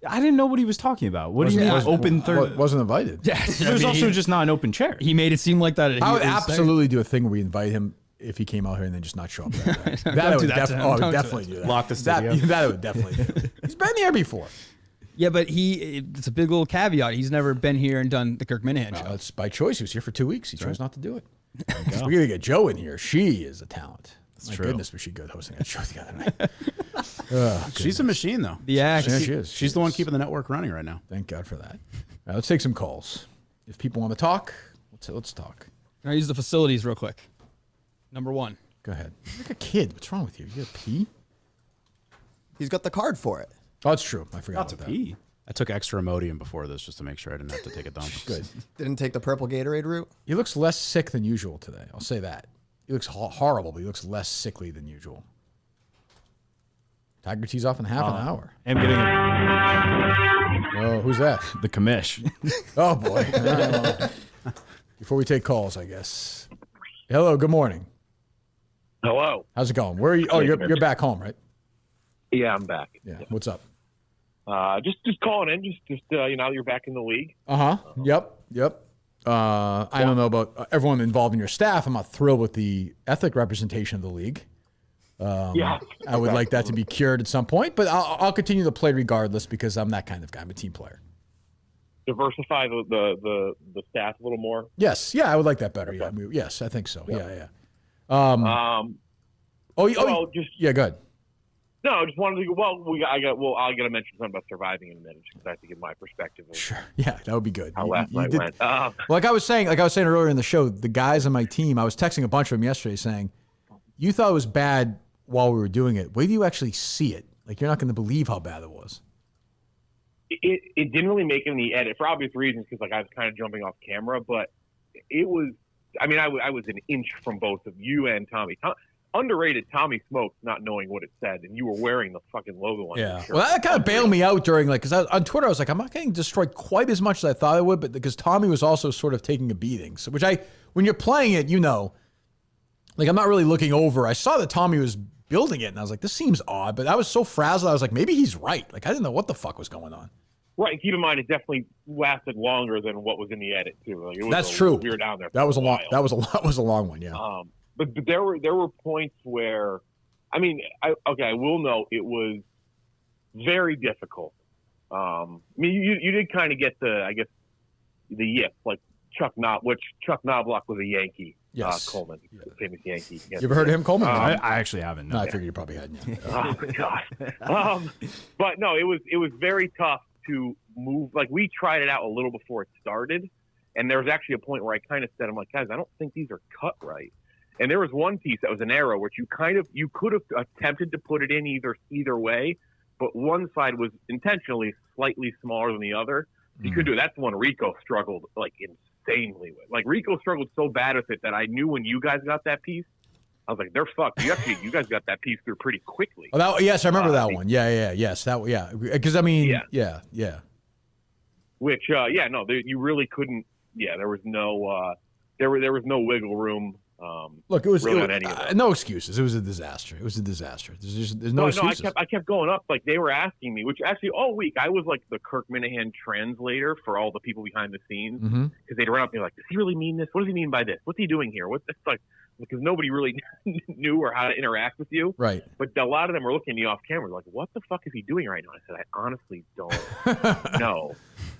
I didn't know what he was talking about. What do you mean open third? Wasn't invited. Yeah, There's also just not an open chair. He made it seem like that. I would absolutely do a thing where we invite him if he came out here and then just not show up. I would definitely do that. Lock the studio. That I would definitely do. He's been here before. Yeah, but it's a big little caveat. He's never been here and done the Kirk Minahan show. It's by choice. He was here for 2 weeks. He chose not to do it. We got to get Joe in here. She is a talent. My goodness, was she good hosting that show the other night. She's a machine, though. Yeah, she is. She's the one keeping the network running right now. Thank God for that. All right, let's take some calls. If people want to talk, let's talk. Can I use the facilities real quick? Number one. Go ahead. You're like a kid. What's wrong with you? You got to pee? He's got the card for it. Oh, that's true. I forgot about that. Pee. I took extra Imodium before this just to make sure I didn't have to take a dump. Good. Didn't take the purple Gatorade route. He looks less sick than usual today. I'll say that. He looks horrible, but he looks less sickly than usual. Tiger tees off in half an hour. I'm getting Oh, who's that? the commish. Oh, boy. Before we take calls, I guess. Hello, good morning. Hello. How's it going? Where are you? Oh, you're back home, right? Yeah, I'm back. Yeah. What's up? Just calling in. Just you're back in the league. Yep. I don't know about everyone involved in your staff. I'm not thrilled with the ethnic representation of the league. I would like that to be cured at some point, but I'll continue to play regardless because I'm that kind of guy. I'm a team player. Diversify the staff a little more. Yes. Yeah, I would like that better. Okay. Yeah. Yes, I think so. Yeah. Yeah. Go ahead. No, I just wanted to go. Well, I got to mention something about surviving in a minute because I have to give my perspective. Sure. Yeah, that would be good. How last night went. Like I was saying earlier in the show, the guys on my team, I was texting a bunch of them yesterday saying, "You thought it was bad while we were doing it. Wait till you actually see it. Like you're not going to believe how bad it was." It didn't really make it in the edit for obvious reasons because I was kind of jumping off camera, but it was. I mean, I was an inch from both of you and Tommy. Underrated Tommy smoked not knowing what it said, and you were wearing the fucking logo on your shirt. Well, that kind of bailed me out during because on Twitter I was like, I'm not getting destroyed quite as much as I thought I would, but because Tommy was also sort of taking a beating, so when you're playing it, like I'm not really looking over. I saw that Tommy was building it, and I was like, this seems odd, but I was so frazzled. I was like, maybe he's right. Like I didn't know what the fuck was going on. Right. Keep in mind, it definitely lasted longer than what was in the edit too. Like, it was That's true. We were down there. That was a long. That was a long one. Yeah. But there were points where, I will note it was very difficult I mean, you did kind of get the yip, like Chuck Knobloch was a Yankee. Yes. Coleman, the famous Yankee. You ever heard of him, Coleman? I actually haven't. No, I figured you probably hadn't. Oh my god. But no, it was very tough to move. Like, we tried it out a little before it started, and there was actually a point where I kind of said, I'm like, guys, I don't think these are cut right. And there was one piece that was an arrow, which you could have attempted to put it in either way, but one side was intentionally slightly smaller than the other. You could do it. That's the one Rico struggled like insanely with. Like, Rico struggled so bad with it that I knew when you guys got that piece, I was like, they're fucked. You guys got that piece through pretty quickly. Oh, yes, I remember that one. Yes, because I mean, yeah. Which, no, you really couldn't. Yeah, there was no, there was no wiggle room. Look, it was really no excuses. It was a disaster. There's no excuses. I kept going up. Like, they were asking me, which actually all week I was like the Kirk Minahan translator for all the people behind the scenes, because they'd run up and be like, does he really mean this? What does he mean by this? What's he doing here? What's like? Because nobody really knew or how to interact with you. Right. But a lot of them were looking at me off camera like, what the fuck is he doing right now? I said, I honestly don't know.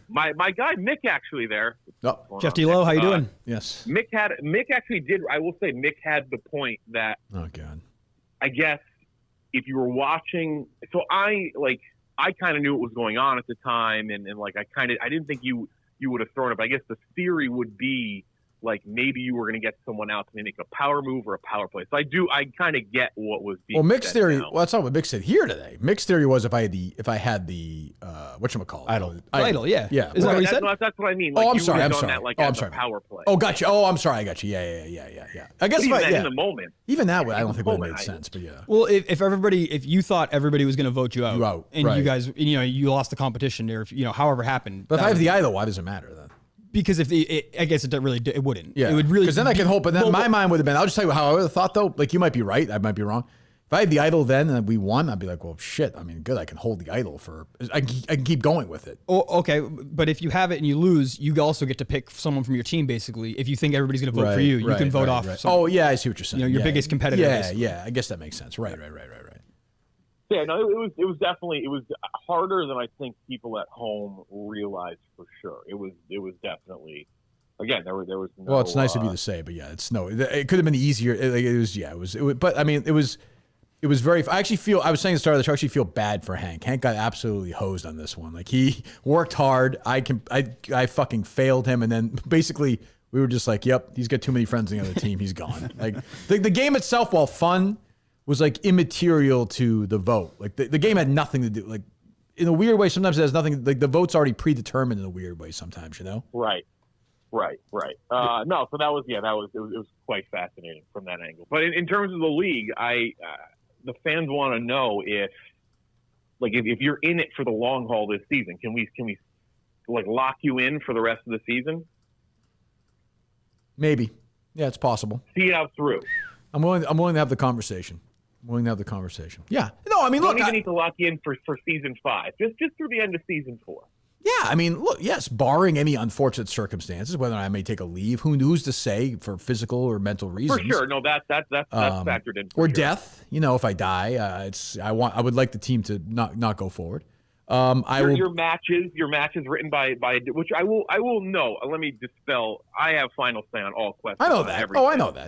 My guy Mick actually there. Oh. Jeff D. Lowe, how you doing? Yes. Mick actually did. I will say Mick had the point that. Oh God. I guess if you were watching, so I kind of knew what was going on at the time, and like I didn't think you would have thrown it. But I guess the theory would be like maybe you were going to get someone out to make a power move or a power play. So I kind of get what was being. Well, Mick's theory. Well, that's not what Mick said here today. Mick's theory was if I had the whatchamacallit? Idol, yeah. Yeah. Is that what he said? That's what I mean. Like, I'm sorry. That, like, as a power play. Oh, gotcha. Oh, I'm sorry. I got you. Yeah. I guess in the moment. Even that way, I don't think would have made sense. But yeah. Well, if you thought everybody was going to vote you out, and right. you guys, you lost the competition there, however happened. But if I have the idol, why does it matter then? Because I guess it wouldn't. Yeah. It would really. Because then I can hope. But then my mind would have been. I'll just tell you how I would have thought though. Like, you might be right. I might be wrong. If I had the idol then and we won, I'd be like, well, shit. I mean, good. I can hold the idol for. I can keep going with it. Oh, okay. But if you have it and you lose, you also get to pick someone from your team. Basically, if you think everybody's going to vote for you, you can vote off. Right. Oh yeah, I see what you're saying. Your biggest competitor. Yeah. I guess that makes sense. Right. Yeah, no, it was definitely harder than I think people at home realized for sure. It was definitely. Again, there was no. Well, it's nice of you to say, but yeah, it's no. It could have been easier. It was. But I mean, it was very. I actually feel. I was saying at the start of the show. I actually feel bad for Hank. Hank got absolutely hosed on this one. Like, he worked hard. I fucking failed him, and then basically we were just like, "Yep, he's got too many friends on the other team. He's gone." Like, the game itself, while fun, was like immaterial to the vote. Like, the game had nothing to do. Like, in a weird way, sometimes it has nothing. Like, the vote's already predetermined in a weird way. Sometimes, Right. No, so it was quite fascinating from that angle. But in terms of the league, the fans want to know if you're in it for the long haul this season, can we like lock you in for the rest of the season? Maybe. Yeah, it's possible. See it out through. I'm willing to have the conversation. Yeah. No, I mean, look. We don't even need to lock you in for season 5. Just through the end of season 4. Yeah, I mean, look, yes, barring any unfortunate circumstances, whether I may take a leave, who's to say, for physical or mental reasons. For sure, no, that's factored in. Or death, if I die, I would like the team to not go forward. Your matches written by which I will know. Let me dispel. I have final say on all questions. I know that.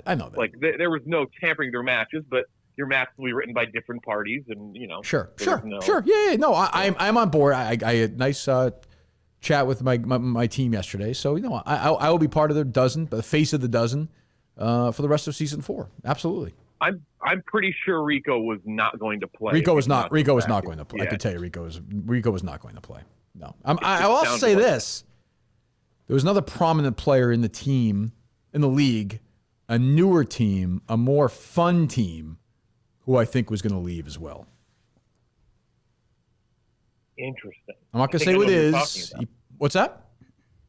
I know that. Like, there was no tampering their matches, but your match will be written by different parties, and Sure. Yeah. No, I'm on board. I had a nice chat with my team yesterday, so I will be part of the face of the dozen, for the rest of season 4. Absolutely. I'm pretty sure Rico was not going to play. Rico was not going to play. Yeah. I can tell you, Rico was not going to play. No. I will also say this: there was another prominent player in the league, a newer team, a more fun team, who I think was going to leave as well. Interesting. I'm not going to say who it is. What's that?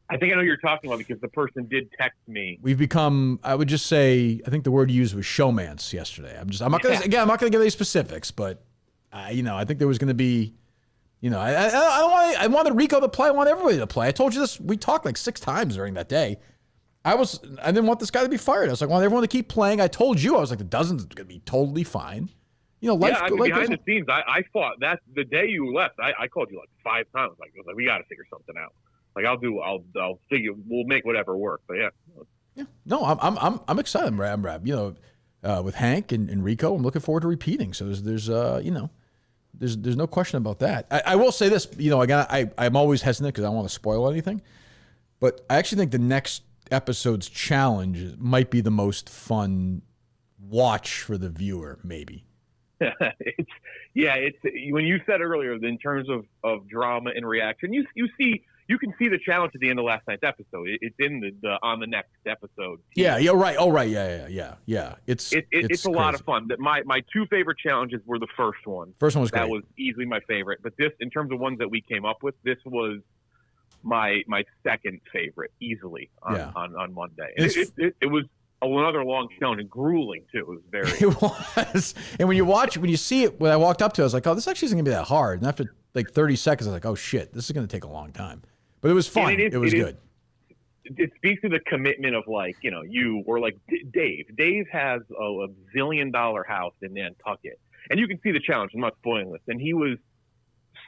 I think I know who you're talking about because the person did text me. We've become, I would just say, I think the word you used was showmance yesterday. I'm not going to give any specifics, but I think there was going to be, I wanted Rico to play. I want everybody to play. I told you this. We talked like 6 times during that day. I didn't want this guy to be fired. I was like, I want everyone to keep playing. I told you, I was like, the dozen's going to be totally fine. life. Yeah, I mean, life behind goes the scenes, I fought that the day you left. I called you like 5 times. Like, I was like, we got to figure something out. Like, I'll figure. We'll make whatever work. But yeah. No, I'm excited, Brad. With Hank and Rico, I'm looking forward to repeating. So there's no question about that. I will say this, again, I'm always hesitant because I don't want to spoil anything, but I actually think the next episode's challenge might be the most fun watch for the viewer, maybe. It's when you said earlier in terms of drama and reaction, you can see the challenge at the end of last night's episode. It's in the on the next episode. Yeah, right. Oh, right. Yeah. It's a lot of fun. My 2 favorite challenges were the first one. First one was great. That was easily my favorite. But this, in terms of ones that we came up with, this was my second favorite easily on Monday. And it was another long challenge and grueling too. It was very. It was. And when you see it, when I walked up to it, I was like, oh, this actually isn't gonna be that hard. And after like 30 seconds, I was like, oh shit, this is gonna take a long time. But it was fun. It was good. It speaks to the commitment of you or like Dave. Dave has a zillion-dollar house in Nantucket, and you can see the challenge. I'm not spoiling this. And he was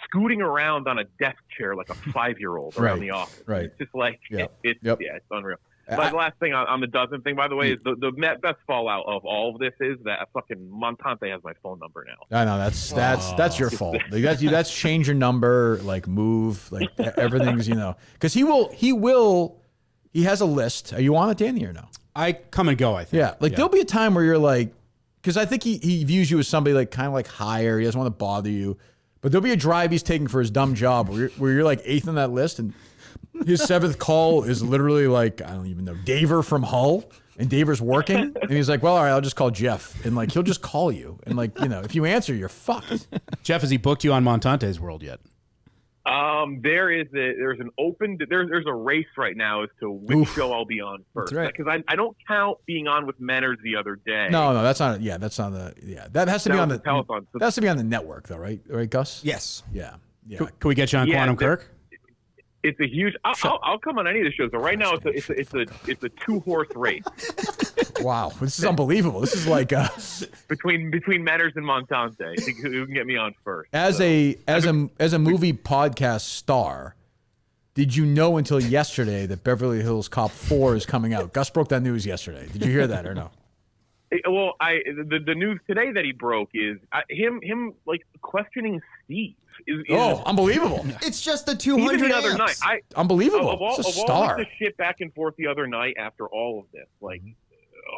scooting around on a desk chair like a 5-year-old around the office. Right. It's just like it's unreal. But the last thing on the dozen thing, by the way, is the best fallout of all of this is that fucking Montante has my phone number now. I know that's your fault. That's change your number, like move, like everything's because he has a list. Are you on it, Danny, or no? I come and go. I think. Yeah, there'll be a time where you're like, because I think he views you as somebody like kind of like higher. He doesn't want to bother you, but there'll be a drive he's taking for his dumb job where you're like 8th on that list and. His 7th call is literally like, I don't even know, Daver from Hull, and Daver's working, and he's like, well, all right, I'll just call Jeff, and like he'll just call you, and like if you answer, you're fucked. Jeff, has he booked you on Montante's World yet? There's a race right now as to which show I'll be on first. That's right. Because I don't count being on with Menners the other day. No, that's not. Yeah, that's on the. Yeah, that has to be on the telethon. That has to be on the network, though, right? Right, Gus? Yes. Yeah. Can we get you on Quantum Kirk? It's a huge. I'll come on any of the shows. So right now, it's a 2-horse race. Wow, this is unbelievable. This is like between Menners and Montante. Who can get me on first? As a movie podcast star, did you know until yesterday that Beverly Hills Cop 4 is coming out? Gus broke that news yesterday. Did you hear that or no? Well, the news today that he broke is him like questioning Steve. Unbelievable! It's just the 200 Even the other night. Unbelievable. Of all the shit back and forth the other night after all of this,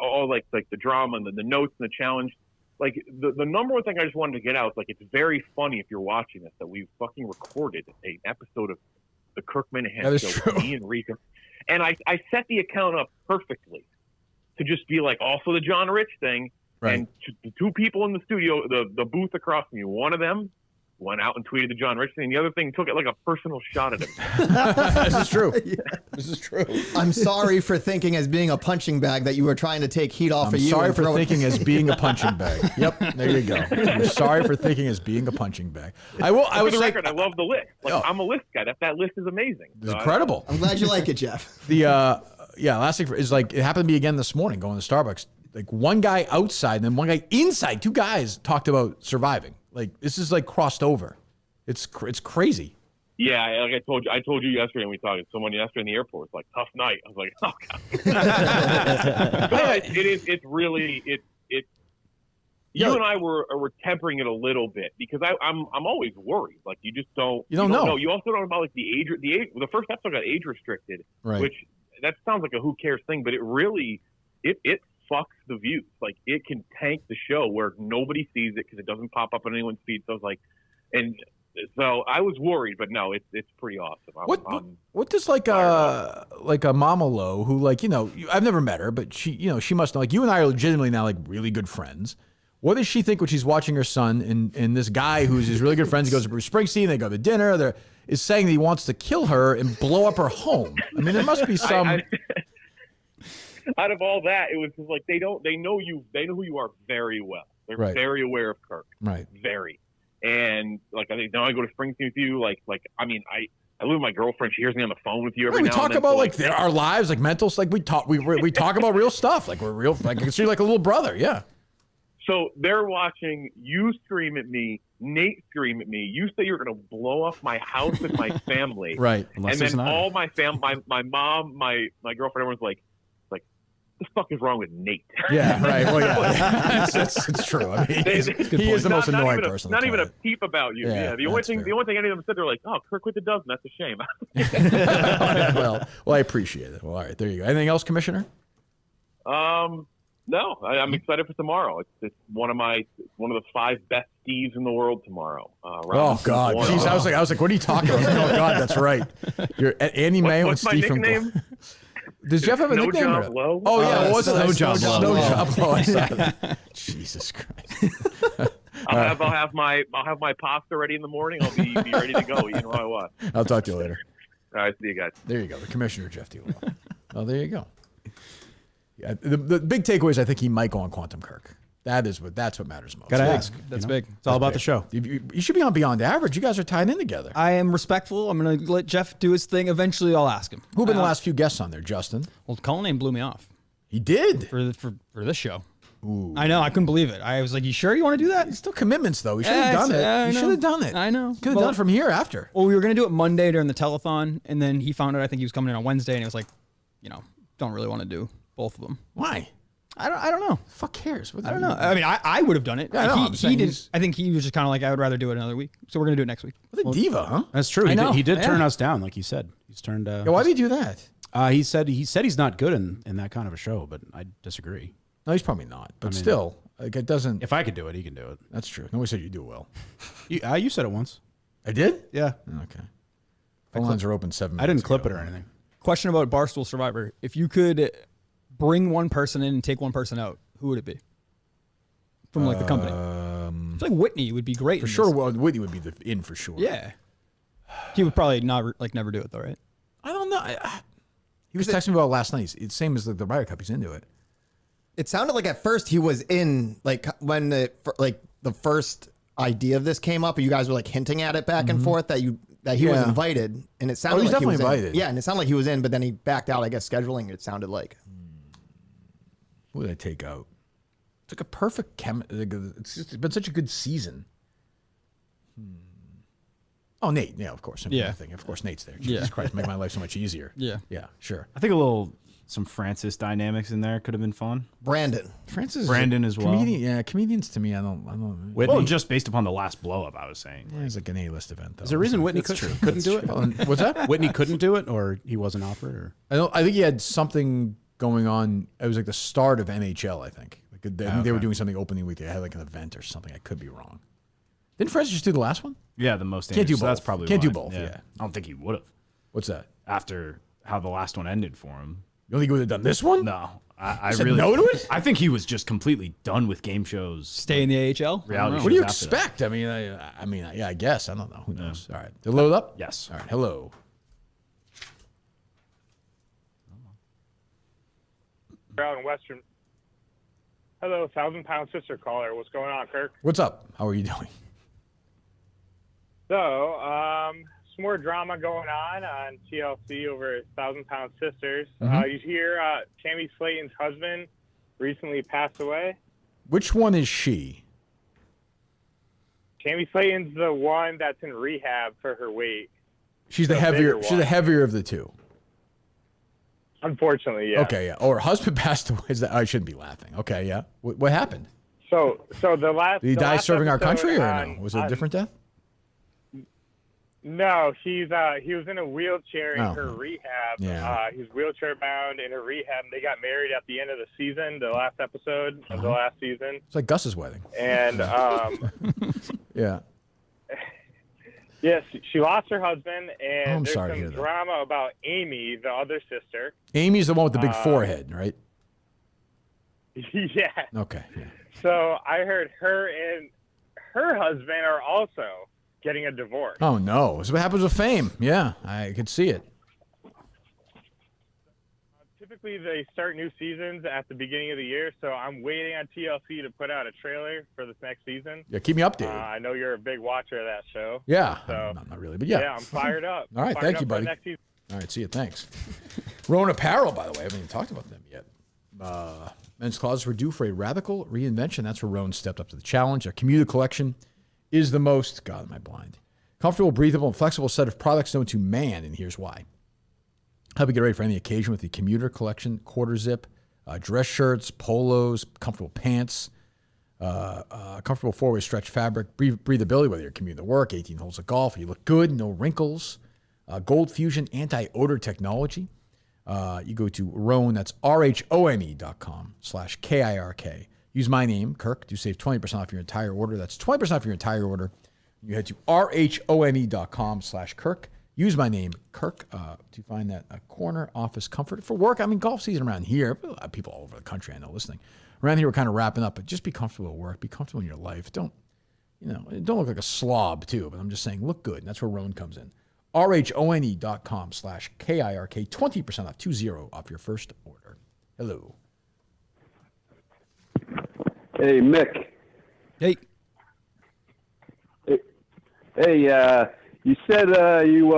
all like the drama and the notes and the challenge, like the number one thing I just wanted to get out is like it's very funny if you're watching this that we fucking recorded an episode of the Kirk Minahan show with me and Rika, and I set the account up perfectly to just be like also the John Rich thing, and the 2 people in the studio, the booth across from you, one of them went out and tweeted the John Rich thing. The other thing took it like a personal shot at him. This is true. Yeah. This is true. I'm sorry for thinking as being a punching bag that you were trying to take heat off of you. I'm sorry for thinking as being a punching bag. Yep, there you go. I'm sorry for thinking as being a punching bag. I was for the record, I love the list. I'm a list guy. That list is amazing. It's incredible. I'm glad you like it, Jeff. Last thing is like it happened to me again this morning going to Starbucks. Like one guy outside and then one guy inside. 2 guys talked about surviving. Like this is like crossed over. It's crazy. Yeah, like I told you yesterday when we talked. Someone yesterday in the airport was like, tough night. I was like, oh god. But it's really. You and I were tempering it a little bit because I'm always worried. Like you just don't. You don't know. You also don't know about like the age. The first episode got age restricted, which that sounds like a who cares thing, but it really it fucks the views. Like it can tank the show where nobody sees it because it doesn't pop up on anyone's feed. So I was like, and so I was worried, but no, it's pretty awesome. What does like a Mama Lowe who like I've never met her, but she she must know, like you and I are legitimately now like really good friends. What does she think when she's watching her son and this guy who's his really good friends? He goes to Bruce Springsteen. They go to dinner. Is saying that he wants to kill her and blow up her home. I mean, there must be some. Out of all that, it was just like they know who you are very well. They're very aware of Kirk, very. And like I think now I go to Springsteen with you. Like I mean I live with my girlfriend. She hears me on the phone with you every now and then. We talk about like our lives, like mental. Like we talk about real stuff. Like we're real. Like I consider you like a little brother. Yeah. So they're watching you scream at me, Nate scream at me. You say you're going to blow up my house and my family. Right. And then all my family, my mom, my girlfriend, everyone's like, what the fuck is wrong with Nate? Yeah, right. Well, yeah. it's true. I mean, he is the most annoying person. Not even a peep about you. Yeah. The only thing any of them said, they're like, oh, Kirk with the dozen. That's a shame. well, I appreciate it. Well, all right. There you go. Anything else, Commissioner? No, I'm excited for tomorrow. It's one of the 5 best Steves in the world tomorrow. Oh God, jeez, I was like, what are you talking about? Oh God, that's right. You're Andy Mayo and Steve from. Does Jeff have a nickname? Job Lowe? Oh yeah, what's No No Job Lowe? I saw that. Jesus Christ. I'll have my pasta ready in the morning. I'll be ready to go. You know how I was. I'll talk to you later. All right, see you guys. There you go, the Commissioner, Jeff T. Lowe. Oh, there you go. Yeah, the big takeaway is I think he might go on Quantum Kirk. That's what matters most. Gotta ask. That's big. It's all about the show. You should be on Beyond Average. You guys are tied in together. I am respectful. I'm going to let Jeff do his thing. Eventually, I'll ask him. Who've been the last few guests on there, Justin? Well, Cullinane blew me off. He did? For this show. Ooh. I know. I couldn't believe it. I was like, you sure you want to do that? It's still commitments, though. You should have done it. You should have done it. I know. Could have done it from here after. Well, we were going to do it Monday during the telethon, and then he found out I think he was coming in on Wednesday, and he was like, don't really want to do both of them. Why? I don't know. Fuck cares. I don't know. I mean, I would have done it. Yeah, he didn't. I think he was just kind of like, I would rather do it another week. So we're going to do it next week. What a diva, huh? That's true. He did turn us down, like he said. He's turned. Yeah, why did he do that? He said he's not good in that kind of a show, but I disagree. No, he's probably not. But still, like it doesn't. If I could do it, he can do it. That's true. Nobody said you do well. You said it once. I did? Yeah. Okay. Phone lines are open 7 minutes. I didn't clip ago. it or anything. Question about Barstool Survivor. If you could bring one person in and take one person out, who would it be? From like the company. I feel like Whitney would be great. For sure. Well, Whitney would be in for sure. Yeah. He would probably never do it though, right? I don't know. He was texting me about it last night. It's same as the Ryder Cup. He's into it. It sounded like at first he was in, like when the first idea of this came up, you guys were like hinting at it back and forth that he was invited, and it sounded he's like he was definitely invited. Yeah, and it sounded like he was in, but then he backed out. I guess scheduling. It sounded like. Who did I take out? It's like a perfect it's been such a good season. Oh, Nate. Yeah, of course. Yeah. Of course, Nate's there. Jesus Christ, make my life so much easier. Yeah. Yeah, sure. I think some Francis dynamics in there could have been fun. Brandon as well. Comedians to me, I don't. Well, just based upon the last blow up, I was saying. Yeah, it's like an A-list event, though. Is there a reason Whitney couldn't do it? What's that? Whitney couldn't do it, or he wasn't offered? Or I think he had something going on. It was like the start of NHL, I think. I think they were doing something opening week. They had like an event or something. I could be wrong. Didn't Francis just do the last one? Yeah, the most. Can't do both. So that's probably Can't why. do both. Yeah. I don't think he would have. What's that? After how the last one ended for him. You don't think he would have done this one? No, I said really no to it. I think he was just completely done with game shows. Stay in the AHL. Reality. What do you shows after expect? I mean, yeah, I guess. I don't know. Who knows? All right, they're loaded up. Yes. All right. Hello. Out in Western. Hello, 1,000-pound sister caller. What's going on, Kirk? What's up? How are you doing? So, some more drama going on TLC over 1,000-pound sisters. You hear Tammy Slayton's husband recently passed away? Which one is she? Tammy Slayton's the one that's in rehab for her weight. She's the heavier. She's the heavier of the two. Unfortunately, yeah. Okay, yeah. Oh, her husband passed away. I shouldn't be laughing. Okay, yeah. What happened? So the last. Did he die serving our country, or on, no? Was it a different death? No, he was in a wheelchair in her rehab. Yeah. He was wheelchair bound in her rehab. And they got married at the end of the season, the last episode of the last season. It's like Gus's wedding. And yeah. Yes, she lost her husband, and I'm sorry to there's hear some that. drama about Amy, the other sister. Amy's the one with the big forehead, right? Yeah. Okay. Yeah. So I heard her and her husband are also getting a divorce. Oh no! This is what happens with fame. Yeah, I could see it. Typically, they start new seasons at the beginning of the year, so I'm waiting on TLC to put out a trailer for this next season. Yeah, keep me updated. I know you're a big watcher of that show. Yeah, So, not really, but yeah. Yeah, I'm fired up. All right, Fired thank up you, for buddy. next season. All right, see you. Thanks. Rowan Apparel, by the way, I haven't even talked about them yet. Men's closets were due for a radical reinvention. That's where Rowan stepped up to the challenge. Our commuter collection is the most, God, am I blind, comfortable, breathable, and flexible set of products known to man, and here's why. Help you get ready for any occasion with the commuter collection, quarter zip, dress shirts, polos, comfortable pants, comfortable four-way stretch fabric, breathability, whether you're commuting to work, 18 holes of golf, you look good, no wrinkles, Gold Fusion anti-odor technology. You go to Rowan, that's RHONE.com/KIRK. Use my name, Kirk, to save 20% off your entire order. That's 20% off your entire order. You head to RHONE.com/Kirk. Use my name, Kirk, to find that corner office comfort for work. I mean, golf season around here, people all over the country I know listening. Around here, we're kind of wrapping up, but just be comfortable at work. Be comfortable in your life. Don't look like a slob, too, but I'm just saying, look good. And that's where Rowan comes in. RHONE.com/KIRK. 20% off, 20 off your first order. Hello. Hey, Mick. Hey. Hey, you said you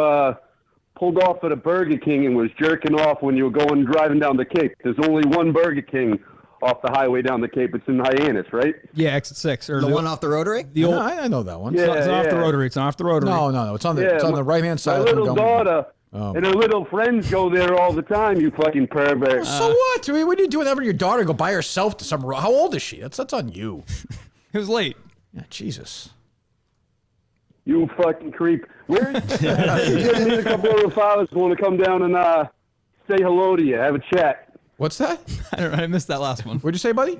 pulled off at a Burger King and was jerking off when you were driving down the Cape. There's only one Burger King off the highway down the Cape. It's in Hyannis, right? Yeah, exit 6. Or The one off the rotary? The old, I know that one. It's off the rotary. It's off the rotary. No. It's on the right-hand side. My little daughter and her little friends go there all the time, you fucking pervert. So what? I mean, what do you do whenever your daughter go by herself to some... How old is she? That's on you. It was late. Yeah, Jesus. You fucking creep. Where is you need a couple of fathers who want to come down and say hello to you, have a chat. What's that? I missed that last one. What'd you say, buddy?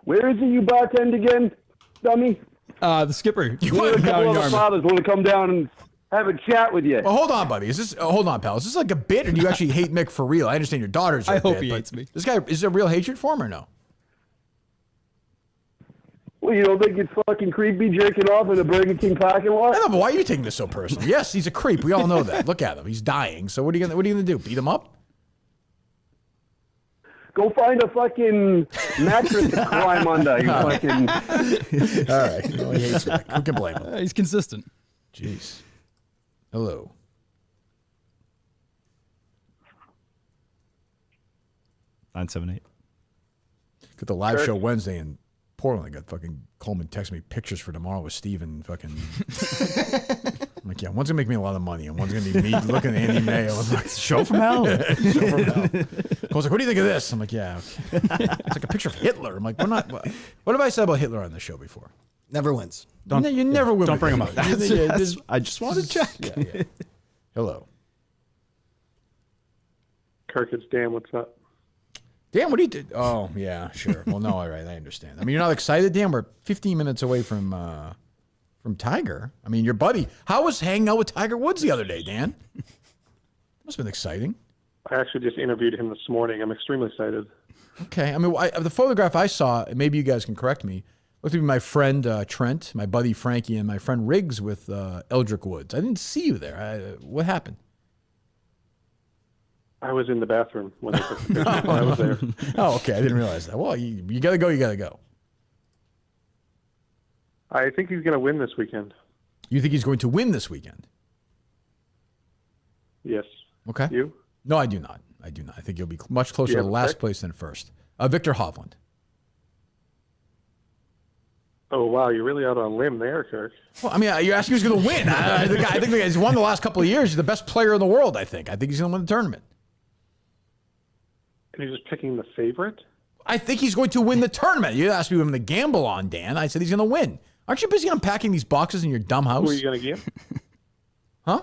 Where is it you bartend again, dummy? The skipper. You need a couple of fathers want to come down and have a chat with you. Well, hold on, buddy. Hold on, pal. Is this like a bit, or do you actually hate Mick for real? I understand your daughter's. I hope bit, he but hates me. This guy, is there real hatred for him or no? Well, you don't think it's fucking creepy jerking off in a Burger King parking lot? I know, but why are you taking this so personal? Yes, he's a creep. We all know that. Look at him. He's dying. So what are you gonna do? Beat him up? Go find a fucking mattress to climb under. You fucking. All right. No, he hates Mick. Who can blame him? He's consistent. Jeez. Hello. Nine 7 8. Got the live show Wednesday in Portland. I got fucking Coleman texting me pictures for tomorrow with Steve and fucking. I'm like, yeah, one's gonna make me a lot of money, and one's gonna be me looking at Andy Mayo. I'm like, Show from hell. Show from hell. Cole's like, what do you think of this? I'm like, yeah. Okay. It's like a picture of Hitler. I'm like, what have I said about Hitler on the show before? Never wins. You never win. Don't bring him up. That's, I just wanted to check. Yeah. Hello. Kirk, it's Dan. What's up? Dan, what do you do? Oh, yeah, sure. Well, no, all right, I understand. I mean, you're not excited, Dan? We're 15 minutes away from Tiger. I mean, your buddy. How was hanging out with Tiger Woods the other day, Dan? Must have been exciting. I actually just interviewed him this morning. I'm extremely excited. Okay. I mean, the photograph I saw, maybe you guys can correct me, looked to be my friend Trent, my buddy Frankie, and my friend Riggs with Eldrick Woods. I didn't see you there. What happened? I was in the bathroom when they took the picture. I was there. Oh, okay. I didn't realize that. Well, you got to go. You got to go. I think he's going to win this weekend. You think he's going to win this weekend? Yes. Okay. You? No, I do not. I think he'll be much closer to last place than first. Victor Hovland. Oh, wow. You're really out on a limb there, Kirk. Well, I mean, you're asking who's going to win. I think he's won the last couple of years. He's the best player in the world, I think. I think he's going to win the tournament. And you're just picking the favorite? I think he's going to win the tournament. You asked me who I'm going to gamble on, Dan. I said he's going to win. Aren't you busy unpacking these boxes in your dumb house? Who are you going to gamble? Huh?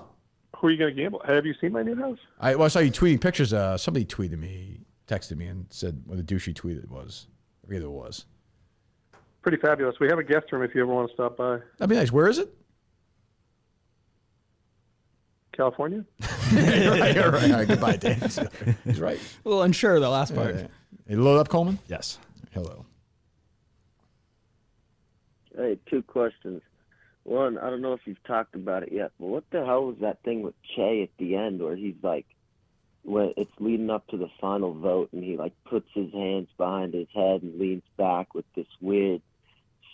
Who are you going to gamble? Have you seen my new house? I saw you tweeting pictures. Somebody tweeted me, texted me, and said what a douchey tweet it was. I forget who it was. Pretty fabulous. We have a guest room if you ever want to stop by. That'd be nice. Where is it? California? You're right. All right, goodbye, Dan. He's right. A little unsure, the last part. Hey, load up, Coleman? Yes. Hello. Hey, 2 questions. One, I don't know if you've talked about it yet, but what the hell was that thing with Che at the end where he's like, when it's leading up to the final vote and he like puts his hands behind his head and leans back with this weird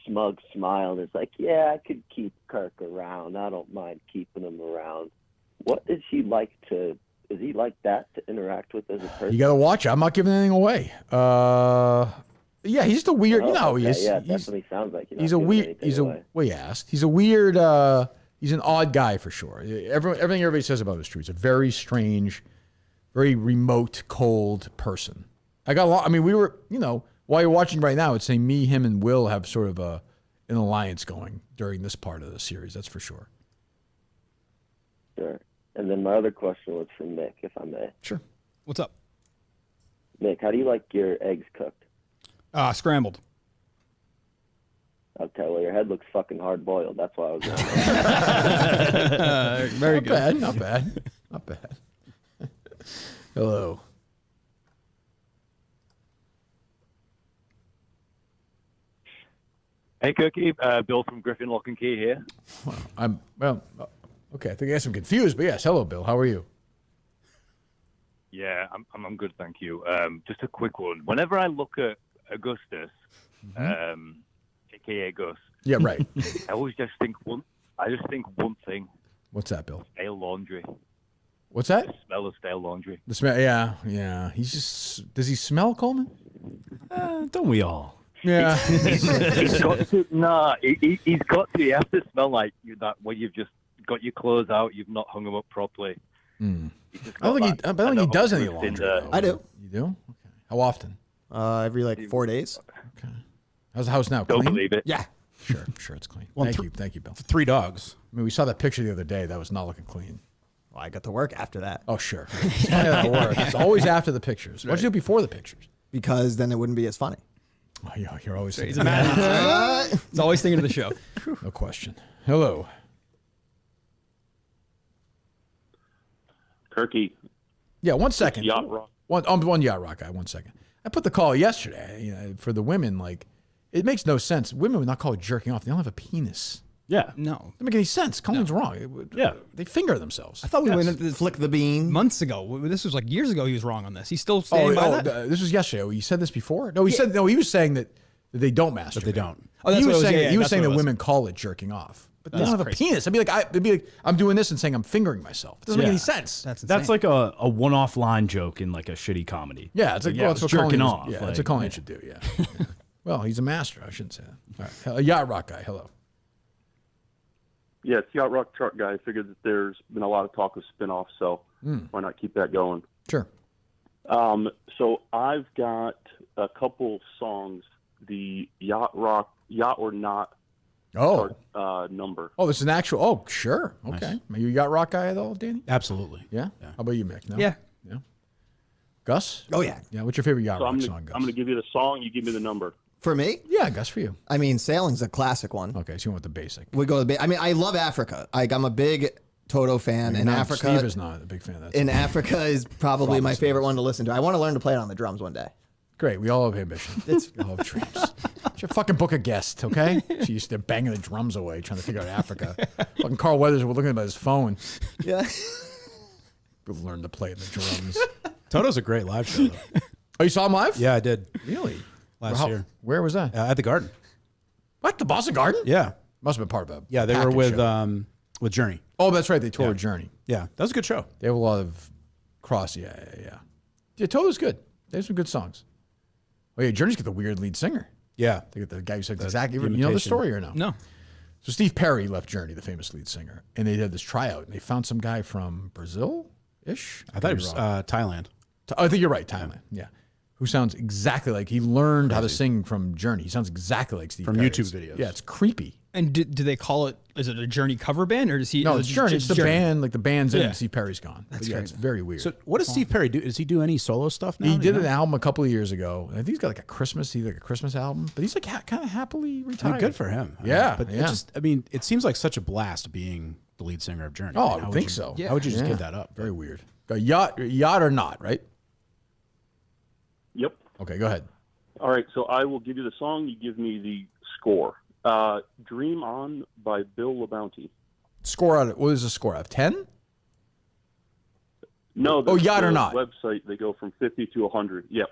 smug smile and it's like, yeah, I could keep Kirk around. I don't mind keeping him around. What is he like to Is he like that to interact with as a person? You got to watch it. I'm not giving anything away. Yeah, he's just a weird. You know how he is. Yeah, it definitely sounds like he's a weird. Well, you asked. He's a weird. He's an odd guy for sure. Everything everybody says about him is true. He's a very strange, very remote, cold person. I got a lot. I mean, we were, while you're watching right now, it's saying me, him, and Will have sort of an alliance going during this part of the series. That's for sure. Sure. And then my other question was for Mick, if I may. Sure. What's up? Mick, how do you like your eggs cooked? Scrambled. Okay, well, your head looks fucking hard boiled. That's why I was wondering. Very Not good. bad. Not bad. Not bad. Hello. Hey, Cookie. Bill from Griffin Lock and Key here. Okay. I think I guess I'm confused, but yes. Hello, Bill. How are you? Yeah, I'm good, thank you. Just a quick one. Whenever I look at Augustus, aka Gus. Yeah, right. I always just think one thing. What's that, Bill? Stale laundry. What's that? The smell of stale laundry. The smell. Yeah. He's just. Does he smell, Coleman? Don't we all? Yeah. He's got to. Nah, he's got to. You have to smell like that when you've just got your clothes out, you've not hung them up properly. I don't think he does any laundry. Though. I do. You do? Okay. How often? Every 4 days. Okay. How's the house now? Don't Clean? believe it. Yeah. Sure, it's clean. Well, Thank you, Bill. 3 dogs. I mean, we saw that picture the other day. That was not looking clean. Well, I got to work after that. Oh, sure. It's funny how that works. It's always after the pictures. What'd you do before the pictures? Because then it wouldn't be as funny. Oh, yeah, you're always He's thinking. a man. He's always thinking of the show. No question. Hello. Kirky. Yeah, 1 second. Yacht Rock. One Yacht Rock guy. 1 second. I put the call yesterday. For the women, like, it makes no sense. Women would not call it jerking off. They don't have a penis. Yeah. No. Doesn't make any sense. Colin's wrong. Yeah. They finger themselves. I thought we went into this Flick the bean. months ago. This was like years ago he was wrong on this. He's still standing by that? This was yesterday. He said this before? No, he was saying that they don't masturbate. But they don't. Oh, that's he was what it was. saying, Yeah, he was that's saying what that it was. women call it jerking off. But they That's don't have crazy. a penis. It'd be like I'm doing this and saying I'm fingering myself. It doesn't make any sense. That's That's like a one-off line joke in like a shitty comedy. Yeah, it's like, yeah, well, it's it's what jerking Colin off. Yeah, like, that's what Colin should do. Yeah. Yeah. Well, he's a master. I shouldn't say that. All right. A Yacht Rock guy. Hello. Yeah, it's Yacht Rock chart guy. I figured that there's been a lot of talk of spinoffs, so why not keep that going? Sure. So I've got a couple songs. The Yacht Rock, Yacht or Not chart, number. Oh, this is an actual. Oh, sure. Okay. Are you a Yacht Rock guy at all, Danny? Absolutely. Yeah. How about you, Mick? No? Yeah. Yeah. Gus? Oh, yeah. Yeah. What's your favorite Yacht So Rock I'm song, Gus? going to give you the song. You give me the number. For me? Yeah, Gus, for you. I mean, sailing's a classic one. Okay, so you went with the basic. We go to the. I mean, I love Africa. I'm a big Toto fan, and Africa. Steve is not a big fan of that. And Africa is probably my favorite one to listen to. I want to learn to play it on the drums one day. Great. We all have ambition. We all have dreams. Should fucking book a guest, okay? She used to banging the drums away, trying to figure out Africa. Fucking Carl Weathers was looking at his phone. Yeah. We'll learn to play the drums. Toto's a great live show, though. Oh, you saw him live? Yeah, I did. Really? Last year. Where was that? At the Garden. What? The Boston Garden? Yeah. Must have been part of it. Yeah, they were with Journey. Oh, that's right. They toured with Journey. Yeah, that was a good show. They have a lot of cross. Yeah. Yeah, Toto's good. They have some good songs. Oh, yeah, Journey's got the weird lead singer. Yeah. They got the guy who said exactly. You know the story or no? No. So Steve Perry left Journey, the famous lead singer, and they did this tryout, and they found some guy from Brazil-ish. I thought it was Thailand. I think you're right, Thailand. Yeah. Who sounds exactly like he learned how to sing from Journey. He sounds exactly like Steve From Perry. YouTube videos. Yeah, it's creepy. And do they call it? Is it a Journey cover band or does he? No, is it's it Journey. It's the Journey? band, like the band's in Yeah. and Steve Perry's gone. That's But yeah, crazy. it's very weird. So what does Steve Perry do? Does he do any solo stuff now? He Do you did an know? album a couple of years ago. I think he's got like a Christmas album, but he's like kind of happily I retired. mean, good for him. Yeah, But yeah. it seems like such a blast being the lead singer of Journey. Oh, I mean, I how would would think you- so. How would you just Yeah. give that up? Very weird. Yacht or not, right? Yep. Okay, go ahead. All right, so I will give you the song. You give me the score. Dream On by Bill LaBounty. What is the score out of 10? No. Yacht or the Not. Website, they go from 50 to 100. Yep.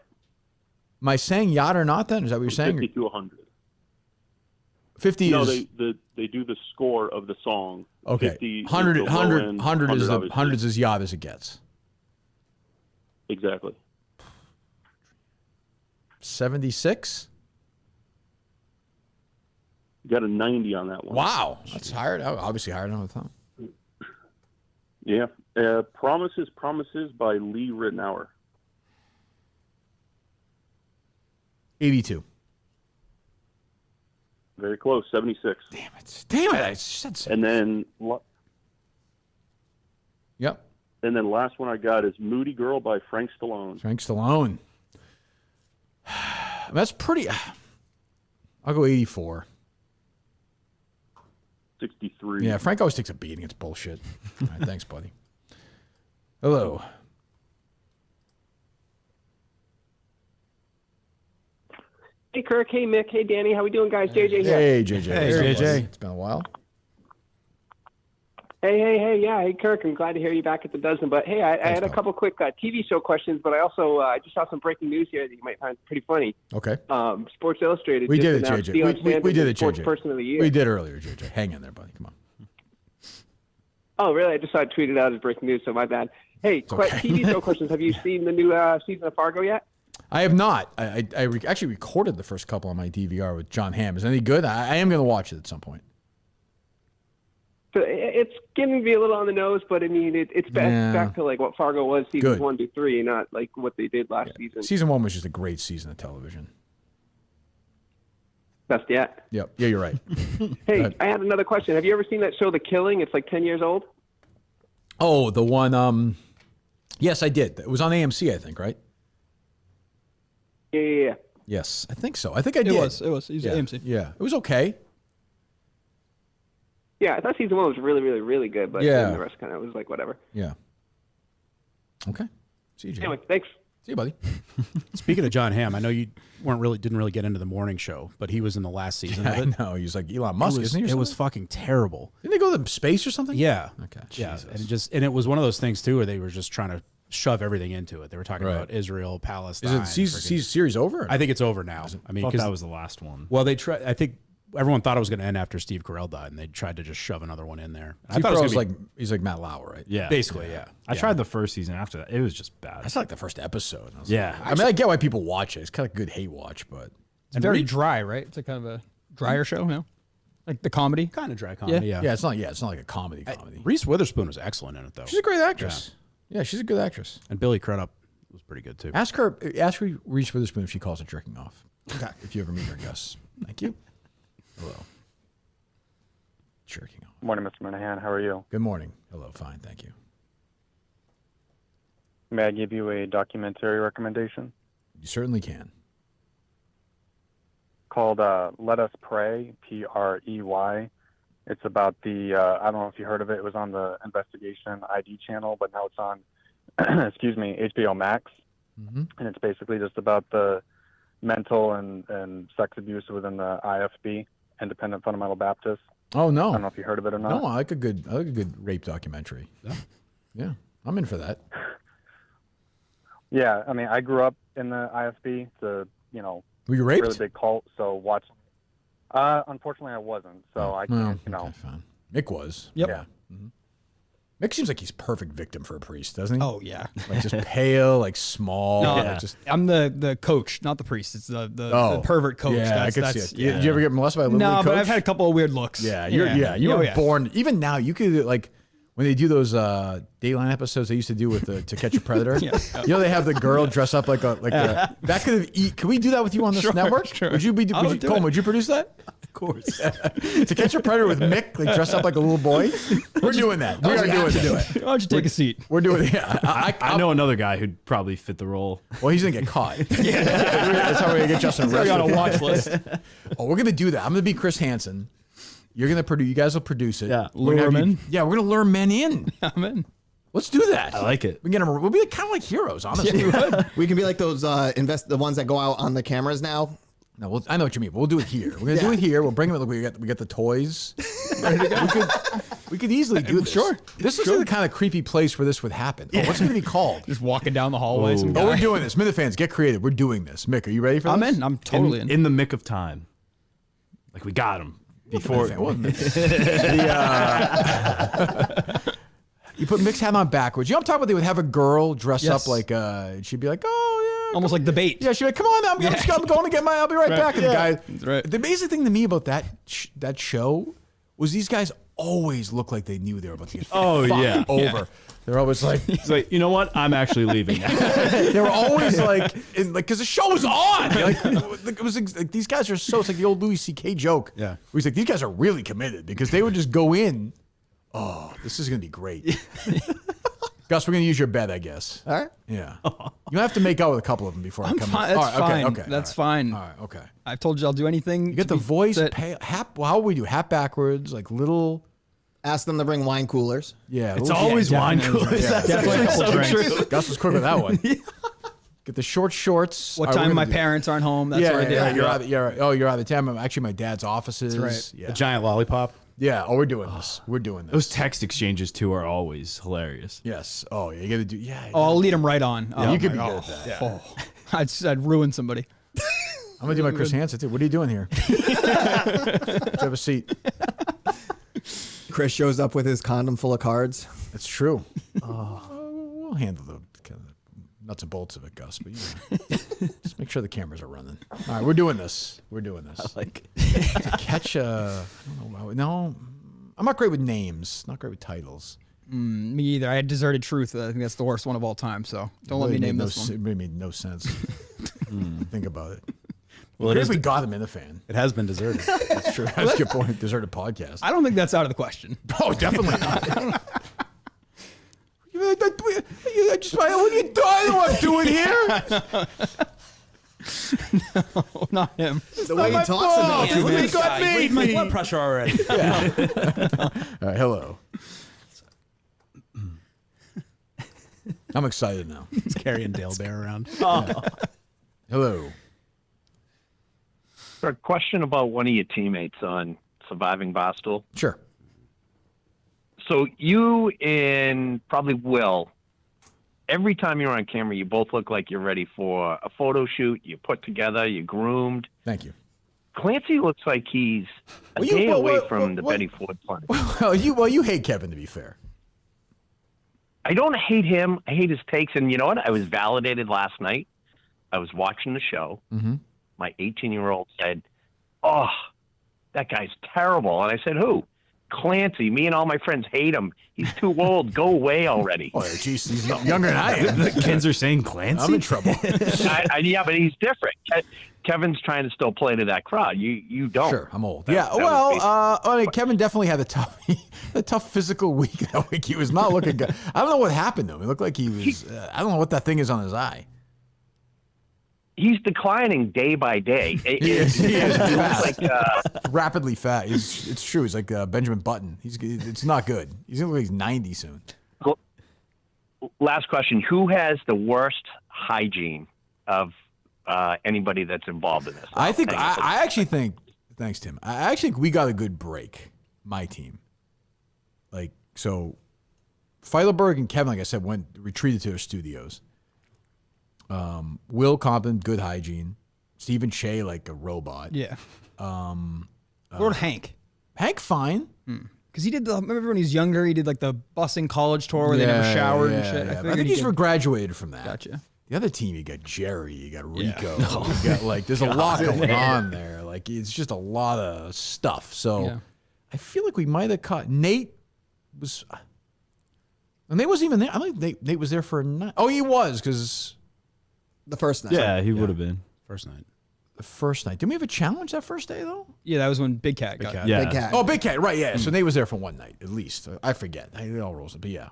Am I saying yacht or not then? Is that what you're saying? 50 to 100. 50 No, is they do the score of the song. okay. 50 is 100 the low end, 100 is the obviously. 100 is as yacht as it gets. Exactly. 76. You got a 90 on that one. Wow, that's higher. Obviously higher than I thought. Yeah. Promises by Lee Ritenour. 82. Very close, 76. Damn it! I said so. And then, yep. And then last one I got is Moody Girl by Frank Stallone. Frank Stallone. That's pretty. I'll go 84. 63. Yeah, Frank always takes a beating. It's bullshit. All right, thanks, buddy. Hello. Hey, Kirk. Hey, Mick. Hey, Danny. How we doing, guys? JJ here. Hey, JJ. Hey, JJ. It's been a while. Hey. Yeah. Hey, Kirk. I'm glad to hear you back at the dozen. But hey, I had a couple quick TV show questions, but I also I just saw some breaking news here that you might find pretty funny. Okay. Sports Illustrated. We just did it, announced JJ. Dion We did it, Sports JJ. Person of the Year. We did earlier, JJ. Hang in there, buddy. Come on. Oh, really? I just saw it tweeted out as breaking news, so my bad. Hey, TV show questions. Have you seen the new season of Fargo yet? I have not. I actually recorded the first couple on my DVR with John Hamm. Is it any good? I am going to watch it at some point. So it's getting to be a little on the nose, but I mean, it's back to like what Fargo was seasons Good. 1 to 3, not like what they did last season. Season 1 was just a great season of television. Best yet. Yep. Yeah, you're right. Hey, I had another question. Have you ever seen that show, The Killing? It's like 10 years old. Oh, the one. Yes, I did. It was on AMC, I think, right? Yeah. Yes, I think so. I think I did. It was yeah. AMC. Yeah, it was okay. Yeah, I thought season 1 was really, really, really good, but Yeah. then the rest kind of was like whatever. Yeah. Okay. See you, Jay. Anyway, thanks. See you, buddy. Speaking of John Hamm, I know you didn't really get into the morning show, but he was in the last season of it. I know. He was like Elon Musk, isn't he? It was fucking terrible. Didn't they go to space or something? Yeah. Okay. Yeah. Jesus. And it was one of those things too where they were just trying to shove everything into it. They were talking Right. about Israel, Palestine. Is it series over? I think it's over now. I mean, thought 'cause- that was the last one. Well, I think everyone thought it was going to end after Steve Carell died, and they tried to just shove another one in there. I Steve thought it was Carell's gonna be- he's like Matt Lauer, right? Yeah. Basically, yeah. I tried the first season after that. It was just bad. That's like the first episode. I was Yeah. like- I mean, I get why people watch it. It's kind of a good hate watch, but It's very dry, right? It's like kind of a drier show, no? Like the comedy? Kind of dry comedy, yeah. Yeah, it's not like a comedy. Reese Witherspoon was excellent in it, though. She's a great actress. Yeah, she's a good actress. And Billy Crudup was pretty good, too. Ask Reese Witherspoon if she calls it jerking off. Okay. If you ever meet her, Gus. Thank you. Hello. Jerking off. Morning, Mr. Minahan. How are you? Good morning. Hello. Fine. Thank you. May I give you a documentary recommendation? You certainly can. Called Let Us Pray, Prey. It's about the, I don't know if you heard of it. It was on the Investigation ID channel, but now it's on, excuse me, HBO Max. Mm-hmm. And it's basically just about the mental and sex abuse within the IFB, Independent Fundamental Baptist. Oh no! I don't know if you heard of it or not. No, I like a good rape documentary. Yeah, I'm in for that. Yeah, I mean, I grew up in the IFB. It's a, Were you raped? really big cult. So watching. Unfortunately, I wasn't. So I can't, okay, fine. Mick was. Yep. Yeah. Mm-hmm. Mick seems like he's perfect victim for a priest, doesn't he? Oh yeah. Like just pale, like small. No, like just I'm the coach, not the priest. It's the pervert coach. Yeah, I could see it. Did you ever get molested by a little No, league but coach? I've had a couple of weird looks. Yeah, you were yeah. born. Even now, you could like when they do those Dateline episodes they used to do with To Catch a Predator. Yeah. You know they have the girl dress up like a that could have. Can we do that with you on this network? Sure. Would you be? Colin, would you produce that? Of course. To Catch a Predator with Mick, like dressed up like a little boy. We're doing that. We are doing that. Why don't you take a seat? We're doing it. Yeah, I know another guy who'd probably fit the role. Well, he's gonna get caught. That's how we're gonna get Justin arrested. on a watch list. Oh, we're gonna do that. I'm gonna be Chris Hansen. You're gonna produce. You guys will produce it. Yeah, We're gonna lure 'em have you- in. Yeah, we're gonna lure men in. I'm in. Let's do that. I like it. We get 'em- We'll be kind of like heroes, honestly. We can be like those the ones that go out on the cameras now. No, I know what you mean. But we'll do it here. We're gonna do it here. We'll bring them. We got the toys. we could easily do this. Sure. This is the kind of creepy place where this would happen. Oh, what's it gonna be called? Just walking down the hallway. Some Oh, we're guy. doing this. Minute fans, get creative. We're doing this. Mick, are you ready for I'm this? in. I'm totally in. In the mick of time. Like we got him before. The You put Mick's hat on backwards. You know what I'm talking about? They would have a girl dress Yes. up like, she'd be like, oh, yeah. Almost like the bait. Yeah, she'd be like, come on, I'm going to get my, I'll be right back. And the guy, That's right. the amazing thing to me about that show was these guys always looked like they knew they were about to get fucked over. They're always like, It's like, you know what? I'm actually leaving. they were always like, because the show was on. Like, it was like, these guys are so, it's like the old Louis C.K. joke. Yeah. He's like, these guys are really committed because they would just go in. Oh, this is going to be great. Gus, we're going to use your bed, I guess. All right. Yeah. You have to make out with a couple of them before I come fine. in. That's All right, fine. Okay. That's all fine. All right. Okay. I've told you I'll do anything. You get the voice, hat. Well, how would we do? Hat backwards, like little. Ask them to bring wine coolers. Yeah. It's always wine coolers. Yeah, That's definitely a couple so drinks. true. Gus was quick with that one. Get the short shorts. What All right, time we're my gonna do- parents aren't home. That's what I did. You're out. You're out of town. Actually, my dad's offices. That's right. Yeah. The giant lollipop. Yeah. Oh, we're doing this. We're doing this. Those text exchanges too are always hilarious. Yes. Oh, yeah. You got to do. Yeah. Oh, I'll lead them right on. Yeah, Oh, you could my be good God. at that. Oh, I'd ruin somebody. I'm gonna do my Chris Hansen too. What are you doing here? Have a seat. Chris shows up with his condom full of cards. That's true. We'll handle the kind of nuts and bolts of it, Gus. But just make sure the cameras are running. All right, we're doing this. We're doing this. I like To catch a. I don't know. No, I'm not great with names. Not great with titles. Me either. I had Deserted Truth. I think that's the worst one of all time. So don't let me name this one. It really made no sense. Think about it. Well, Well, we got him in the fan. It has been deserted. That's true. That's a good point. Deserted podcast. I don't think that's out of the question. Oh, definitely not. What are you doing? I know what I'm doing here. No, not him. The way he talks about you, man. Raised my blood pressure already. All right, hello. I'm excited now. He's carrying Dale Bear around. Hello. A question about one of your teammates on Surviving Barstool. Sure. So you and probably Will, every time you're on camera, you both look like you're ready for a photo shoot. You're put together. You're groomed. Thank you. Clancy looks like he's a Well, you- day well, away well, from well, the well- Betty Ford plan. Well, you hate Kevin, to be fair. I don't hate him. I hate his takes. And you know what? I was validated last night. I was watching the show. Mm-hmm. My 18-year-old said, "Oh, that guy's terrible." And I said, "Who?" Clancy. Me and all my friends hate him. He's too old. Go away already. Oh, jeez, he's younger than I am. The kids are saying Clancy. I'm in trouble. Yeah, but he's different. Kevin's trying to still play to that crowd. You don't. Sure, I'm old. That- Yeah, that was well, basically- I mean, Kevin definitely had a tough physical week that week. He was not looking good. I don't know what happened to him. It looked like he was. I don't know what that thing is on his eye. He's declining day by day. He is fast. Like, rapidly fat. It's true. He's like Benjamin Button. It's not good. He's gonna look like he's 90 soon. last question: who has the worst hygiene of anybody that's involved in this? I think I actually think. Thanks, Tim. I actually think we got a good break. My team, like so, Feilerberg and Kevin, like I said, retreated to their studios. Will Compton, good hygiene. Stephen Shea, like a robot. Yeah. Lord Hank. Hank, fine. Because he did remember when he was younger, he did like the busing college tour where they never showered and shit. I think he's graduated from that. Gotcha. The other team, you got Jerry, you got Rico, you got like, there's a lot going on there. Like, it's just a lot of stuff. So I feel like we might have caught Nate was, and Nate wasn't even there. I think Nate was there for a night. Oh, he was because the first night. Yeah, he would have been first night. The first night. Didn't we have a challenge that first day though? Yeah, that was when Big Cat got it. Yeah. Big Cat. Oh, Big Cat, right? Yeah. So Nate was there for one night at least. I forget. It all rolls. But yeah.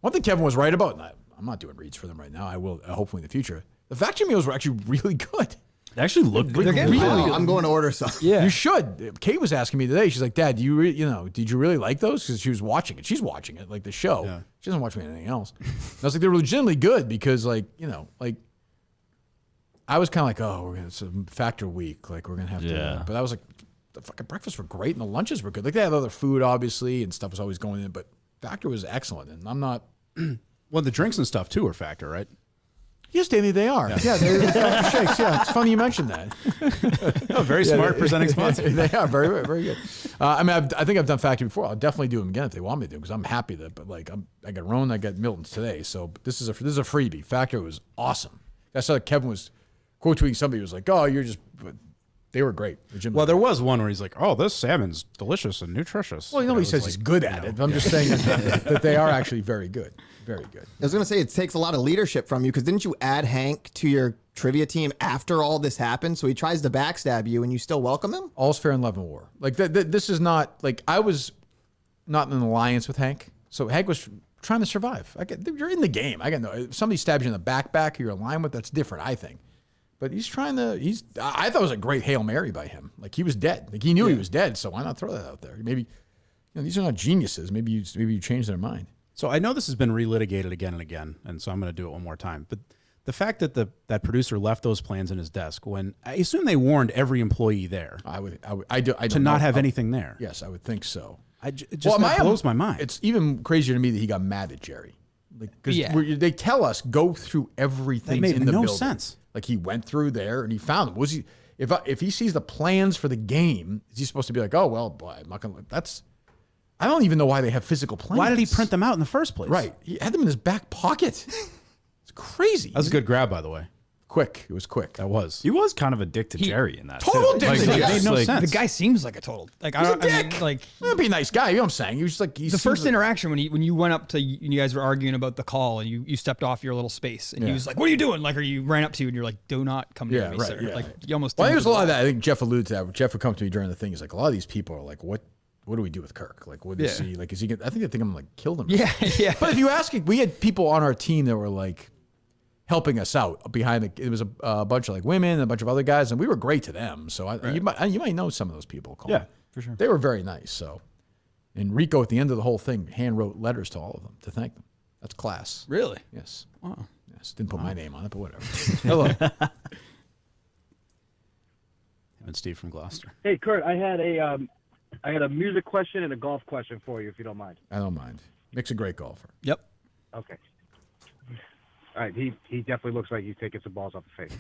One thing Kevin was right about, and I'm not doing reads for them right now. I will hopefully in the future. The vacuum meals were actually really good. They actually looked good. They're really good. I'm going to order some. Yeah, you should. Kate was asking me today. She's like, "Dad, do you did you really like those?" Because she was watching it. She's watching it like the show. Yeah. She doesn't watch me anything else. And I was like, they're legitimately good because like I was kind of like, oh, it's a factor week. Like we're gonna have to. Yeah. But I was like, the fucking breakfasts were great and the lunches were good. Like they had other food obviously and stuff was always going in, but factor was excellent. And I'm not. Well, the drinks and stuff too are factor, right? Yes, Danny, they are. Yeah, they're the Factor Shakes. Yeah, it's funny you mentioned that. Very smart presenting sponsor. They are very, very good. I mean, I think I've done Factory before. I'll definitely do them again if they want me to, because I'm happy that. But like, I got Roan, I got Miltons today, so this is a freebie. Factory was awesome. I saw that Kevin was quote tweeting somebody who was like, "Oh, you're just." But they were great. Well, there was one where he's like, "Oh, this salmon's delicious and nutritious." Well, nobody says he's good at it. But I'm just saying that they are actually very good. Very good. I was going to say, it takes a lot of leadership from you, because didn't you add Hank to your trivia team after all this happened? So he tries to backstab you and you still welcome him? All's fair in love and war. Like, this is not, like, I was not in an alliance with Hank. So Hank was trying to survive. You're in the game. If somebody stabs you in the back who you're aligned with, that's different, I think. But I thought it was a great Hail Mary by him. Like, he was dead. Like, he knew he was dead, so why not throw that out there? Maybe, these are not geniuses. Maybe you change their mind. So I know this has been relitigated again and again, and so I'm going to do it one more time. But the fact that that producer left those plans in his desk, when I assume they warned every employee there, I don't not know. have anything there. Yes, I would think so. It just blows my mind. It's even crazier to me that he got mad at Jerry, because they tell us go through everything in the building. Sense. Like, he went through there and he found them. Was he? If he sees the plans for the game, is he supposed to be like, oh well, boy, I'm not gonna? That's. I don't even know why they have physical plans. Why did he print them out in the first place? Right. He had them in his back pocket. It's crazy. That was a good grab, by the way. Quick. It was quick. That was. He was kind of a dick to Jerry in that. Total dick to Jerry. Made no sense. The guy seems like a total. Like, he's a dick. He'd be a nice guy. You know what I'm saying? He was like the first interaction when you went up to you guys were arguing about the call and you stepped off your little space and he was like, "What are you doing?" Like, or you ran up to you and you're like, "Do not come near me, sir." Yeah. Like, you almost. Well, there's a lot of that. I think Jeff alluded to that. Jeff would come to me during the thing. He's like, a lot of these people are like, what do we do with Kirk? Like, what is he? Like, is he gonna, I think they think I'm like killed him. Yeah. But if you ask, we had people on our team that were like helping us out behind it was a bunch of like women and a bunch of other guys, and we were great to them. So you might know some of those people. Colin. Yeah, for sure. They were very nice. So, and Rico at the end of the whole thing hand wrote letters to all of them to thank them. That's class. Really? Yes. Wow. Yes. Didn't put my name on it, but whatever. Hello. And Steve from Gloucester. Hey, Kurt, I had a music question and a golf question for you, if you don't mind. I don't mind. Mick's a great golfer. Yep. Okay. All right, he definitely looks like he's taking some balls off the face.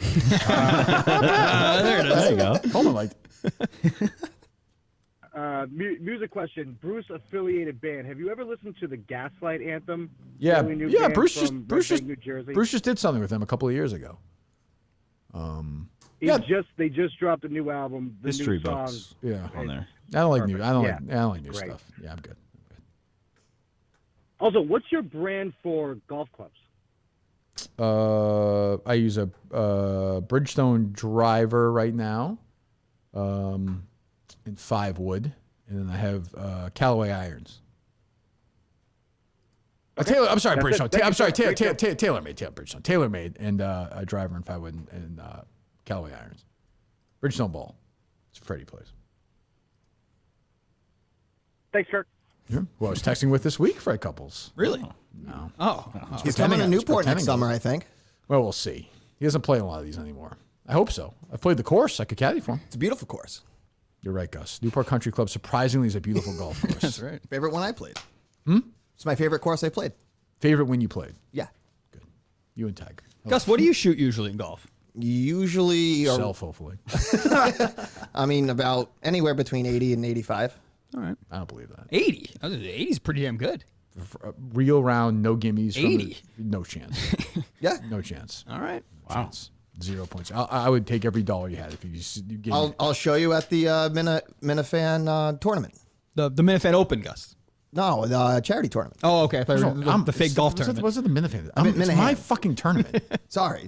There it is. There you go. Hold on, like. Music question. Bruce affiliated band. Have you ever listened to the Gaslight anthem? Yeah, Fairly new yeah. band Bruce from Red Bank, New Jersey. Bruce just did something with them a couple of years ago. They just dropped a new album. The History new song, books. Yeah, on there. I don't like Perfect. new. I don't Yeah. like new Great. stuff. Yeah, I'm good. Also, what's your brand for golf clubs? I use a Bridgestone driver right now, in 5 wood, and then I have Callaway irons. Taylor, I'm sorry, That's Bridgestone. it. I'm sorry, Great job. TaylorMade. Bridgestone. TaylorMade and a driver in 5 wood and Callaway irons. Bridgestone ball. It's a Freddie plays. Thanks, Kirk. Yeah. Who I was texting with this week, Fred Couples. Really? No. Oh. He's coming to Newport next summer, I think. Well, we'll see. He doesn't play a lot of these anymore. I hope so. I've played the course. I could caddy for him. It's a beautiful course. You're right, Gus. Newport Country Club surprisingly is a beautiful golf course. That's right. Favorite one I played. Hmm? It's my favorite course I played. Favorite when you played? Yeah. Good. You and Tiger. Gus, what do you shoot usually in golf? Usually. Self, hopefully. I mean, about anywhere between 80 and 85. All right. I don't believe that. 80? 80 is pretty damn good. Real round, no gimmies. 80? No chance. Yeah. No chance. All right. No chance. 0 points. I would take every dollar you had if you gave me. I'll show you at the Minifan tournament. The Minifan Open, Gus. No, the charity tournament. Oh, okay. I thought it was the fake golf tournament. Was it the Minifan? It's my fucking tournament. Sorry,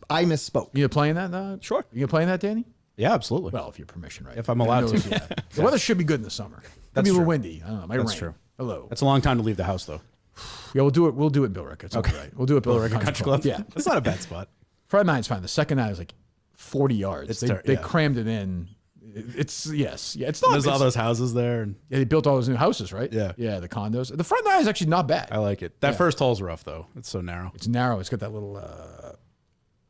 I misspoke. You playing that? Sure. You playing that, Danny? Yeah, absolutely. Well, if you have permission, right? If I'm allowed to. Yeah. The weather should be good in the summer. It'll be a little windy. I don't know. Might That's rain. true. Hello. That's a long time to leave the house, though. Yeah, we'll do it. We'll do it in Billerica. It's okay. Right. We'll do it at Billerica Country Club. Yeah. That's not a bad spot. Friday night's fine. The second night is like 40 yards. They crammed it in. It's yes. Yeah, it's not. There's all those houses there. And yeah, they built all those new houses, right? Yeah. Yeah, the condos. The front nine is actually not bad. I like it. That first hole's rough, though. It's so narrow. It's narrow. It's got that little,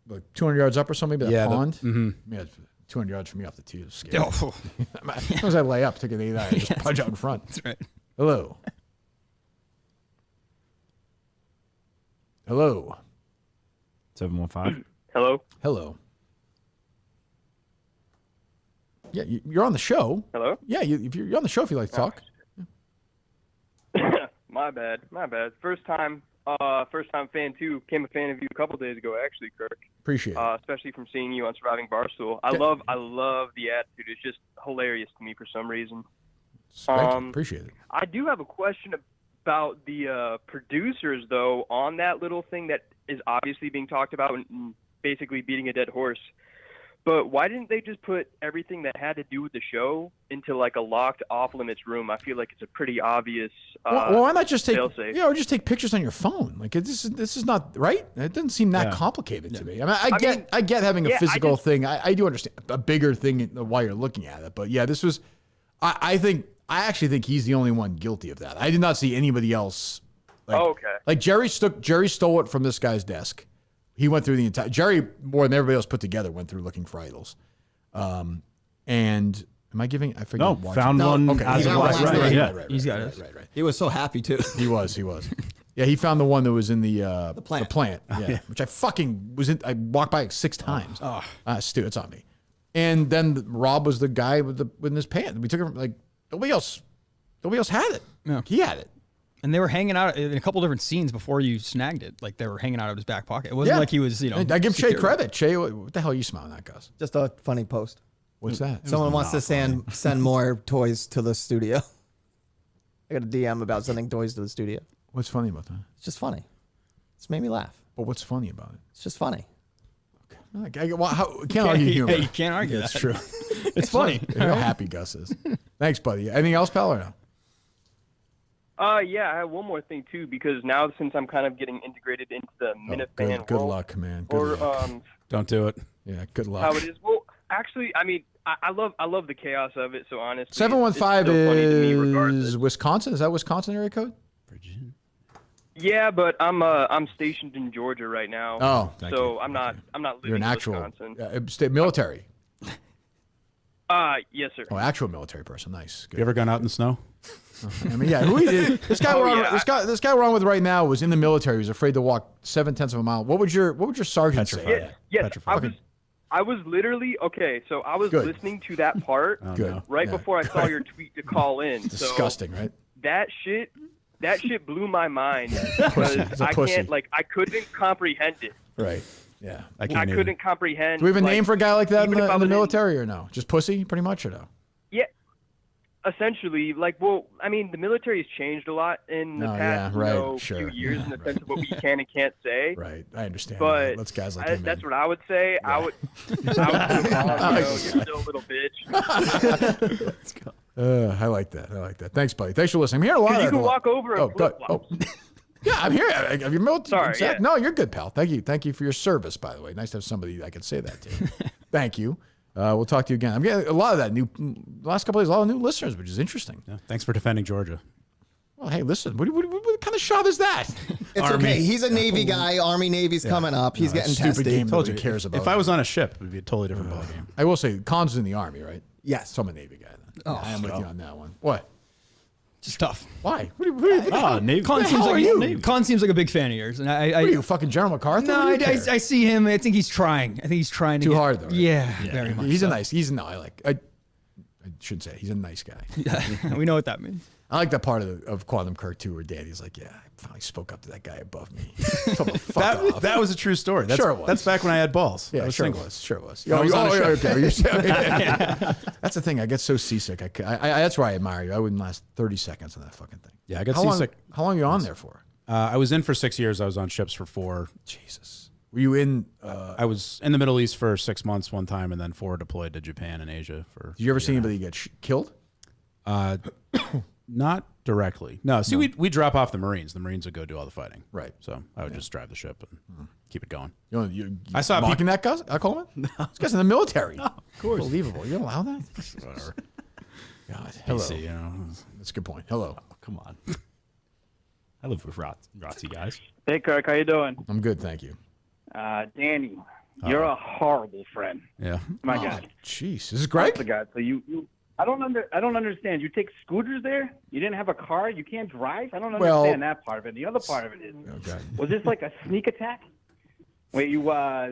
like 200 yards up or something, maybe that pond. Yeah, 200 yards from me off the tee is scary. As soon as I lay up, take an 8-iron, just punch out in front. That's right. Hello. 715. Hello. Hello. Yeah, you're on the show. Hello. Yeah, if you're on the show, if you like to talk. My bad. First time fan too. Became a fan of you a couple days ago, actually, Kirk. Appreciate it. Especially from seeing you on Surviving Barstool. I love the attitude. It's just hilarious to me for some reason. Thank you. Appreciate it. I do have a question about the producers, though, on that little thing that is obviously being talked about and basically beating a dead horse. But why didn't they just put everything that had to do with the show into like a locked off-limits room? I feel like it's a pretty obvious. Well, why not just take fail-safe. or just take pictures on your phone? Like this is not right. It doesn't seem that complicated to me. I mean, I get having a physical thing. I do understand a bigger thing while you're looking at it. But yeah, this was. I actually think he's the only one guilty of that. I did not see anybody else. Like Jerry stole it from this guy's desk. He went through the entire. Jerry, more than everybody else put together, went through looking for idols. And am I giving? I forget. No, found one. Okay, right. He's got it. Right. He was so happy too. He was. Yeah, he found the one that was in the plant. Yeah, which I fucking was in. I walked by it 6 times. Stu, it's on me. And then Rob was the guy with his pants. We took him like nobody else had it. Yeah. He had it. And they were hanging out in a couple different scenes before you snagged it. Like they were hanging out of his back pocket. It wasn't like he was, I give Shay credit. Shay, what the hell are you smiling at, Gus? Just a funny post. What's that? Someone wants to send more toys to the studio. I got a DM about sending toys to the studio. What's funny about that? It's just funny. It's made me laugh. But what's funny about it? It's just funny. Okay. Can't argue humor. You can't argue That's that. true. It's funny. How happy Gus is. Thanks, buddy. Anything else, pal, or no? Yeah, I have one more thing too, because now since I'm kind of getting integrated into the Minifan Good world, luck, man. Good luck. Don't do it. Yeah, good luck. How it is? Well, actually, I mean, I love the chaos of it. So honestly, 715 it's still funny to me regardless. is Wisconsin. Is that Wisconsin area code? Yeah, but I'm stationed in Georgia right now. Oh, thank so you. I'm not living You're an in actual Wisconsin. state military. Yes, sir. Oh, actual military person. Nice. Good. You ever gone out in the snow? I mean, yeah. This guy we're on with right now was in the military. He was afraid to walk 0.7 of a mile. What would your sergeant say? Yes, I was literally okay. So I was listening to that part before I saw your tweet to call in. Disgusting, right? That shit blew my mind because I couldn't comprehend it. Right. Yeah. I couldn't comprehend. Do we have a name for a guy like that in the military or no? Just pussy, pretty much, or no? Yeah. Essentially, I mean, the military has changed a lot in the past few years in the sense of what we can and can't say. Right, I understand. But let's guys like him. That's what I would say. Yeah. I would you're still a little bitch. Let's go. I like that. Thanks, buddy. Thanks for listening. I'm here a lot. You can walk over and flip-flops. Yeah, I'm here. Have you military? Sorry, yeah. No, you're good, pal. Thank you for your service, by the way. Nice to have somebody I can say that to. Thank you. We'll talk to you again. I'm getting a lot of that last couple of days, a lot of new listeners, which is interesting. Yeah, thanks for defending Georgia. Well, hey, listen, what kind of shot is that? It's okay. He's a Navy guy. Army, Navy's coming up. He's getting stupid tested. game. Nobody cares about. If I was on a ship, it would be a totally different ballgame. I will say, Con's in the Army, right? Yes. So I'm a Navy guy. Then. Oh, I am with you on that one. What? Just tough. Why? Navy. Con seems like a big fan of yours, and I are you fucking General MacArthur? No, I see him. I think he's trying. Too hard though. Right? Yeah, very much. He's I should say he's a nice guy. We know what that means. I like that part of Quantum Kirk too, where Daddy's like, "Yeah, I finally spoke up to that guy above me." That was a true story. Sure it was. That's back when I had balls. Yeah, Sure it was. That's the thing. I get so seasick. That's why I admire you. I wouldn't last 30 seconds on that fucking thing. Yeah, I got seasick. How long are you on there for? I was in for 6 years. I was on ships for 4. Jesus. Were you in? I was in the Middle East for 6 months one time, and then 4 deployed to Japan and Asia for. Did you ever see anybody get killed? Not directly. No. See, we drop off the Marines. The Marines would go do all the fighting. Right. So I would just drive the ship and keep it going. You I saw mocking that guy? I call him? No. This guy's in the military. No, of course. Unbelievable. You don't allow that? Whatever. God. Hello. PC, That's a good point. Hello. Oh, come on. I live with Rotsy guys. Hey, Kirk. How you doing? I'm good, thank you. Danny, you're a horrible friend. Yeah. My God. Jeez. This is Greg? The guy. So you I don't understand. You take scooters there? You didn't have a car? You can't drive? I don't understand that part of it. The other part of it is, was this like a sneak attack? Wait, you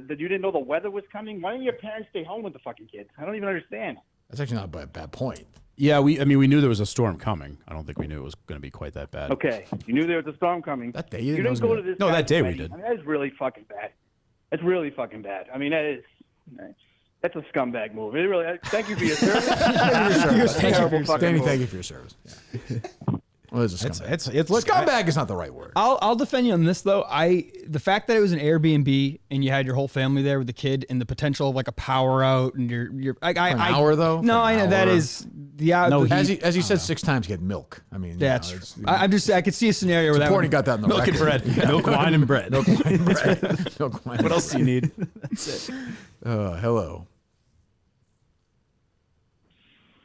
didn't know the weather was coming? Why didn't your parents stay home with the fucking kids? I don't even understand. That's actually not a bad point. Yeah, we knew there was a storm coming. I don't think we knew it was going to be quite that bad. Okay, you knew there was a storm coming. That day you didn't go to this. No, that day we wedding. did. I mean, that is really fucking bad. That's really fucking bad. I mean, that's a scumbag move. It really. Thank you for your service. Danny, thank you for your service. Yeah. Well, it's a scumbag. Scumbag is not the right word. I'll defend you on this though. The fact that it was an Airbnb and you had your whole family there with the kid and the potential of like a power out and you're hour though. No, I know that is No, as he said 6 times, he had milk. I mean, that's true. I could see a scenario where that important he got that in the milk record. and bread, milk, wine, and bread. Milk, wine, and bread. Milk, wine. What else do you need? That's it. Hello.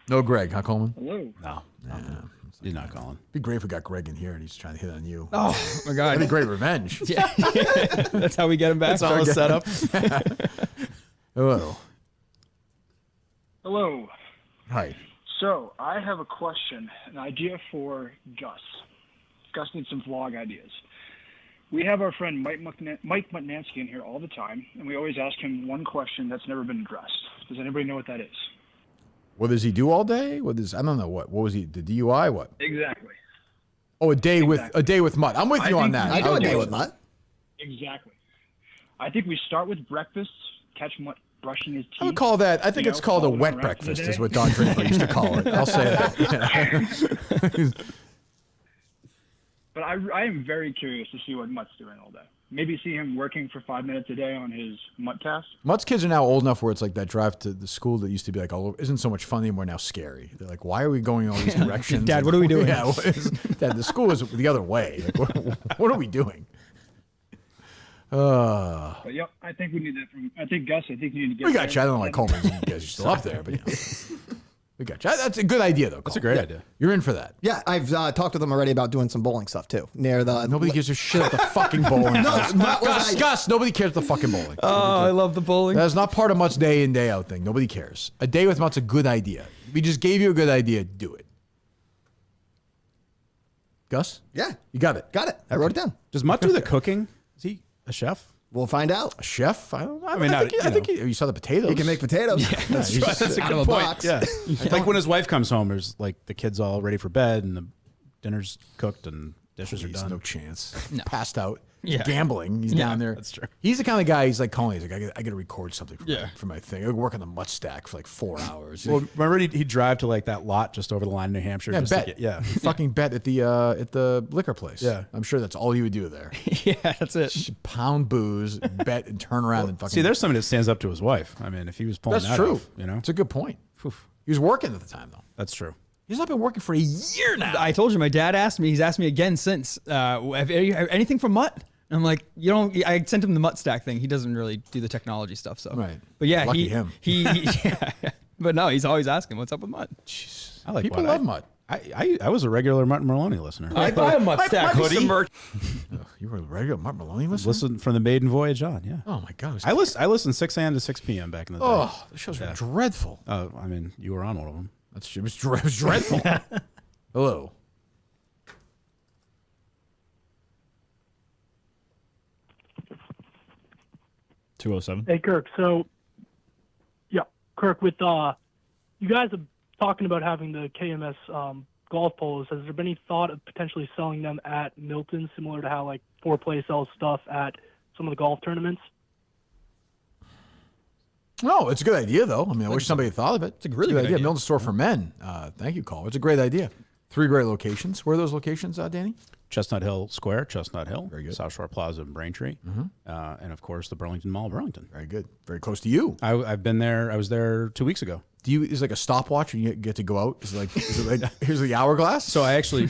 No, Greg, huh, Coleman? Hello. No. He's not calling. Be great if we got Greg in here and he's trying to hit on you. Oh my God. That'd be great revenge. Yeah. That's how we get him back. That's all a setup. Hello. Hello. Hi. So I have a question, an idea for Gus. Gus needs some vlog ideas. We have our friend Mike Mutnansky in here all the time, and we always ask him one question that's never been addressed. Does anybody know what that is? What does he do all day? I don't know what was he? The DUI? What? Exactly. Oh, a day with Mutt. I'm with you on that. I do a day with Mutt. Exactly. I think we start with breakfast, catch Mutt brushing his teeth. I would call that. I think it's called a wet breakfast, is what Don Draper used to call it. I'll say that. Yeah. But I am very curious to see what Mutt's doing all day. Maybe see him working for 5 minutes a day on his Muttcast. Mutt's kids are now old enough where it's like that drive to the school that used to be like, oh, isn't so much fun anymore, now scary. They're like, why are we going all these directions? Dad, what are we doing? Yeah, Dad, the school is the other way. Like, what are we doing? But yep, I think we need that from. I think Gus. I think you need to get. We got you. I don't like Coleman. You guys are still up there, but we got you. That's a good idea, though. That's a great idea. You're in for that. Yeah, I've talked to them already about doing some bowling stuff too. Near the nobody gives a shit about the fucking bowling. Gus, nobody cares about the fucking bowling. Oh, I love the bowling. That's not part of Mutt's day in, day out thing. Nobody cares. A day with Mutt's a good idea. We just gave you a good idea. Do it. Gus? Yeah. You got it. Got it. I wrote it down. Does Mutt do the cooking? Is he a chef? We'll find out. A chef? I don't know. I think you saw the potatoes. He can make potatoes. Yeah, that's a good point. Yeah. Like when his wife comes home, there's like the kids all ready for bed and the dinner's cooked and dishes are done. No chance. Passed out. Yeah. Gambling. He's down there. That's true. He's the kind of guy, he's like calling. He's like, I got to record something Yeah. for my thing. I work on the Mutt stack for like 4 hours. Well, remember he'd drive to like that lot just over the line in New Hampshire. Yeah, just bet. To get, yeah. Fucking bet at the liquor place. Yeah. I'm sure that's all he would do there. Yeah, that's it. Just pound booze, bet, and turn around and fucking. See, there's somebody that stands up to his wife. I mean, if he was pulling That's that true. off, you know, it's a good point. Oof. He was working at the time though. That's true. He's not been working for a year now. I told you, my dad asked me. He's asked me again since. Have you anything from Mutt? And I'm like, you don't. I sent him the Mutt stack thing. He doesn't really do the technology stuff, so. Right. But yeah, Lucky him. Yeah. But no, he's always asking, "What's up with Mutt?" Jeez. I like People Mutt. love Mutt. I was a regular Mutt and Maloney listener. I buy a Mutt stack hoodie. You were a regular Mutt Maloney listener? Listen from the maiden voyage on. Yeah. Oh my god. I listened 6 a.m. to 6 p.m. back in the day. Oh, the shows were dreadful. Oh, I mean, you were on one of them. That's true. It was dreadful. Hello. Hey, Kirk. So, yeah, Kirk, with you guys are talking about having the KMS golf polos, has there been any thought of potentially selling them at Miltons, similar to how like 4Play sells stuff at some of the golf tournaments? No, it's a good idea though. I mean, I wish somebody had thought of it. It's a really good idea. Milton store for men. Thank you, caller. It's a great idea. 3 great locations. Where are those locations, Danny? Chestnut Hill Square, Chestnut Hill. Very good. South Shore Plaza in Braintree. And of course, the Burlington Mall of Burlington. Very good. Very close to you. I've been there. I was there 2 weeks ago. Is it like a stopwatch and you get to go out? Is it like here's the hourglass? So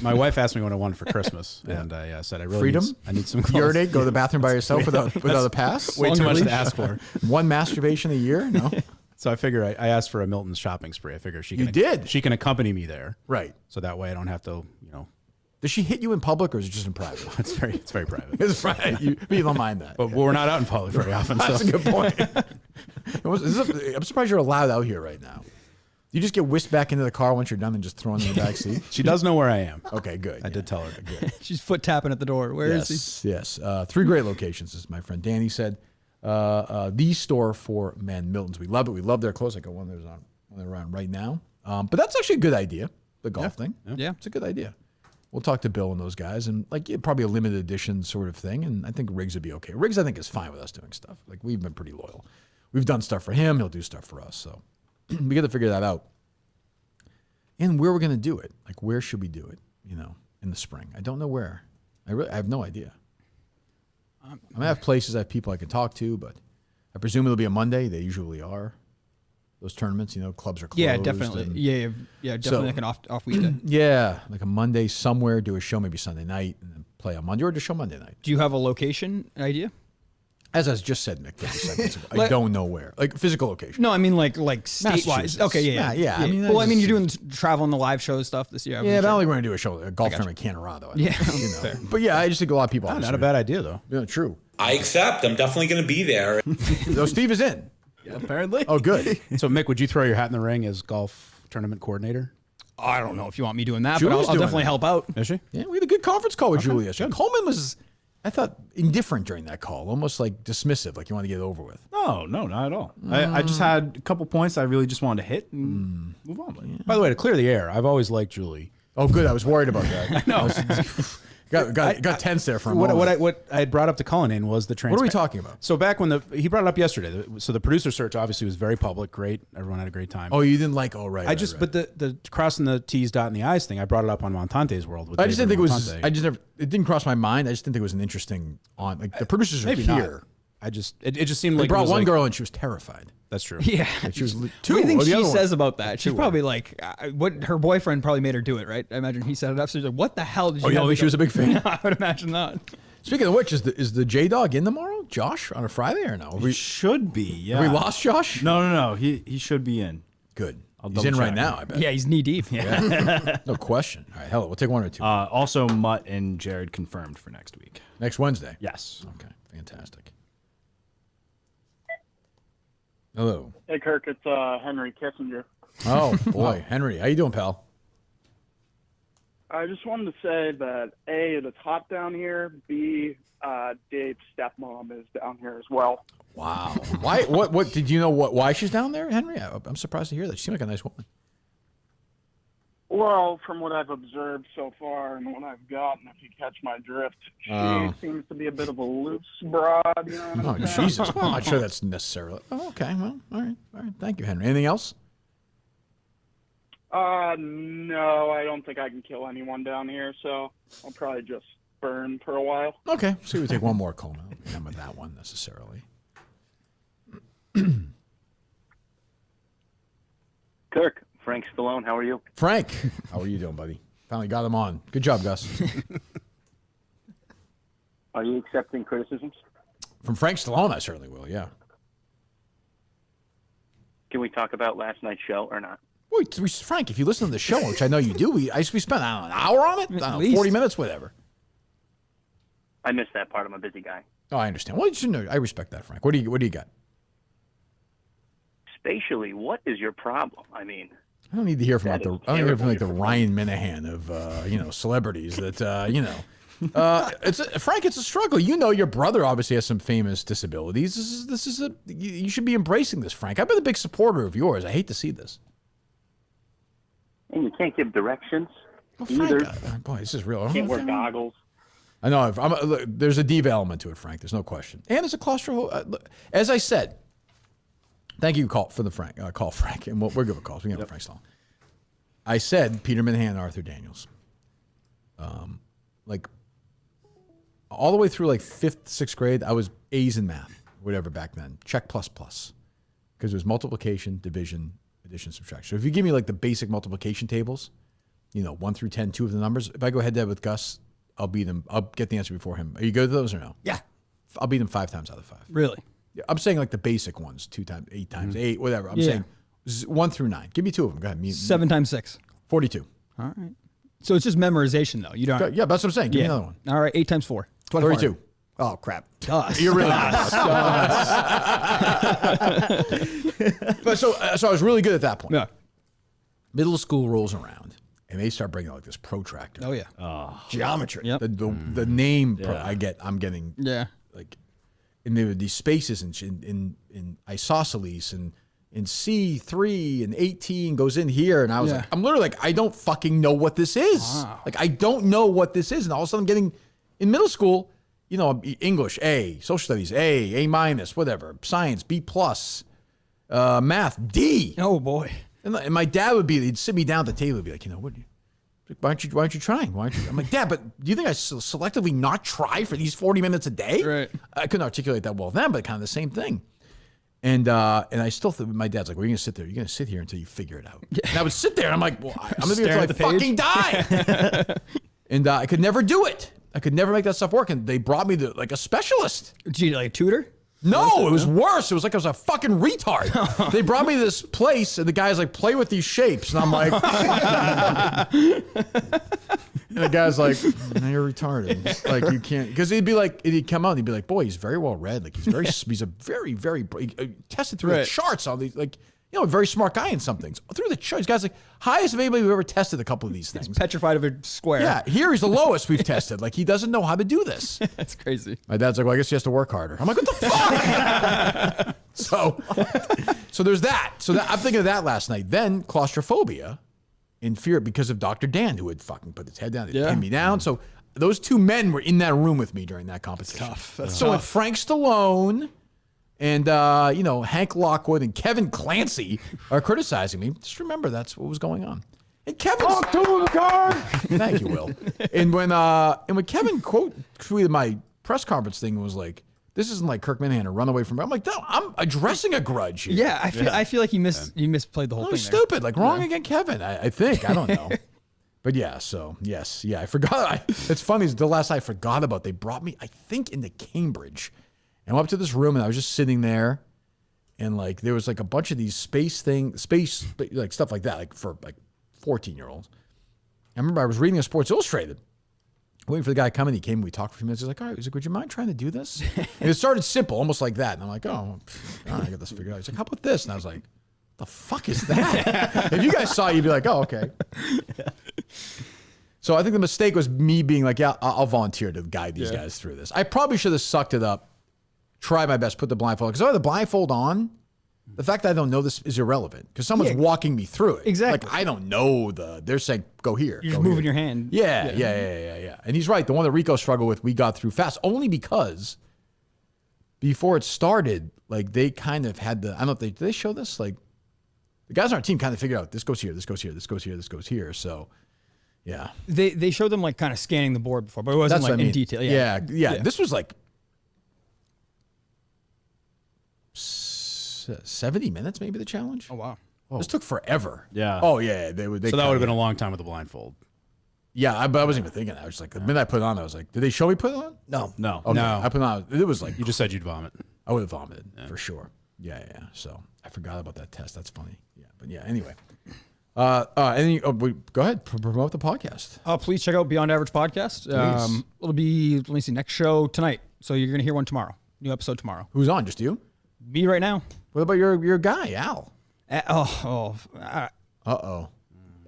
my wife asked me what I wanted for Christmas, and I said I really freedom. I need some clothes. Urinate, go to the bathroom by yourself without a pass. Way too much to ask for. One masturbation a year? No. So I figure I asked for a Milton's shopping spree. I figure she can accompany me there, right? So that way I don't have to, Does she hit you in public or is it just in private? It's very private. It's private. You don't mind that. But we're not out in public very often. That's a good point. I'm surprised you're allowed out here right now. You just get whisked back into the car once you're done and just thrown in the back seat? She does know where I am. Okay, good. I did tell her. Good. She's foot tapping at the door. Where is he? Yes. 3 great locations, as my friend Danny said. the store for men, Miltons. We love it. We love their clothes. I got one that's on they're around right now. But that's actually a good idea. The golf thing. Yeah, it's a good idea. We'll talk to Bill and those guys, and probably a limited edition sort of thing. And I think Riggs would be okay. Riggs, I think, is fine with us doing stuff. Like, we've been pretty loyal. We've done stuff for him. He'll do stuff for us. So we got to figure that out. And where we're going to do it. Like, where should we do it? In the spring. I don't know where. I have no idea. I'm going to have places, I have people I can talk to, but I presume it'll be a Monday. They usually are. Those tournaments, clubs are closed. Yeah, definitely. Yeah, definitely like an off weekday. Yeah, like a Monday somewhere, do a show maybe Sunday night, and then play on Monday, or just show Monday night. Do you have a location idea? As I just said, Mick, 50 seconds ago, I don't know where. Like, physical location. No, I mean like state-wise. Okay, yeah. You're doing travel and the live show stuff this year. Yeah, but I don't think we're going to do a show, a golf tournament in Colorado. Yeah, fair. But yeah, I just think a lot of people. Not a bad idea, though. Yeah, true. I accept. I'm definitely going to be there. So Steve is in. Yeah, apparently. Oh, good. So, Mick, would you throw your hat in the ring as golf tournament coordinator? I don't know if you want me doing that, Julie's but I'll definitely help out. Is she? Yeah, we had a good conference call with Julie yesterday. Coleman was, I thought, indifferent during that call, almost like dismissive, like you want to get it over with. No, not at all. I just had a couple points I really just wanted to hit and move on. But By the way, to clear the air, I've always liked Julie. Oh, good. I was worried about that. Got tense there for a moment. What I had brought up to Cullinan was the What are we talking about? So back when he brought it up yesterday. So the producer search obviously was very public, great. Everyone had a great time. Oh, you didn't like? Oh, right. But the crossing the T's, dotting the I's thing, I brought it up on Montante's World. With I just didn't think it was. Montante. I just never. It didn't cross my mind. I just didn't think it was an interesting the producers are Maybe here. Not. It just seemed they like brought it was one like, girl and she was terrified. That's true. Yeah, she was two. What do you think she says one? about that? She's probably like, what her boyfriend probably made her do it, right? I imagine he set it up. So she's like, what the hell did you? Oh, you know, she was a big fan. I would imagine not. Speaking of which, is the J Dog in tomorrow, Josh, on a Friday or no? He should be. Yeah. Have we lost Josh? No. He should be in. Good. I'll He's in double right check. now, I bet. Yeah, he's knee deep. Yeah. No question. All right, hell, we'll take one or two. Also, Mutt and Jared confirmed for next week. Next Wednesday? Yes. Okay, fantastic. Hello. Hey, Kirk, it's Henry Kissinger. Oh, boy. Henry, how you doing, pal? I just wanted to say that A, it's hot down here. B, Dave's stepmom is down here as well. Wow. Why? What? Did you know why she's down there, Henry? I'm surprised to hear that. She seems like a nice woman. Well, from what I've observed so far and what I've gotten, if you catch my drift, she seems to be a bit of a loose broad. You know what I'm saying? Jesus. Well, I'm not sure that's necessarily. Oh, okay. Well, all right. Thank you, Henry. Anything else? No, I don't think I can kill anyone down here, so I'll probably just burn for a while. Okay. So we take one more call now. Not with that one necessarily. Kirk, Frank Stallone, how are you? Frank, how are you doing, buddy? Finally got him on. Good job, Gus. Are you accepting criticisms? From Frank Stallone, I certainly will, yeah. Can we talk about last night's show or not? Wait, Frank, if you listen to the show, which I know you do, we spent, I don't know, an hour on it? I don't know, 40 minutes, whatever. I missed that part. I'm a busy guy. Oh, I understand. Well, you should know. I respect that, Frank. What do you got? Spatially, what is your problem? I mean, I don't need to hear from that the is Ryan Minahan of celebrities that Frank. It's a struggle. You know, your brother obviously has some famous disabilities. You should be embracing this, Frank. I've been a big supporter of yours. I hate to see this. And you can't give directions Frank, either. Boy, this is real. Can't wear goggles. I know. There's a diva element to it, Frank. There's no question. And there's a claustrophobic. As I said, thank you, call Frank, and we're good with calls. We can have Frank Stallone. I said Peter Minahan and Arthur Daniels. Like all the way through like 5th, 6th grade, I was A's in math, whatever back then. Check plus, because it was multiplication, division, addition, subtraction. So if you give me like the basic multiplication tables, 1 through 10, 2 of the numbers. If I go head to head with Gus, I'll beat him. I'll get the answer before him. Are you good with those or no? Yeah. I'll beat him 5 times out of 5. Really? Yeah, I'm saying like the basic ones, 2 times, 8 times 8, whatever. I'm saying 1 through 9. Give me 2 of them. Go ahead. 7 times 6. 42. All right. So it's just memerization, though. You don't. Yeah, that's what I'm saying. Give me another one. All right. 8 times 4. 32. Oh, crap. You're really good. But so I was really good at that point. Yeah. Middle school rolls around, and they start bringing out like this protractor. Oh, yeah. Geometry. Yep. The name I'm getting Yeah. like and there were these spaces in isosceles and in C3 and 18 goes in here. And I was like, I'm literally like, I don't fucking know what this is. Wow. Like, I don't know what this is. And all of a sudden I'm getting in middle school, you know, English, A, social studies, A minus, whatever, science, B plus, math, D. Oh boy. And my dad he'd sit me down at the table and be like, you know, why aren't you trying? I'm like, Dad, but do you think I selectively not try for these 40 minutes a day? Right. I couldn't articulate that well then, but kind of the same thing. And I still think my dad's like, well, you're going to sit there. You're going to sit here until you figure it out. And I would sit there and I'm like, well, I'm going to be here until I fucking die. And I could never do it. I could never make that stuff work. And they brought me to like a specialist. Did you like a tutor? No, it was worse. It was like I was a fucking retard. They brought me to this place, and the guy's like, play with these shapes. And I'm like, and the guy's like, no, you're retarded. Like, you can't, because he'd come out and he'd be like, boy, he's very well read. Like, he's a very, very, tested through the charts on these, like, you know, a very smart guy in some things. Through the charts, guy's like, highest of anybody we've ever tested a couple of these things. He's petrified of a square. Yeah, here he's the lowest we've tested. Like, he doesn't know how to do this. That's crazy. My dad's like, well, I guess he has to work harder. I'm like, what the fuck? So there's that. I'm thinking of that last night. Then claustrophobia in fear because of Dr. Dan, who would fucking put his head down and pin me down. So those two men were in that room with me during that competition. That's so when tough. Frank Stallone and, Hank Lockwood and Kevin Clancy are criticizing me, just remember that's what was going on. And Kevin, talk to him, Kirk. Thank you, Will. And when Kevin tweeted my press conference thing and was like, "This isn't like Kirk Minahan or run away from," I'm like, "No, I'm addressing a grudge here." Yeah, I feel like you misplayed the whole thing. Stupid, like wrong again, Kevin. I think I don't know, but yeah. So yes, I forgot. It's funny. The last I forgot about. They brought me, I think, into Cambridge, and I went up to this room and I was just sitting there. And like there was like a bunch of these space like stuff like that, like for like 14-year-olds. I remember I was reading a Sports Illustrated, waiting for the guy to come in. He came, we talked for a few minutes. He's like, all right. He's like, would you mind trying to do this? And it started simple, almost like that. And I'm like, oh, I got this figured out. He's like, how about this? And I was like, the fuck is that? If you guys saw it, you'd be like, oh, okay. So I think the mistake was me being like, yeah, I'll volunteer to guide these guys through this. I probably should have sucked it up, tried my best, put the blindfold. Because if I had the blindfold on, the fact that I don't know this is irrelevant because someone's walking me through it. Exactly. Like I don't know they're saying, go here. You're just moving your hand. Yeah. And he's right. The one that Rico struggled with, we got through fast only because before it started, like they kind of had I don't know if did they show this? Like the guys on our team kind of figured out this goes here, this goes here, this goes here, this goes here. So yeah. They showed them like kind of scanning the board before, but it wasn't in detail. Yeah. This was like 70 minutes, maybe the challenge. Oh wow! This took forever. Yeah. Oh yeah. They so that would have been a long time with the blindfold. Yeah, but I wasn't even thinking that. I was like, the minute I put it on, I was like, did they show me put it on? No. Okay. I put it on. It was like You just said you'd vomit. I would have vomited for sure. Yeah. So I forgot about that test. That's funny. Yeah, but yeah. Anyway. Go ahead. Promote the podcast. Please check out Beyond Average Podcast. It'll be, let me see, next show tonight. So you're gonna hear one tomorrow. New episode tomorrow. Who's on? Just you? Me right now. What about your guy, Al?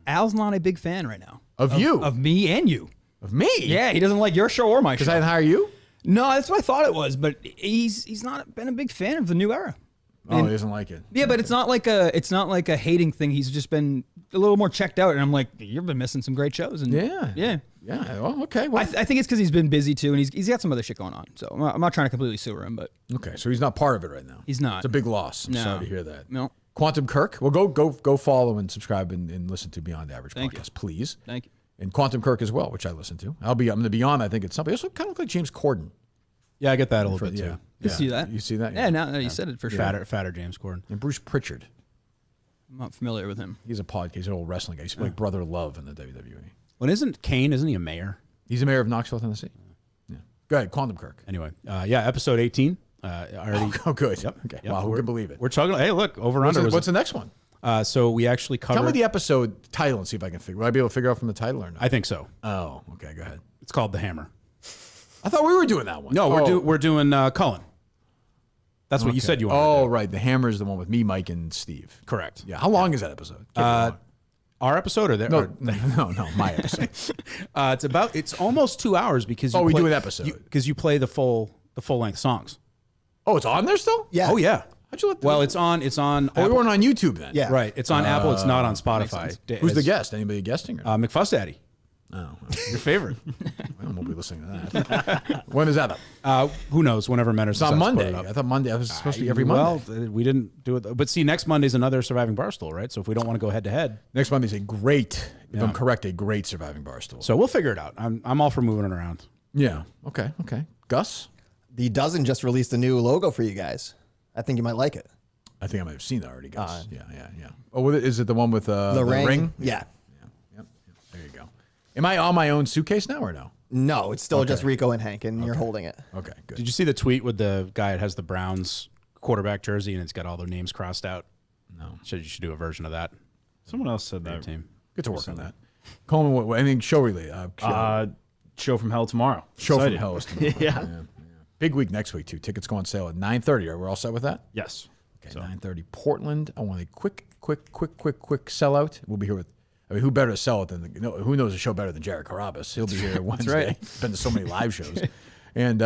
Al's not a big fan right now. Of you? Of me and you. Of me? Yeah, he doesn't like your show or my show. Because I didn't hire you? No, that's what I thought it was, but he's not been a big fan of the new era. Oh, he doesn't like it. Yeah, but it's not like a hating thing. He's just been a little more checked out, and I'm like, you've been missing some great shows. And yeah. Well, okay. Well, I think it's because he's been busy too, and he's got some other shit going on. So I'm not trying to completely sue him, but okay. So he's not part of it right now. He's not. It's a big loss. I'm No. sorry to hear that. No. Quantum Kirk. Well, go follow and subscribe and listen to Beyond Average podcast, please. Thank you. And Quantum Kirk as well, which I listen to. I'm going to be on. I think it's somebody. Also, kind of look like James Corden. Yeah, I get that a little bit yeah. too. You see that? You see that? Yeah, no, you said it for sure. Fatter James Corden. And Bruce Pritchard. I'm not familiar with him. He's a podcast. He's an old wrestling guy. He's like Brother Love in the WWE. Well, isn't he a mayor? He's the mayor of Knoxville, Tennessee. Yeah. Go ahead, Quantum Kirk. Anyway, episode 18. Oh, good. Yep. Okay. Yep. Wow, who can believe it? We're talking. Hey, look, over/under. What's the next one? So we actually covered. Tell me the episode title and see if I can figure. Will I be able to figure out from the title or not? I think so. Oh, okay. Go ahead. It's called The Hammer. I thought we were doing that one. No, we're doing Cullen. That's what you said you wanted. Oh, to do. right. The Hammer is the one with me, Mike, and Steve. Correct. Yeah. How long is that episode? Our episode or no, my episode. It's almost 2 hours because we do an episode because you play the full length songs. Oh, it's on there still? Yeah. Oh yeah. How'd you let Well, it's on. Oh, we weren't on YouTube then. Yeah. Right. It's on Apple. It's not on Spotify. Who's the guest? Anybody guesting? Or McFuss Daddy. Oh, Your favorite. I won't be listening to that. When is that up? Who knows? Whenever Menners It's on decides to put Monday. it up. I thought Monday. I was supposed to be every Monday. Well, we didn't do it. But see, next Monday's another Surviving Barstool, right? So if we don't want to go head to head, Next Monday's a great, if I'm correct, a great Surviving Barstool. so we'll figure it out. I'm all for moving it around. Yeah. Okay. Gus? The Dozen just released a new logo for you guys. I think you might like it. I think I might have seen that already, Gus. Yeah. Oh, is it the one with the ring? Yeah. There you go. Am I on my own suitcase now or no? No, it's still just Rico and Hank, and you're holding it. Okay, good. Did you see the tweet with the guy that has the Browns quarterback jersey and it's got all their names crossed out? No. You should do a version of that. Someone else said that. Team. Good to work on that. Coleman, anything show related? Show from hell tomorrow. Show Excited. from hell is tomorrow. Yeah. Big week next week, too. Tickets go on sale at 9:30. Are we all set with that? Yes. Okay, 9:30. Portland. I want a quick sellout. We'll be here with, who better to sell it than, who knows a show better than Jared Carabas? He'll be here Wednesday. right. Been to so many live shows. And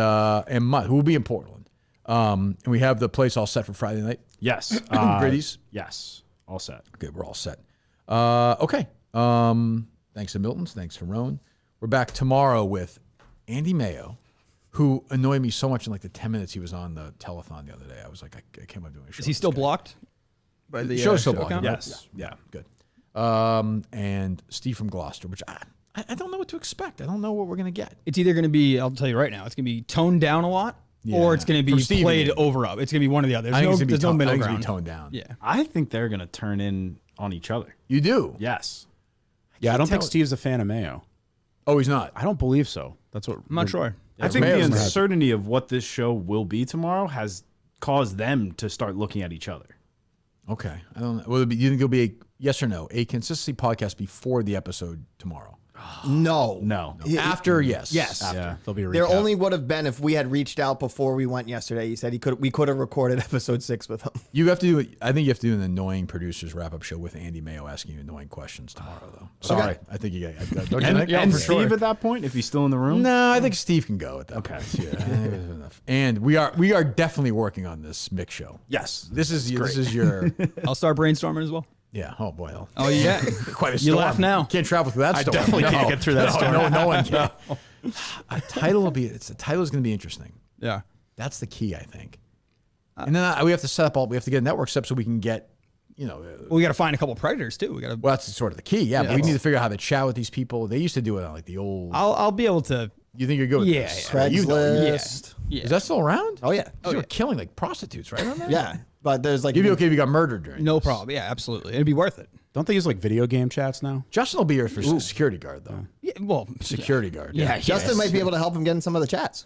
Mutt, who will be in Portland. And we have the place all set for Friday night. Yes. Grady's? Yes. All set. Okay, we're all set. Okay. Thanks to Miltons. Thanks to Roan. We're back tomorrow with Andy Mayo, who annoyed me so much in like the 10 minutes he was on the telethon the other day. I was like, I can't believe doing a show. Is he still blocked? By the show's still blocked. account? Yes. Yeah, good. And Steve from Gloucester, which I don't know what to expect. I don't know what we're going to get. It's either going to be, I'll tell you right now, it's going to be toned down a lot, or it's going to be From Steve played again. over up. It's going to be one or the other. I think There's no middle it's ground. be toned down. Yeah. I think they're going to turn in on each other. You do? Yes. Yeah, I don't think tell- Steve's a fan of Mayo. Oh, he's not? I don't believe so. That's what I'm not sure. I think Mayo's the not. uncertainty of what this show will be tomorrow has caused them to start looking at each other. Okay. I don't know. Will it be, you think it'll be a yes or no? A consistency podcast before the episode tomorrow? No. After, yes. Yes. Yeah, there'll be a There recap. only would have been if we had reached out before we went yesterday. He said we could have recorded episode 6 with him. You have to do. I think you have to do an annoying producers wrap up show with Andy Mayo asking you annoying questions tomorrow, though. Sorry, I think you got. Don't you think? And For Steve sure. at that point, if he's still in the room? No, I think Steve can go at that. Okay. Yeah. And we are definitely working on this Mick show. Yes. This is your. I'll start brainstorming as well. Yeah. Oh boy. Oh yeah. Quite a storm. You laugh now. Can't travel through that storm. definitely can't get through that storm. No one can. The title is going to be interesting. Yeah. That's the key, I think. And then we have to set up we have to get a network set up so we can get, Well, we got to find a couple predators too. We got to. well, that's sort of the key. Yeah, but we need to figure out how to chat with these people. They used to do it on like the old. I'll be able to. You think you're good with Yeah, this? yeah. You know. Craigslist. Yeah. Is that still around? Oh yeah. You were killing like prostitutes, right? On there? Yeah. But there's like You'd be okay if you got murdered during No this. problem. Yeah, absolutely. It'd be worth it. Don't they use like video game chats now? Justin will be here for security guard, though. Yeah. Well, Security guard. Yeah. Justin might be able to help him get in some of the chats.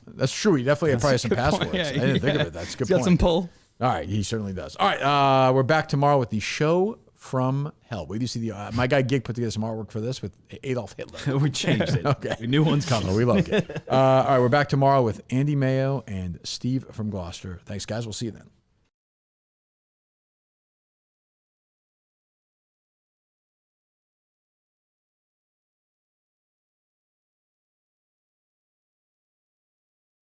That's true. He definitely had probably some passwords. Yeah, I didn't think of it. That's a good He's got point. some pull. All right, he certainly does. All right, we're back tomorrow with the show from hell. We do see the my guy Gig put together some artwork for this with Adolf Hitler. We changed it. Okay, New one's coming. oh, we like it. All right, we're back tomorrow with Andy Mayo and Steve from Gloucester. Thanks, guys. We'll see you then.